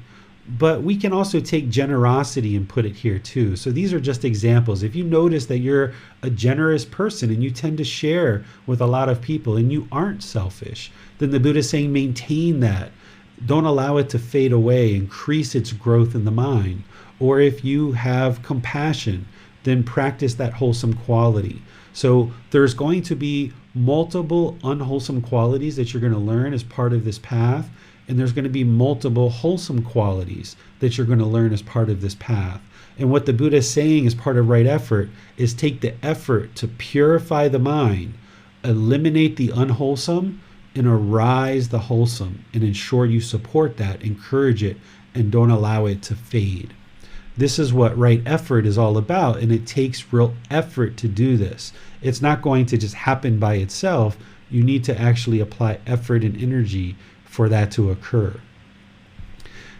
But we can also take generosity and put it here too. So these are just examples. If you notice that you're a generous person and you tend to share with a lot of people and you aren't selfish, then the Buddha is saying maintain that. Don't allow it to fade away. Increase its growth in the mind. Or if you have compassion, then practice that wholesome quality. So there's going to be multiple unwholesome qualities that you're going to learn as part of this path. And there's going to be multiple wholesome qualities that you're going to learn as part of this path. And what the Buddha is saying as part of right effort is take the effort to purify the mind, eliminate the unwholesome, and arise the wholesome, and ensure you support that, encourage it, and don't allow it to fade. This is what right effort is all about, and it takes real effort to do this. It's not going to just happen by itself. You need to actually apply effort and energy for that to occur.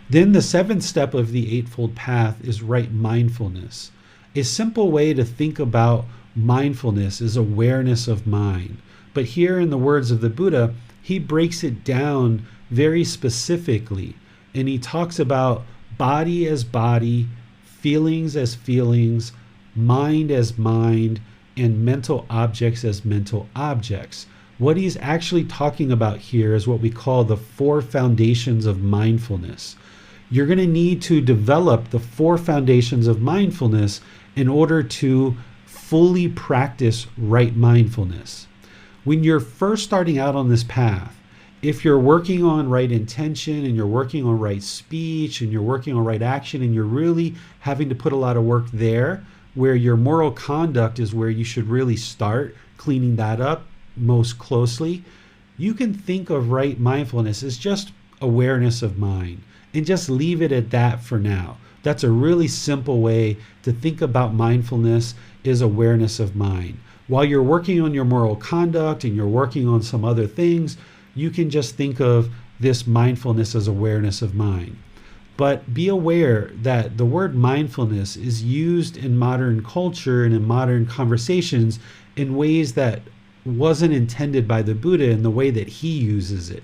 Then the seventh step of the Eightfold Path is right mindfulness. A simple way to think about mindfulness is awareness of mind. But here in the words of the Buddha, he breaks it down very specifically. And he talks about body as body, feelings as feelings, mind as mind, and mental objects as mental objects. What he's actually talking about here is what we call the 4 foundations of mindfulness. You're going to need to develop the 4 foundations of mindfulness in order to fully practice right mindfulness. When you're first starting out on this path, if you're working on right intention and you're working on right speech and you're working on right action and you're really having to put a lot of work there, where your moral conduct is where you should really start cleaning that up most closely, you can think of right mindfulness as just awareness of mind and just leave it at that for now. That's a really simple way to think about mindfulness, is awareness of mind. While you're working on your moral conduct and you're working on some other things, you can just think of this mindfulness as awareness of mind. But be aware that the word mindfulness is used in modern culture and in modern conversations in ways that wasn't intended by the Buddha in the way that he uses it.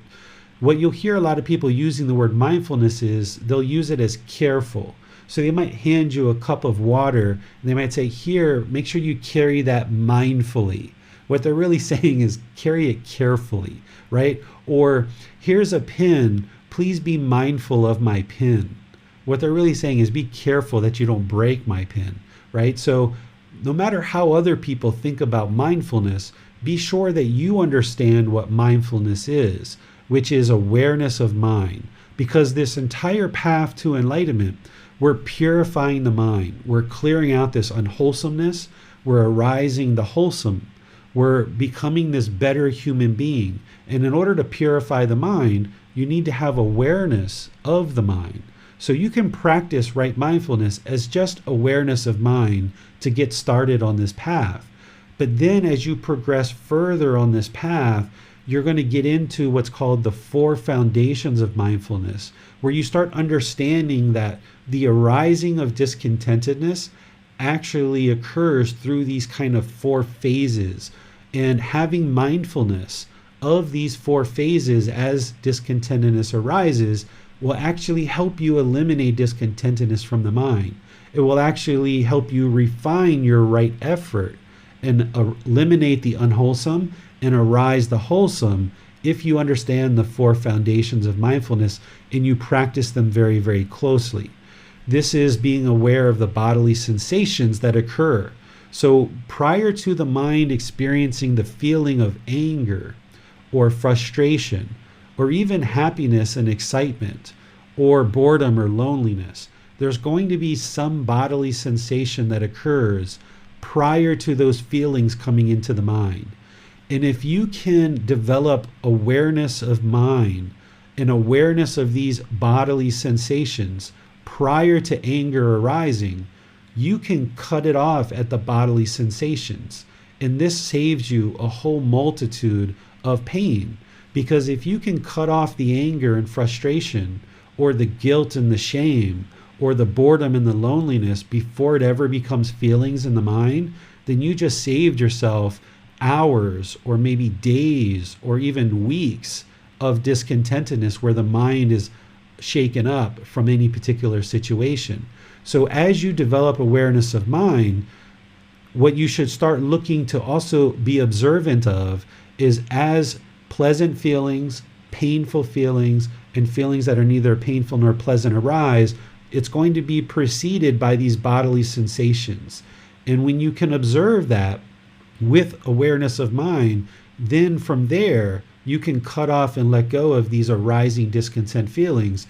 What you'll hear a lot of people using the word mindfulness is they'll use it as careful. So they might hand you a cup of water and they might say, here, make sure you carry that mindfully. What they're really saying is carry it carefully, right? Or here's a pin, please be mindful of my pin. What they're really saying is be careful that you don't break my pin, right? So no matter how other people think about mindfulness, be sure that you understand what mindfulness is, which is awareness of mind. Because this entire path to enlightenment, we're purifying the mind. We're clearing out this unwholesomeness. We're arising the wholesome. We're becoming this better human being. And in order to purify the mind, you need to have awareness of the mind. So you can practice right mindfulness as just awareness of mind to get started on this path. But then as you progress further on this path, you're going to get into what's called the 4 foundations of mindfulness, where you start understanding that the arising of discontentedness actually occurs through these kind of 4 phases. And having mindfulness of these 4 phases as discontentedness arises will actually help you eliminate discontentedness from the mind. It will actually help you refine your right effort and eliminate the unwholesome and arise the wholesome if you understand the 4 foundations of mindfulness and you practice them very, very closely. This is being aware of the bodily sensations that occur. So prior to the mind experiencing the feeling of anger or frustration, or even happiness and excitement, or boredom or loneliness, there's going to be some bodily sensation that occurs prior to those feelings coming into the mind. And if you can develop awareness of mind and awareness of these bodily sensations prior to anger arising, you can cut it off at the bodily sensations. And this saves you a whole multitude of pain. Because if you can cut off the anger and frustration, or the guilt and the shame, or the boredom and the loneliness before it ever becomes feelings in the mind, then you just saved yourself hours or maybe days or even weeks of discontentedness where the mind is shaken up from any particular situation. So as you develop awareness of mind, what you should start looking to also be observant of is as pleasant feelings, painful feelings, and feelings that are neither painful nor pleasant arise, it's going to be preceded by these bodily sensations. And when you can observe that with awareness of mind, then from there, you can cut off and let go of these arising discontent feelings.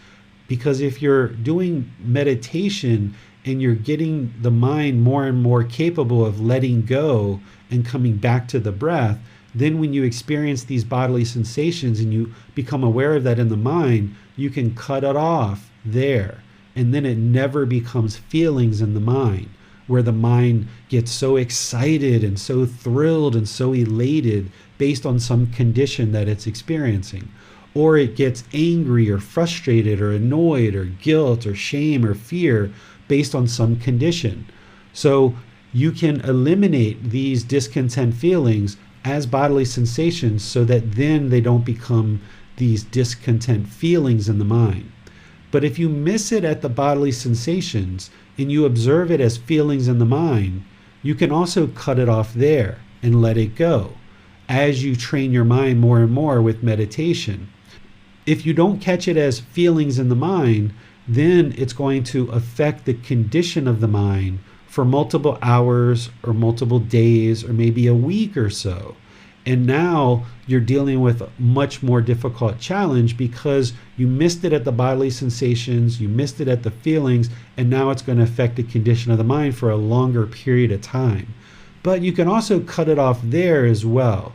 Because if you're doing meditation and you're getting the mind more and more capable of letting go and coming back to the breath, then when you experience these bodily sensations and you become aware of that in the mind, you can cut it off there. And then it never becomes feelings in the mind, where the mind gets so excited and so thrilled and so elated based on some condition that it's experiencing. Or it gets angry or frustrated or annoyed or guilt or shame or fear based on some condition. So you can eliminate these discontent feelings as bodily sensations so that then they don't become these discontent feelings in the mind. But if you miss it at the bodily sensations and you observe it as feelings in the mind, you can also cut it off there and let it go as you train your mind more and more with meditation. If you don't catch it as feelings in the mind, then it's going to affect the condition of the mind for multiple hours or multiple days or maybe a week or so. And now you're dealing with a much more difficult challenge because you missed it at the bodily sensations, you missed it at the feelings, and now it's going to affect the condition of the mind for a longer period of time. But you can also cut it off there as well.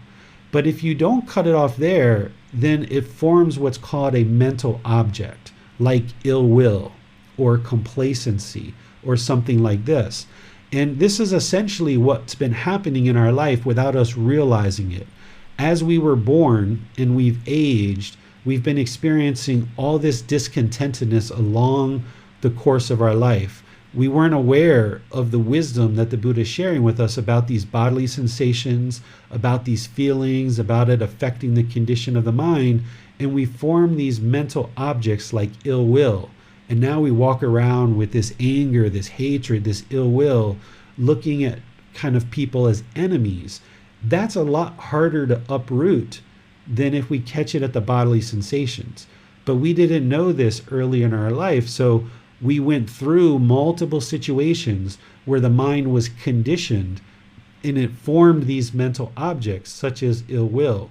But if you don't cut it off there, then it forms what's called a mental object, like ill will or complacency or something like this. And this is essentially what's been happening in our life without us realizing it. As we were born and we've aged, we've been experiencing all this discontentedness along the course of our life. We weren't aware of the wisdom that the Buddha is sharing with us about these bodily sensations, about these feelings, about it affecting the condition of the mind. And we form these mental objects like ill will. And now we walk around with this anger, this hatred, this ill will, looking at kind of people as enemies. That's a lot harder to uproot than if we catch it at the bodily sensations. But we didn't know this early in our life, so we went through multiple situations where the mind was conditioned and it formed these mental objects such as ill will.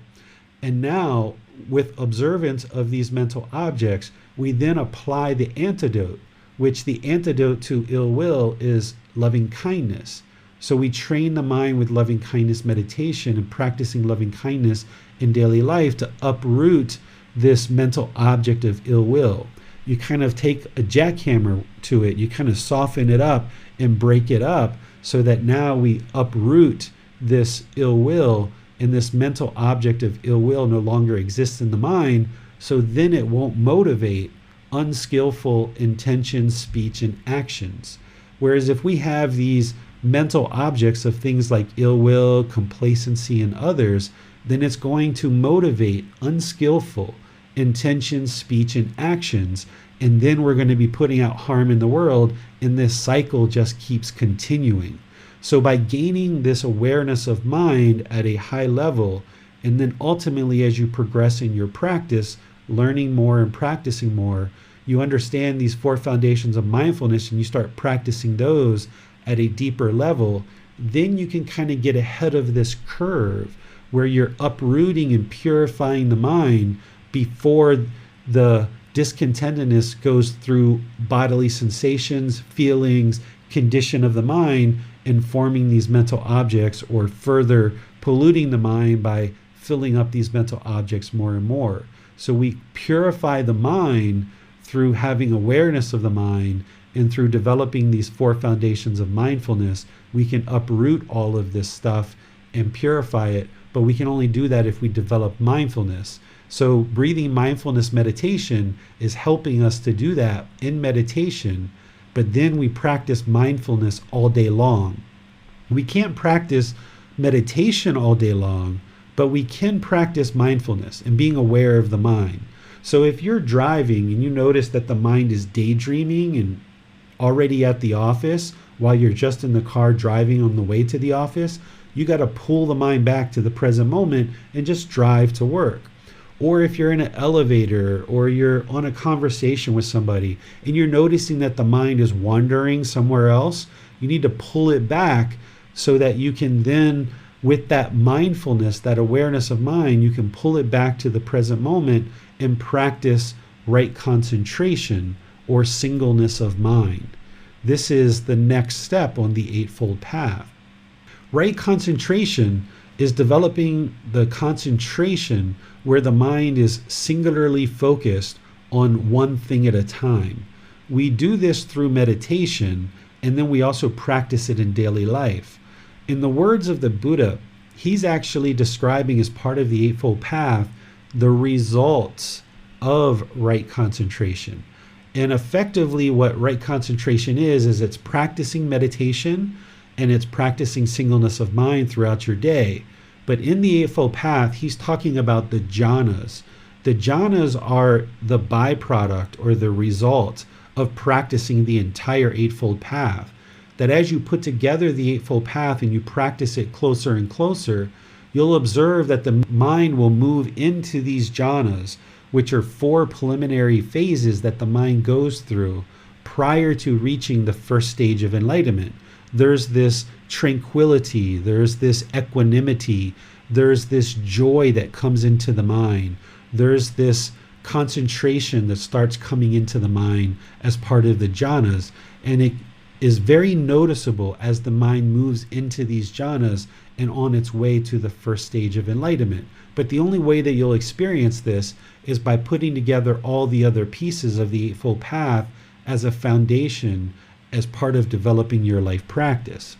And now, with observance of these mental objects, we then apply the antidote, which the antidote to ill will is loving kindness. So we train the mind with loving kindness meditation and practicing loving kindness in daily life to uproot this mental object of ill will. You kind of take a jackhammer to it, you kind of soften it up and break it up so that now we uproot this ill will, and this mental object of ill will no longer exists in the mind, so then it won't motivate unskillful intentions, speech, and actions. Whereas if we have these mental objects of things like ill will, complacency, and others, then it's going to motivate unskillful intentions, speech, and actions. And then we're going to be putting out harm in the world, and this cycle just keeps continuing. So by gaining this awareness of mind at a high level, and then ultimately as you progress in your practice, learning more and practicing more, you understand these four foundations of mindfulness and you start practicing those at a deeper level, then you can kind of get ahead of this curve where you're uprooting and purifying the mind before the discontentedness goes through bodily sensations, feelings, condition of the mind, and forming these mental objects, or further polluting the mind by filling up these mental objects more and more. So we purify the mind through having awareness of the mind, and through developing these 4 foundations of mindfulness, we can uproot all of this stuff and purify it. But we can only do that if we develop mindfulness. So breathing mindfulness meditation is helping us to do that in meditation, but then we practice mindfulness all day long. We can't practice meditation all day long, but we can practice mindfulness and being aware of the mind. So if you're driving and you notice that the mind is daydreaming and already at the office while you're just in the car driving on the way to the office, you got to pull the mind back to the present moment and just drive to work. Or if you're in an elevator or you're on a conversation with somebody and you're noticing that the mind is wandering somewhere else, you need to pull it back so that you can then, with that mindfulness, that awareness of mind, you can pull it back to the present moment and practice right concentration or singleness of mind. This is the next step on the Eightfold Path. Right concentration is developing the concentration where the mind is singularly focused on one thing at a time. We do this through meditation, and then we also practice it in daily life. In the words of the Buddha, he's actually describing, as part of the Eightfold Path, the results of right concentration. And effectively what right concentration is it's practicing meditation and it's practicing singleness of mind throughout your day. But in the Eightfold Path, he's talking about the jhanas. The jhanas are the byproduct or the result of practicing the entire Eightfold Path. That as you put together the Eightfold Path and you practice it closer and closer, you'll observe that the mind will move into these jhanas, which are 4 preliminary phases that the mind goes through prior to reaching the first stage of enlightenment. There's this tranquility, there's this equanimity, there's this joy that comes into the mind, there's this concentration that starts coming into the mind as part of the jhanas, and it is very noticeable as the mind moves into these jhanas and on its way to the first stage of enlightenment. But the only way that you'll experience this is by putting together all the other pieces of the Eightfold Path as a foundation, as part of developing your life practice.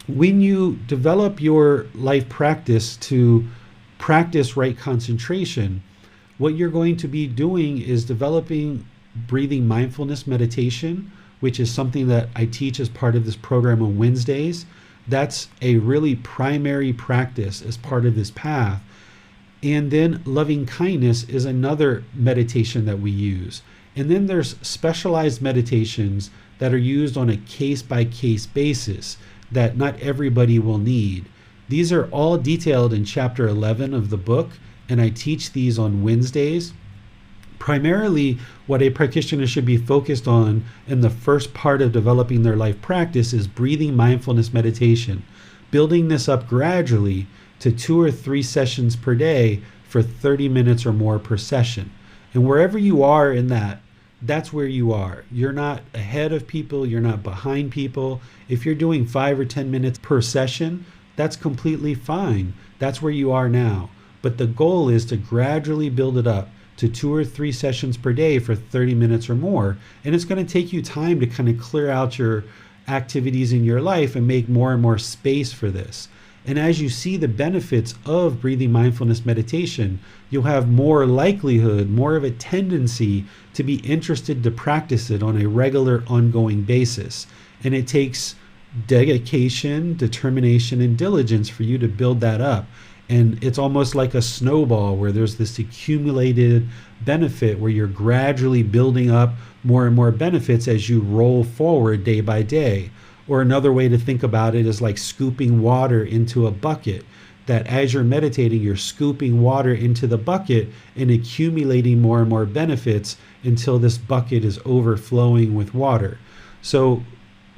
When you develop your life practice to practice right concentration, what you're going to be doing is developing breathing mindfulness meditation, which is something that I teach as part of this program on Wednesdays. That's a really primary practice as part of this path. And then loving kindness is another meditation that we use. And then there's specialized meditations that are used on a case-by-case basis that not everybody will need. These are all detailed in chapter 11 of the book, and I teach these on Wednesdays. Primarily, what a practitioner should be focused on in the first part of developing their life practice is breathing mindfulness meditation, building this up gradually to 2 or 3 sessions per day for 30 minutes or more per session. And wherever you are in that, that's where you are. You're not ahead of people, you're not behind people. If you're doing 5 or 10 minutes per session, that's completely fine. That's where you are now. But the goal is to gradually build it up to 2 or 3 sessions per day for 30 minutes or more. And it's going to take you time to kind of clear out your activities in your life and make more and more space for this. And as you see the benefits of breathing mindfulness meditation, you'll have more likelihood, more of a tendency to be interested to practice it on a regular, ongoing basis. And it takes dedication, determination, and diligence for you to build that up. And it's almost like a snowball where there's this accumulated benefit where you're gradually building up more and more benefits as you roll forward day by day. Or another way to think about it is like scooping water into a bucket, that as you're meditating, you're scooping water into the bucket and accumulating more and more benefits until this bucket is overflowing with water. So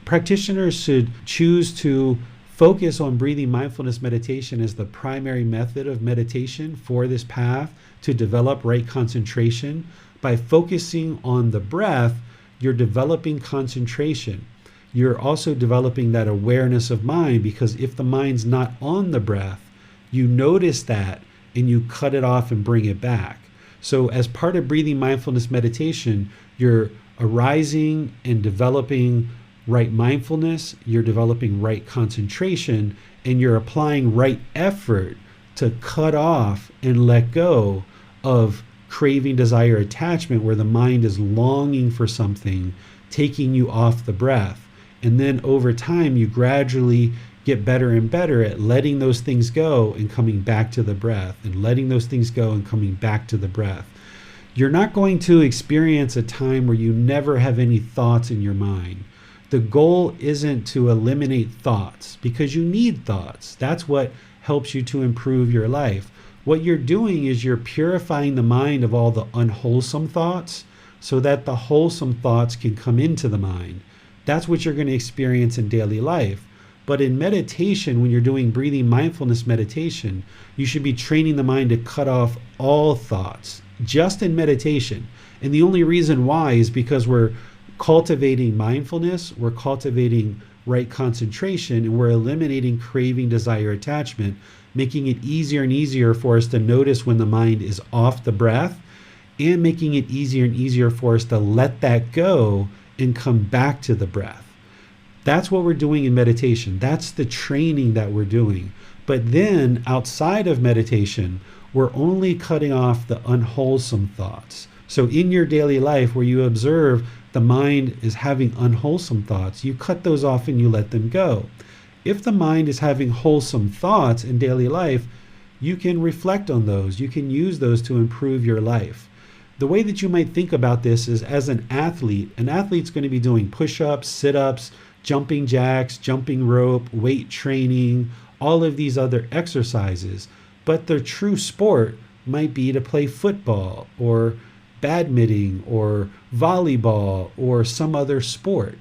practitioners should choose to focus on breathing mindfulness meditation as the primary method of meditation for this path to develop right concentration. By focusing on the breath, you're developing concentration. You're also developing that awareness of mind, because if the mind's not on the breath, you notice that and you cut it off and bring it back. So as part of breathing mindfulness meditation, you're arising and developing right mindfulness, you're developing right concentration, and you're applying right effort to cut off and let go of craving, desire, attachment, where the mind is longing for something, taking you off the breath. And then over time, you gradually get better and better at letting those things go and coming back to the breath, and letting those things go and coming back to the breath. You're not going to experience a time where you never have any thoughts in your mind. The goal isn't to eliminate thoughts, because you need thoughts. That's what helps you to improve your life. What you're doing is you're purifying the mind of all the unwholesome thoughts so that the wholesome thoughts can come into the mind. That's what you're going to experience in daily life. But in meditation, when you're doing breathing mindfulness meditation, you should be training the mind to cut off all thoughts, just in meditation. And the only reason why is because we're cultivating mindfulness, we're cultivating right concentration, and we're eliminating craving, desire, attachment, making it easier and easier for us to notice when the mind is off the breath, and making it easier and easier for us to let that go and come back to the breath. That's what we're doing in meditation. That's the training that we're doing. But then outside of meditation, we're only cutting off the unwholesome thoughts. So in your daily life, where you observe the mind is having unwholesome thoughts, you cut those off and you let them go. If the mind is having wholesome thoughts in daily life, you can reflect on those. You can use those to improve your life. The way that you might think about this is, as an athlete's going to be doing push-ups, sit-ups, jumping jacks, jumping rope, weight training, all of these other exercises. But their true sport might be to play football or badminton or volleyball or some other sport.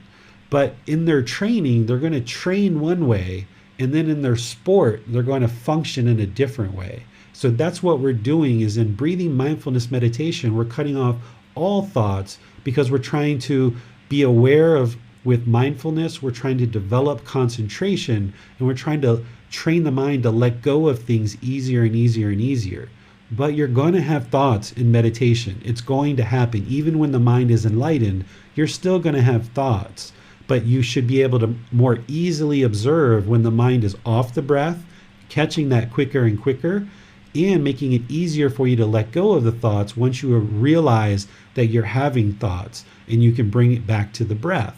But in their training, they're going to train one way, and then in their sport, they're going to function in a different way. So that's what we're doing, is in breathing mindfulness meditation, we're cutting off all thoughts, because we're trying to be aware of, with mindfulness, we're trying to develop concentration, and we're trying to train the mind to let go of things easier and easier and easier. But you're going to have thoughts in meditation. It's going to happen. Even when the mind is enlightened, you're still going to have thoughts. But you should be able to more easily observe when the mind is off the breath, catching that quicker and quicker, and making it easier for you to let go of the thoughts once you realize that you're having thoughts, and you can bring it back to the breath.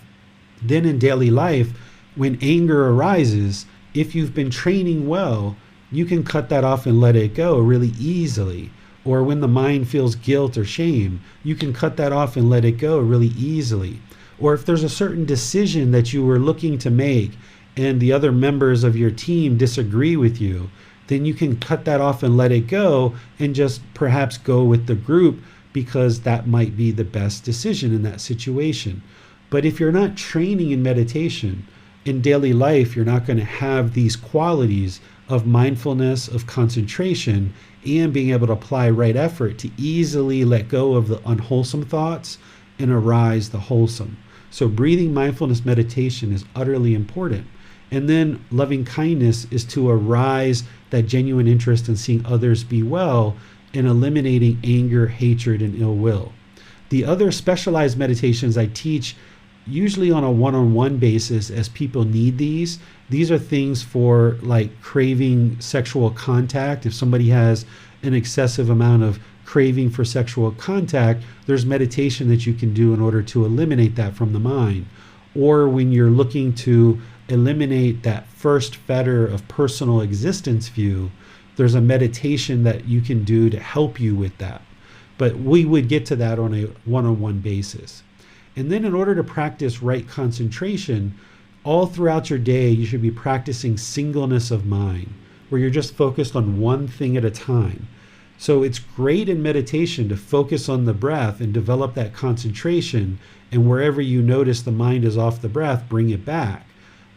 Then in daily life, when anger arises, if you've been training well, you can cut that off and let it go really easily. Or when the mind feels guilt or shame, you can cut that off and let it go really easily. Or if there's a certain decision that you were looking to make and the other members of your team disagree with you, then you can cut that off and let it go and just perhaps go with the group, because that might be the best decision in that situation. But if you're not training in meditation, in daily life, you're not going to have these qualities of mindfulness, of concentration, and being able to apply right effort to easily let go of the unwholesome thoughts and arise the wholesome. So breathing mindfulness meditation is utterly important. And then loving kindness is to arise that genuine interest in seeing others be well and eliminating anger, hatred, and ill will. The other specialized meditations I teach, usually on a one-on-one basis, as people need these. These are things for like craving sexual contact. If somebody has an excessive amount of craving for sexual contact, there's meditation that you can do in order to eliminate that from the mind. Or when you're looking to eliminate that first fetter of personal existence view, there's a meditation that you can do to help you with that. But we would get to that on a one-on-one basis. And then in order to practice right concentration, all throughout your day, you should be practicing singleness of mind, where you're just focused on one thing at a time. So it's great in meditation to focus on the breath and develop that concentration, and wherever you notice the mind is off the breath, bring it back.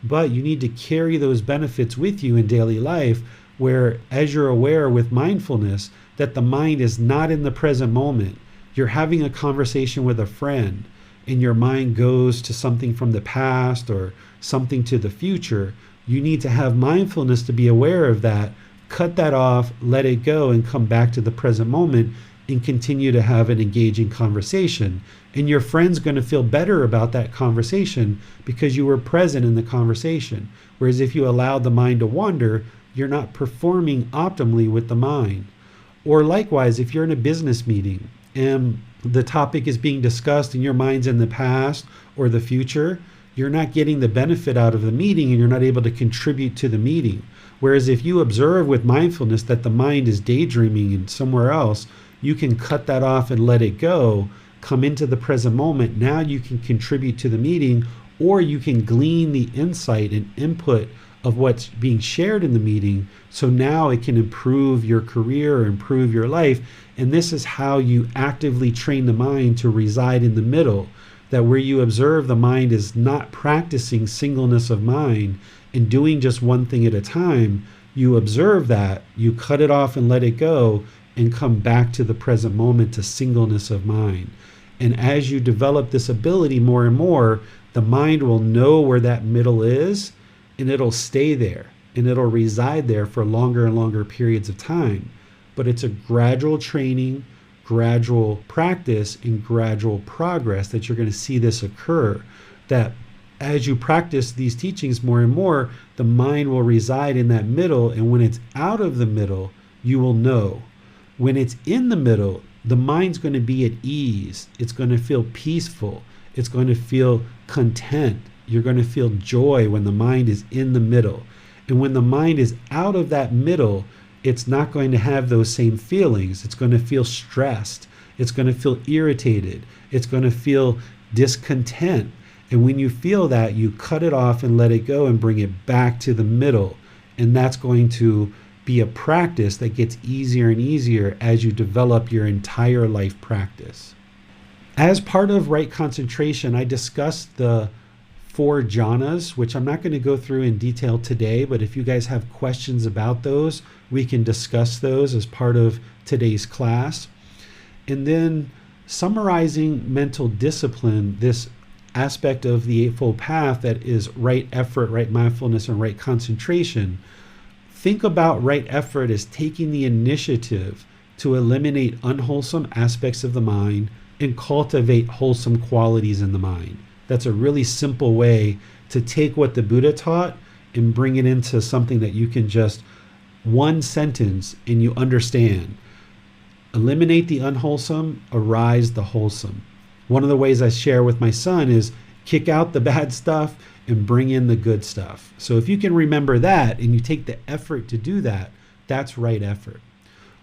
but you need to carry those benefits with you in daily life, where as you're aware with mindfulness that the mind is not in the present moment. You're having a conversation with a friend and your mind goes to something from the past or something to the future. You need to have mindfulness to be aware of that, cut that off, let it go, and come back to the present moment and continue to have an engaging conversation. And your friend's going to feel better about that conversation because you were present in the conversation. Whereas if you allowed the mind to wander, you're not performing optimally with the mind. Or likewise, if you're in a business meeting and the topic is being discussed and your mind's in the past or the future, you're not getting the benefit out of the meeting and you're not able to contribute to the meeting. Whereas if you observe with mindfulness that the mind is daydreaming and somewhere else, you can cut that off and let it go, come into the present moment. Now you can contribute to the meeting, or you can glean the insight and input of what's being shared in the meeting. So now it can improve your career or improve your life. And this is how you actively train the mind to reside in the middle, that where you observe the mind is not practicing singleness of mind and doing just one thing at a time. You observe that, you cut it off and let it go, and come back to the present moment, to singleness of mind. And as you develop this ability more and more, the mind will know where that middle is, and it'll stay there, and it'll reside there for longer and longer periods of time. But it's a gradual training, gradual practice, and gradual progress that you're going to see this occur. That as you practice these teachings more and more, the mind will reside in that middle, and when it's out of the middle, you will know. When it's in the middle, the mind's going to be at ease. It's going to feel peaceful. It's going to feel content. You're going to feel joy when the mind is in the middle. And when the mind is out of that middle, it's not going to have those same feelings. It's going to feel stressed. It's going to feel irritated. It's going to feel discontent. And when you feel that, you cut it off and let it go and bring it back to the middle. And that's going to be a practice that gets easier and easier as you develop your entire life practice. As part of right concentration, I discussed the 4 jhanas, which I'm not going to go through in detail today, but if you guys have questions about those, we can discuss those as part of today's class. And then summarizing mental discipline, this aspect of the Eightfold Path that is right effort, right mindfulness, and right concentration. Think about right effort as taking the initiative to eliminate unwholesome aspects of the mind and cultivate wholesome qualities in the mind. That's a really simple way to take what the Buddha taught and bring it into something that you can just one sentence and you understand. Eliminate the unwholesome, arise the wholesome. One of the ways I share with my son is kick out the bad stuff and bring in the good stuff. So if you can remember that and you take the effort to do that, that's right effort.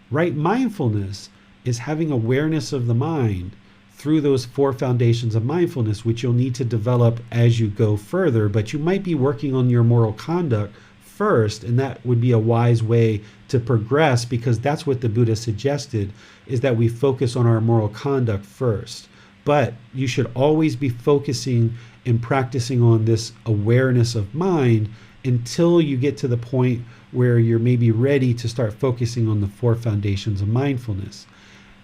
Right mindfulness is having awareness of the mind through those 4 foundations of mindfulness, which you'll need to develop as you go further, but you might be working on your moral conduct first, and that would be a wise way to progress, because that's what the Buddha suggested, is that we focus on our moral conduct first. But you should always be focusing and practicing on this awareness of mind until you get to the point where you're maybe ready to start focusing on the 4 foundations of mindfulness.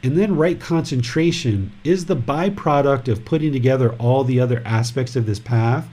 And then right concentration is the byproduct of putting together all the other aspects of this path,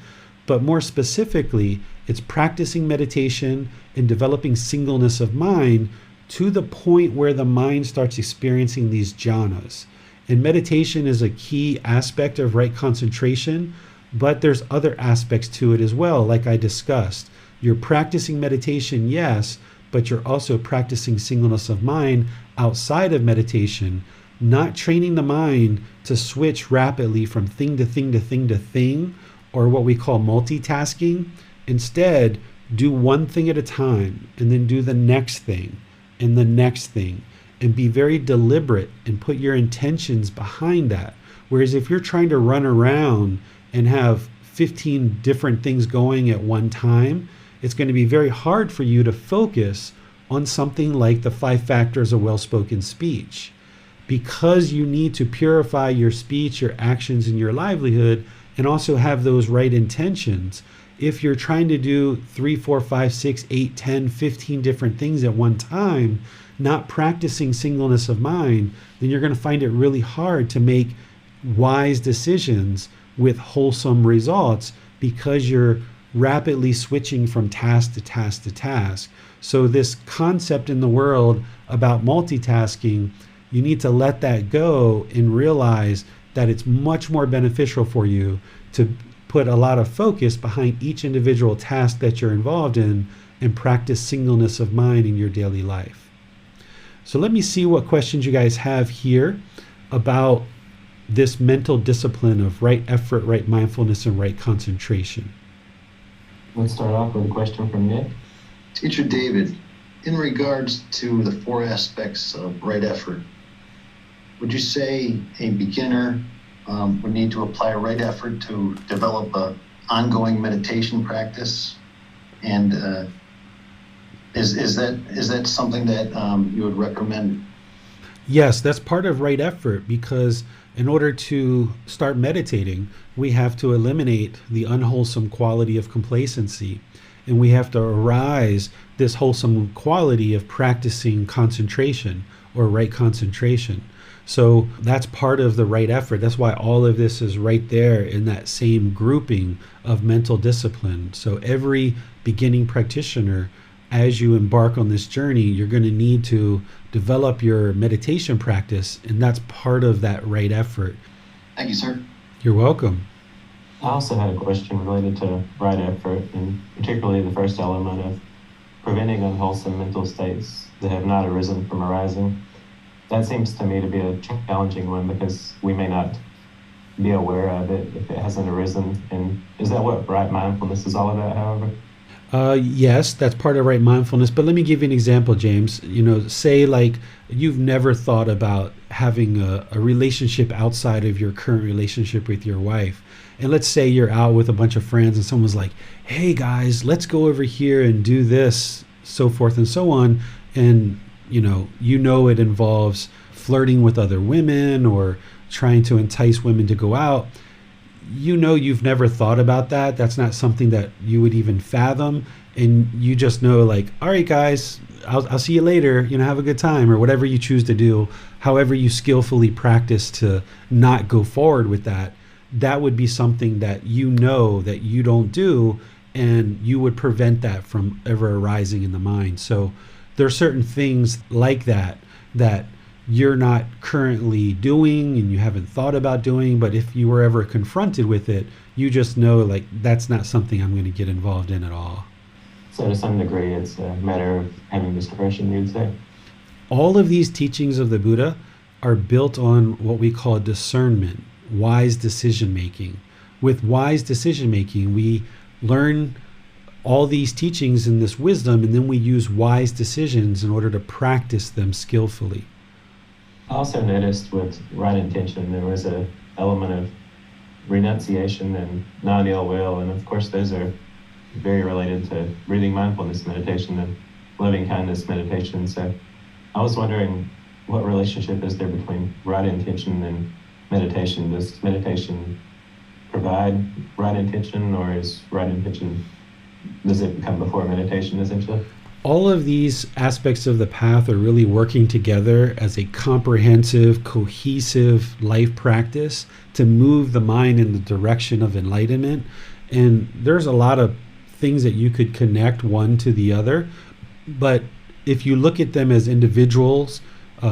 but more specifically, it's practicing meditation and developing singleness of mind to the point where the mind starts experiencing these jhanas. And meditation is a key aspect of right concentration, but there's other aspects to it as well, like I discussed. You're practicing meditation, yes, but you're also practicing singleness of mind outside of meditation, not training the mind to switch rapidly from thing to thing to thing to thing, or what we call multitasking. Instead, do one thing at a time, and then do the next thing, and the next thing, and be very deliberate and put your intentions behind that. Whereas if you're trying to run around and have 15 different things going at one time, it's going to be very hard for you to focus on something like the 5 factors of well-spoken speech. Because you need to purify your speech, your actions, and your livelihood, and also have those right intentions, if you're trying to do 3, 4, 5, 6, 8, 10, 15 different things at one time, not practicing singleness of mind, then you're going to find it really hard to make wise decisions with wholesome results because you're rapidly switching from task to task to task. So this concept in the world about multitasking, you need to let that go and realize that it's much more beneficial for you to put a lot of focus behind each individual task that you're involved in and practice singleness of mind in your daily life. So let me see what questions you guys have here about this mental discipline of right effort, right mindfulness, and right concentration. Let's start off with a question from Nick. Teacher David, in regards to the 4 aspects of right effort, would you say a beginner would need to apply right effort to develop an ongoing meditation practice? And is that something that you would recommend? Yes, that's part of right effort, because in order to start meditating, we have to eliminate the unwholesome quality of complacency, and we have to arise this wholesome quality of practicing concentration or right concentration. So that's part of the right effort. That's why all of this is right there in that same grouping of mental discipline. So every beginning practitioner, as you embark on this journey, you're going to need to develop your meditation practice, and that's part of that right effort. Thank you, sir. You're welcome. I also had a question related to right effort, and particularly the first element of preventing unwholesome mental states that have not arisen from arising. That seems to me to be a challenging one because we may not be aware of it if it hasn't arisen. And is that what right mindfulness is all about, however? Yes, that's part of right mindfulness. But let me give you an example, James. Say like you've never thought about having a relationship outside of your current relationship with your wife. And let's say you're out with a bunch of friends and someone's like, hey guys, let's go over here and do this, so forth and so on. And it involves flirting with other women or trying to entice women to go out. You've never thought about that. That's not something that you would even fathom. And you just know, like, all right, guys, I'll see you later. Have a good time, or whatever you choose to do. However you skillfully practice to not go forward with that, that would be something that that you don't do, and you would prevent that from ever arising in the mind. So there are certain things like that you're not currently doing and you haven't thought about doing, but if you were ever confronted with it, you just know, like, that's not something I'm going to get involved in at all. So to some degree, it's a matter of having discretion, you'd say? All of these teachings of the Buddha are built on what we call discernment, wise decision making. With wise decision making, we learn all these teachings and this wisdom, and then we use wise decisions in order to practice them skillfully. I also noticed with right intention, there was an element of renunciation and non-ill will. And of course, those are very related to breathing mindfulness meditation and loving kindness meditation. So I was wondering, what relationship is there between right intention and meditation? Does meditation provide right intention, or does it come before meditation essentially? All of these aspects of the path are really working together as a comprehensive, cohesive life practice to move the mind in the direction of enlightenment. And there's a lot of things that you could connect one to the other, but if you look at them as individuals,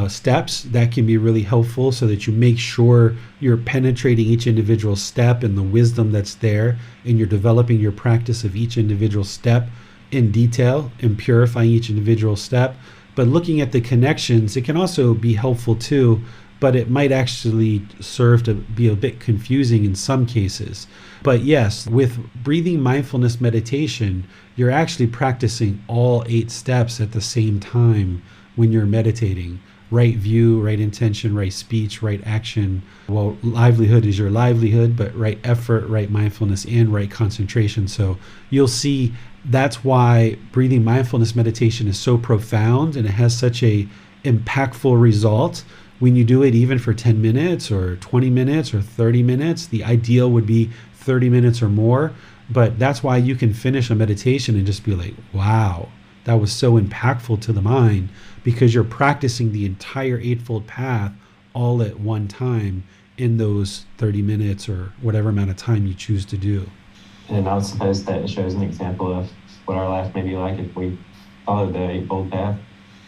steps, that can be really helpful, so that you make sure you're penetrating each individual step and the wisdom that's there, and you're developing your practice of each individual step in detail and purifying each individual step. But looking at the connections, it can also be helpful too, but it might actually serve to be a bit confusing in some cases. But yes, with breathing mindfulness meditation, you're actually practicing all 8 steps at the same time when you're meditating. Right view, right intention, right speech, right action. Well, livelihood is your livelihood, but right effort, right mindfulness, and right concentration. So you'll see that's why breathing mindfulness meditation is so profound, and it has such a impactful result when you do it even for 10 minutes or 20 minutes or 30 minutes. The ideal would be 30 minutes or more. But that's why you can finish a meditation and just be like, wow, that was so impactful to the mind, because you're practicing the entire Eightfold Path all at one time in those 30 minutes or whatever amount of time you choose to do. And I would suppose that shows an example of what our life may be like if we follow the Eightfold Path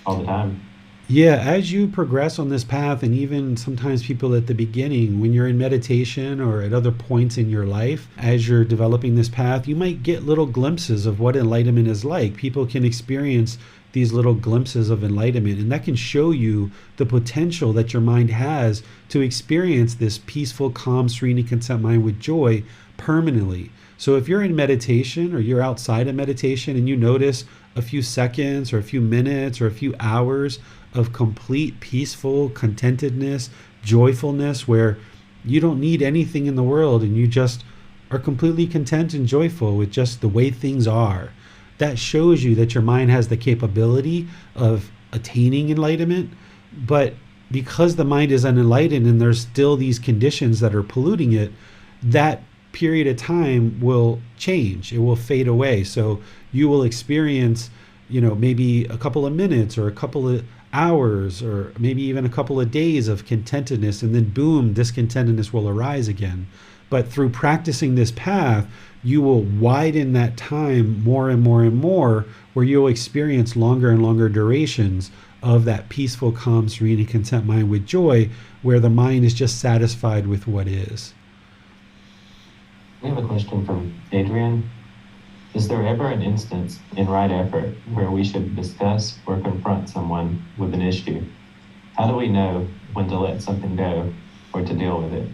all the time. Yeah, as you progress on this path, and even sometimes people at the beginning, when you're in meditation or at other points in your life, as you're developing this path, you might get little glimpses of what enlightenment is like. People can experience these little glimpses of enlightenment, and that can show you the potential that your mind has to experience this peaceful, calm, serene, and content mind with joy permanently. So if you're in meditation or you're outside of meditation and you notice a few seconds or a few minutes or a few hours of complete peaceful contentedness, joyfulness, where you don't need anything in the world and you just are completely content and joyful with just the way things are, that shows you that your mind has the capability of attaining enlightenment. But because the mind is unenlightened and there's still these conditions that are polluting it, that period of time will change. It will fade away. So you will experience, maybe a couple of minutes or a couple of hours or maybe even a couple of days of contentedness, and then boom, discontentedness will arise again. But through practicing this path, you will widen that time more and more and more, where you'll experience longer and longer durations of that peaceful, calm, serene, and content mind with joy, where the mind is just satisfied with what is. We have a question from Adrian. Is there ever an instance in right effort where we should discuss or confront someone with an issue? How do we know when to let something go or to deal with it?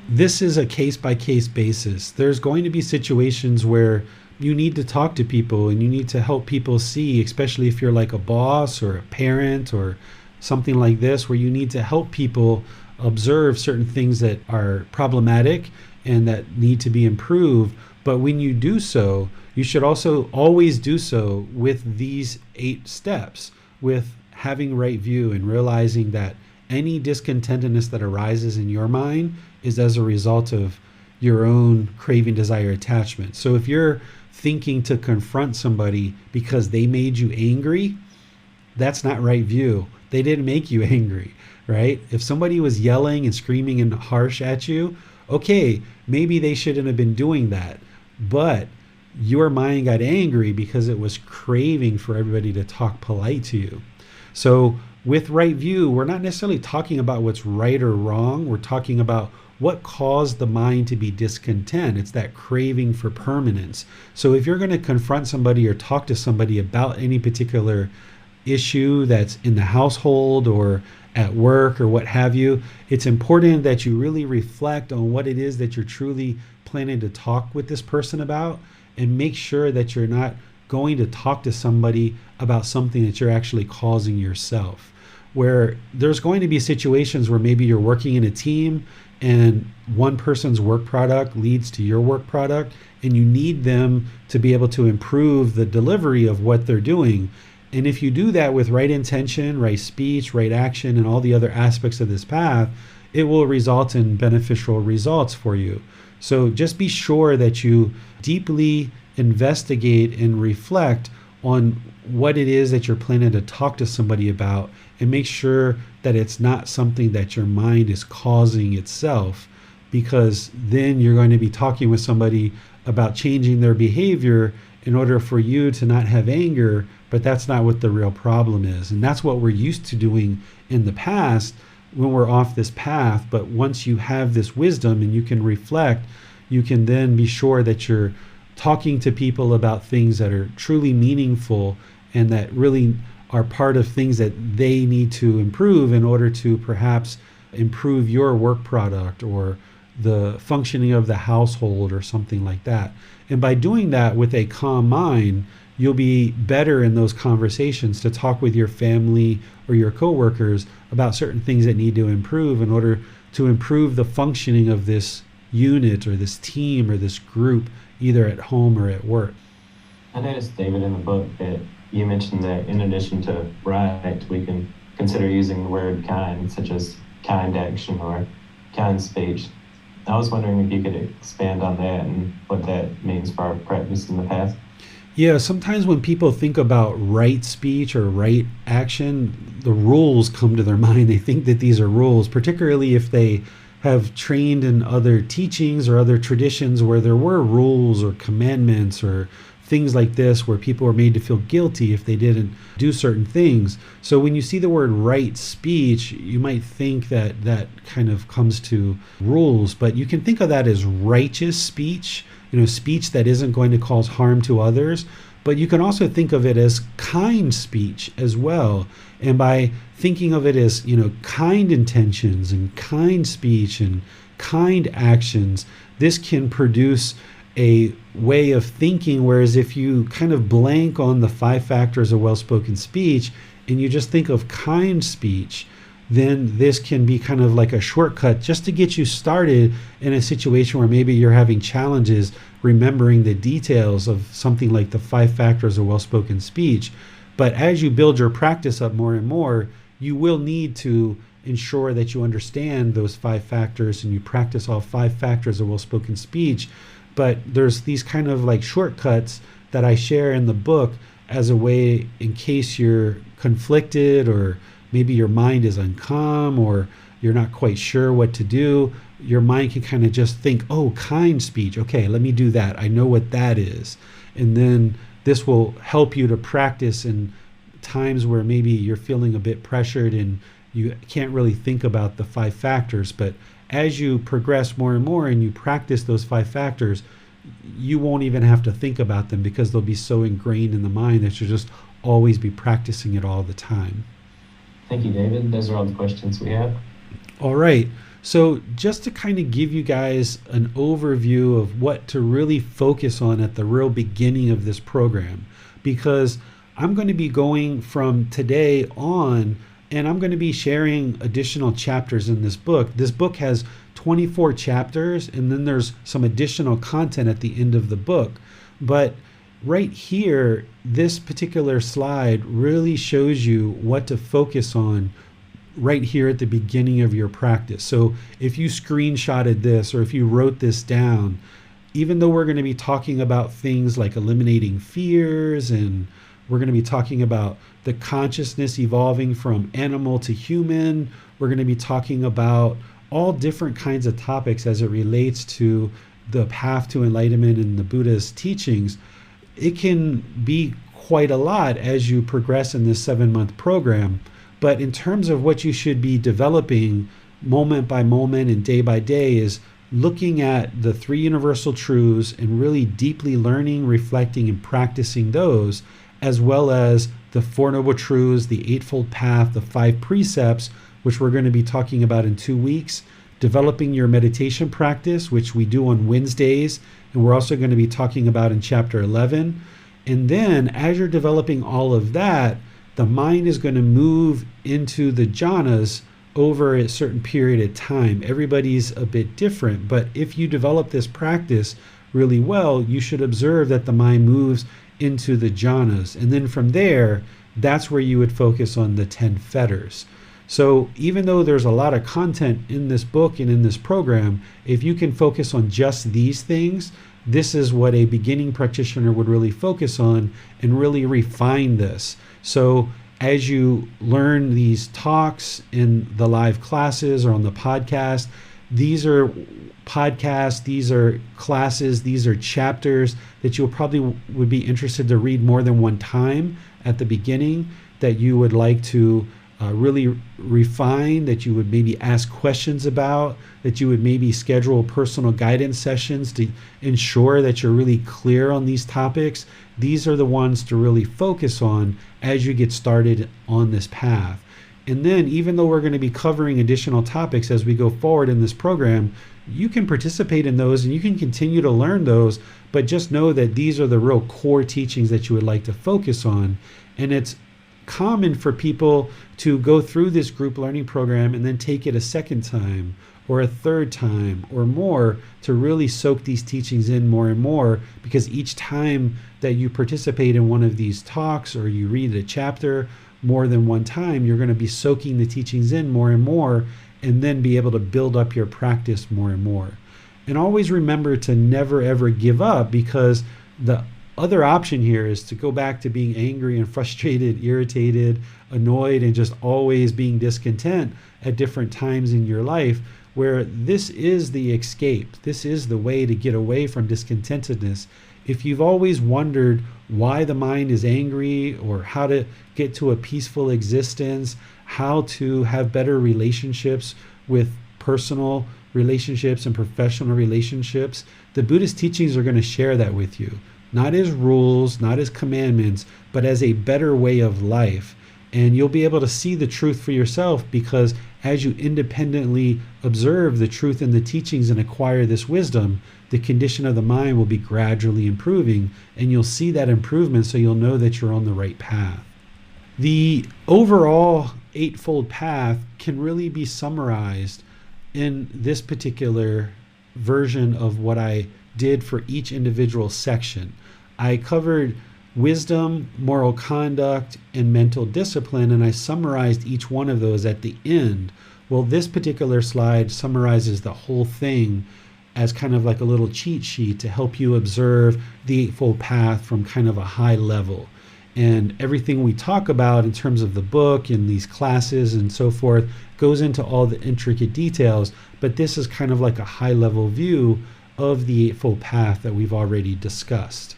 This is a case-by-case basis. There's going to be situations where you need to talk to people and you need to help people see, especially if you're like a boss or a parent or something like this, where you need to help people observe certain things that are problematic and that need to be improved. But when you do so, you should also always do so with these 8 steps, with having right view and realizing that any discontentedness that arises in your mind is as a result of your own craving, desire, attachment. So if you're thinking to confront somebody because they made you angry, that's not right view. They didn't make you angry, right? If somebody was yelling and screaming and harsh at you, okay, maybe they shouldn't have been doing that. But your mind got angry because it was craving for everybody to talk polite to you. So with right view, we're not necessarily talking about what's right or wrong. We're talking about what caused the mind to be discontent. It's that craving for permanence. So if you're going to confront somebody or talk to somebody about any particular issue that's in the household or at work or what have you, it's important that you really reflect on what it is that you're truly planning to talk with this person about, and make sure that you're not going to talk to somebody about something that you're actually causing yourself. Where there's going to be situations where maybe you're working in a team and one person's work product leads to your work product, and you need them to be able to improve the delivery of what they're doing. And if you do that with right intention, right speech, right action, and all the other aspects of this path, it will result in beneficial results for you. So just be sure that you deeply investigate and reflect on what it is that you're planning to talk to somebody about, and make sure that it's not something that your mind is causing itself, because then you're going to be talking with somebody about changing their behavior in order for you to not have anger, but that's not what the real problem is. And that's what we're used to doing in the past when we're off this path. But once you have this wisdom and you can reflect, you can then be sure that you're talking to people about things that are truly meaningful and that really are part of things that they need to improve in order to perhaps improve your work product or the functioning of the household or something like that. And by doing that with a calm mind, you'll be better in those conversations to talk with your family or your coworkers about certain things that need to improve in order to improve the functioning of this unit or this team or this group, either at home or at work. I noticed, David, in the book that you mentioned that in addition to right, we can consider using the word kind, such as kind action or kind speech. I was wondering if you could expand on that and what that means for our practice in the past. Yeah, sometimes when people think about right speech or right action, the rules come to their mind. They think that these are rules, particularly if they have trained in other teachings or other traditions where there were rules or commandments or things like this where people were made to feel guilty if they didn't do certain things. So when you see the word right speech, you might think that that kind of comes to rules, but you can think of that as righteous speech, speech that isn't going to cause harm to others. But you can also think of it as kind speech as well. And by thinking of it as, kind intentions and kind speech and kind actions, this can produce a way of thinking. Whereas if you kind of blank on the 5 factors of well-spoken speech and you just think of kind speech, then this can be kind of like a shortcut just to get you started in a situation where maybe you're having challenges remembering the details of something like the 5 factors of well-spoken speech. But as you build your practice up more and more, you will need to ensure that you understand those 5 factors and you practice all 5 factors of well-spoken speech. But there's these kind of like shortcuts that I share in the book as a way in case you're conflicted or maybe your mind is uncalm or you're not quite sure what to do. Your mind can kind of just think, oh, kind speech. Okay, let me do that. I know what that is. And then this will help you to practice in times where maybe you're feeling a bit pressured and you can't really think about the 5 factors. But as you progress more and more and you practice those 5 factors, you won't even have to think about them because they'll be so ingrained in the mind that you'll just always be practicing it all the time. Thank you, David. Those are all the questions we have. All right. So just to kind of give you guys an overview of what to really focus on at the real beginning of this program, because I'm going to be going from today on and I'm going to be sharing additional chapters in this book. This book has 24 chapters and then there's some additional content at the end of the book. But right here, this particular slide really shows you what to focus on right here at the beginning of your practice. So if you screenshotted this or if you wrote this down, even though we're going to be talking about things like eliminating fears and we're going to be talking about the consciousness evolving from animal to human, we're going to be talking about all different kinds of topics as it relates to the path to enlightenment and the Buddha's teachings. It can be quite a lot as you progress in this 7-month program. But in terms of what you should be developing moment by moment and day by day is looking at the 3 universal truths and really deeply learning, reflecting, and practicing those, as well as the 4 noble truths, the Eightfold Path, the 5 precepts, which we're going to be talking about in 2 weeks, developing your meditation practice, which we do on Wednesdays, and we're also going to be talking about in chapter 11. And then as you're developing all of that, the mind is going to move into the jhanas over a certain period of time. Everybody's a bit different, but if you develop this practice really well, you should observe that the mind moves into the jhanas. And then from there, that's where you would focus on the 10 fetters. So even though there's a lot of content in this book and in this program, if you can focus on just these things, this is what a beginning practitioner would really focus on and really refine this. So as you learn these talks in the live classes or on the podcast, these are podcasts, these are classes, these are chapters that you probably would be interested to read more than one time at the beginning, that you would like to really refine, that you would maybe ask questions about, that you would maybe schedule personal guidance sessions to ensure that you're really clear on these topics. These are the ones to really focus on as you get started on this path. And then even though we're going to be covering additional topics as we go forward in this program, you can participate in those and you can continue to learn those, but just know that these are the real core teachings that you would like to focus on. And it's common for people to go through this group learning program and then take it a second time or a third time or more to really soak these teachings in more and more, because each time that you participate in one of these talks or you read a chapter more than one time, you're going to be soaking the teachings in more and more and then be able to build up your practice more and more. And always remember to never ever give up, because the other option here is to go back to being angry and frustrated, irritated, annoyed, and just always being discontent at different times in your life, where this is the escape. This is the way to get away from discontentedness. If you've always wondered why the mind is angry, or how to get to a peaceful existence, how to have better relationships with personal relationships and professional relationships, the Buddhist teachings are going to share that with you. Not as rules, not as commandments, but as a better way of life. And you'll be able to see the truth for yourself, because as you independently observe the truth in the teachings and acquire this wisdom, the condition of the mind will be gradually improving, and you'll see that improvement, so you'll know that you're on the right path. The overall Eightfold Path can really be summarized in this particular version of what I did for each individual section. I covered wisdom, moral conduct, and mental discipline, and I summarized each one of those at the end. Well, this particular slide summarizes the whole thing as kind of like a little cheat sheet to help you observe the Eightfold Path from kind of a high level. And everything we talk about in terms of the book and these classes and so forth goes into all the intricate details, but this is kind of like a high level view of the Eightfold Path that we've already discussed.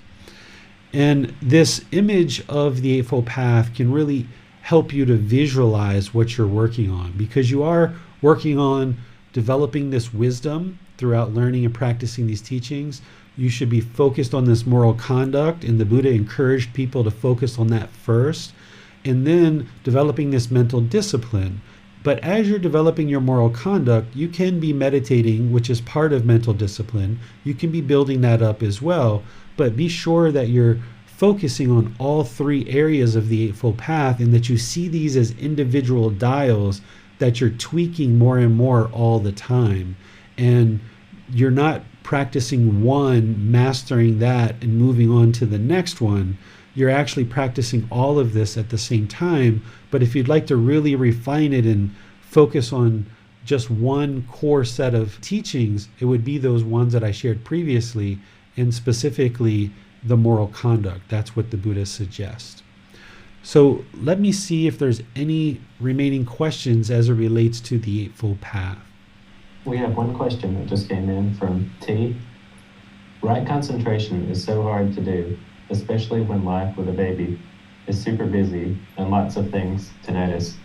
And this image of the Eightfold Path can really help you to visualize what you're working on, because you are working on developing this wisdom throughout learning and practicing these teachings. You should be focused on this moral conduct, and the Buddha encouraged people to focus on that first, and then developing this mental discipline. But as you're developing your moral conduct, you can be meditating, which is part of mental discipline. You can be building that up as well, but be sure that you're focusing on all three areas of the Eightfold Path, and that you see these as individual dials that you're tweaking more and more all the time. And you're not practicing one, mastering that, and moving on to the next one. You're actually practicing all of this at the same time. But if you'd like to really refine it and focus on just one core set of teachings, it would be those ones that I shared previously, and specifically the moral conduct. That's what the Buddha suggests. So let me see if there's any remaining questions as it relates to the Eightfold Path. We have one question that just came in from T. Right concentration is so hard to do, especially when life with a baby is super busy and lots of things to notice.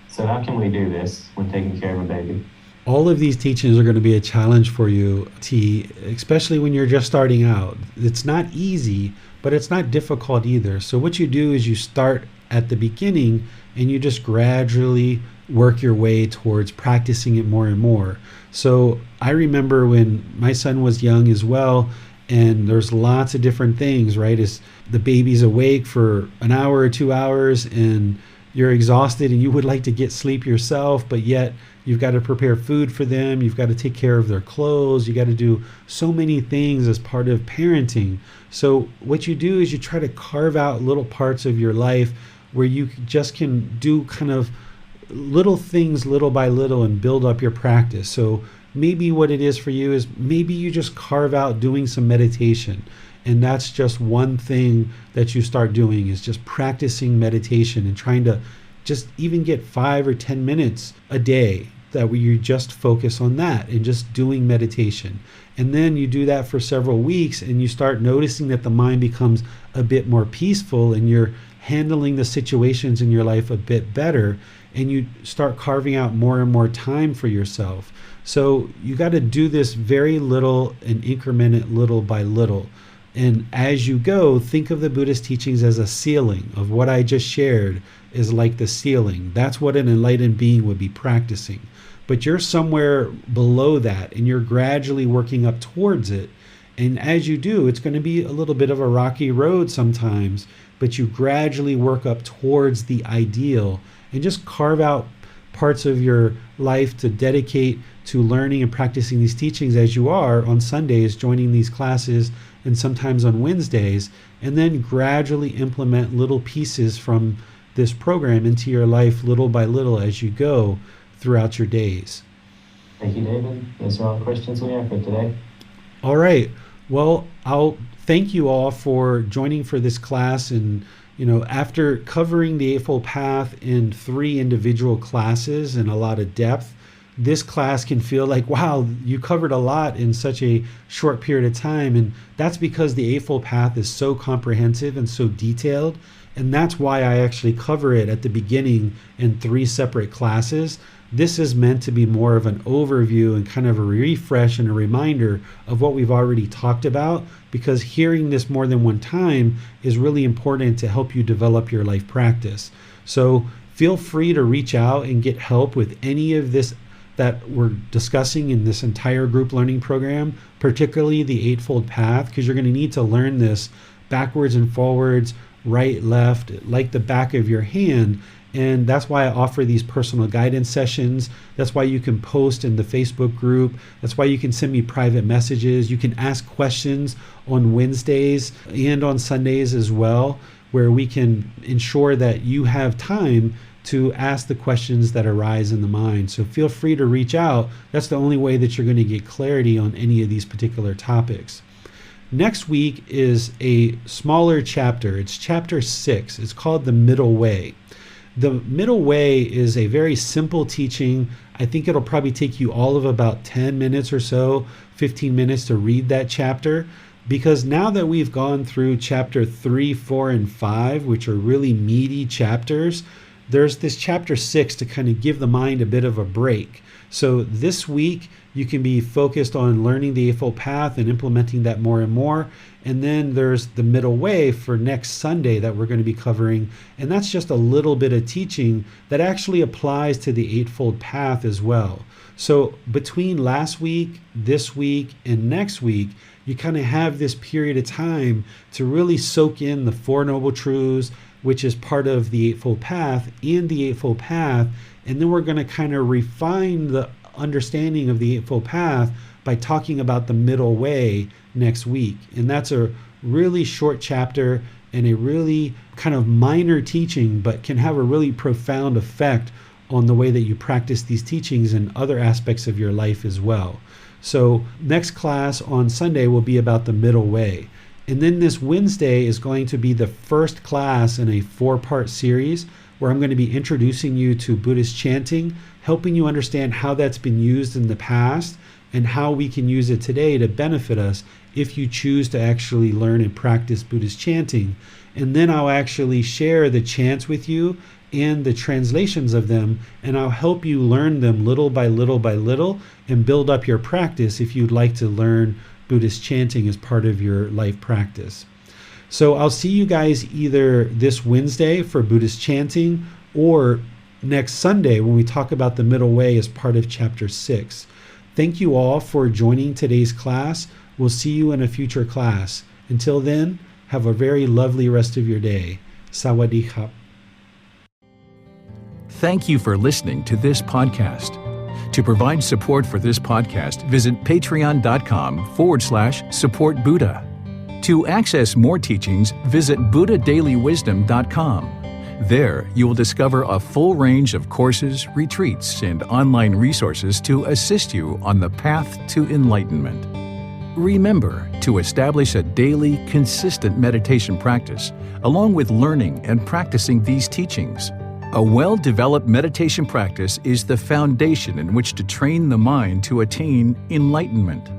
So how can we do this when taking care of a baby? All of these teachings are going to be a challenge for you, T, especially when you're just starting out. It's not easy, but it's not difficult either. So what you do is you start at the beginning, and you just gradually work your way towards practicing it more and more. So I remember when my son was young as well, and there's lots of different things, right? As the baby's awake for an hour or 2 hours, and you're exhausted, and you would like to get sleep yourself, but yet you've got to prepare food for them. You've got to take care of their clothes. You got to do so many things as part of parenting. So what you do is you try to carve out little parts of your life where you just can do kind of little things little by little and build up your practice. So maybe what it is for you is maybe you just carve out doing some meditation. And that's just one thing that you start doing, is just practicing meditation and trying to just even get 5 or 10 minutes a day that where you just focus on that and just doing meditation. And then you do that for several weeks, and you start noticing that the mind becomes a bit more peaceful, and you're handling the situations in your life a bit better, and you start carving out more and more time for yourself. So you got to do this very little and increment it little by little. And as you go, think of the Buddhist teachings as a ceiling. Of what I just shared is like the ceiling. That's what an enlightened being would be practicing. But you're somewhere below that, and you're gradually working up towards it. And as you do, it's going to be a little bit of a rocky road sometimes, but you gradually work up towards the ideal, and just carve out parts of your life to dedicate to learning and practicing these teachings as you are on Sundays, joining these classes, and sometimes on Wednesdays, and then gradually implement little pieces from this program into your life little by little as you go throughout your days. Thank you, David. Those are all the questions we have for today. All right. Well, I'll thank you all for joining for this class. And, after covering the Eightfold Path in 3 individual classes in a lot of depth, this class can feel like, wow, you covered a lot in such a short period of time. And that's because the Eightfold Path is so comprehensive and so detailed. And that's why I actually cover it at the beginning in 3 separate classes. This is meant to be more of an overview and kind of a refresh and a reminder of what we've already talked about, because hearing this more than one time is really important to help you develop your life practice. So feel free to reach out and get help with any of this that we're discussing in this entire group learning program, particularly the Eightfold Path, because you're going to need to learn this backwards and forwards, right, left, like the back of your hand. And that's why I offer these personal guidance sessions. That's why you can post in the Facebook group. That's why you can send me private messages. You can ask questions on Wednesdays and on Sundays as well, where we can ensure that you have time to ask the questions that arise in the mind. So feel free to reach out. That's the only way that you're going to get clarity on any of these particular topics. Next week is a smaller chapter. It's chapter 6. It's called The Middle Way. The Middle Way is a very simple teaching. I think it'll probably take you all of about 10 minutes or so, 15 minutes to read that chapter, because now that we've gone through chapter 3, 4, and 5, which are really meaty chapters, there's this chapter 6 to kind of give the mind a bit of a break. So this week, you can be focused on learning the Eightfold Path and implementing that more and more. And then there's the Middle Way for next Sunday that we're going to be covering. And that's just a little bit of teaching that actually applies to the Eightfold Path as well. So between last week, this week, and next week, you kind of have this period of time to really soak in the Four Noble Truths, which is part of the Eightfold Path, and the Eightfold Path. And then we're going to kind of refine the understanding of the Eightfold Path by talking about the Middle Way next week. And that's a really short chapter and a really kind of minor teaching, but can have a really profound effect on the way that you practice these teachings in other aspects of your life as well. So next class on Sunday will be about the Middle Way. And then this Wednesday is going to be the first class in a 4-part series where I'm going to be introducing you to Buddhist chanting, helping you understand how that's been used in the past and how we can use it today to benefit us if you choose to actually learn and practice Buddhist chanting. And then I'll actually share the chants with you and the translations of them, and I'll help you learn them little by little by little and build up your practice if you'd like to learn Buddhist chanting as part of your life practice. So I'll see you guys either this Wednesday for Buddhist chanting or next Sunday when we talk about the Middle Way as part of chapter 6. Thank you all for joining today's class. We'll see you in a future class. Until then, have a very lovely rest of your day. Sawadee khap. Thank you for listening to this podcast. To provide support for this podcast, visit patreon.com/support Buddha. To access more teachings, visit buddhadailywisdom.com. There, you will discover a full range of courses, retreats, and online resources to assist you on the path to enlightenment. Remember to establish a daily, consistent meditation practice, along with learning and practicing these teachings. A well-developed meditation practice is the foundation in which to train the mind to attain enlightenment.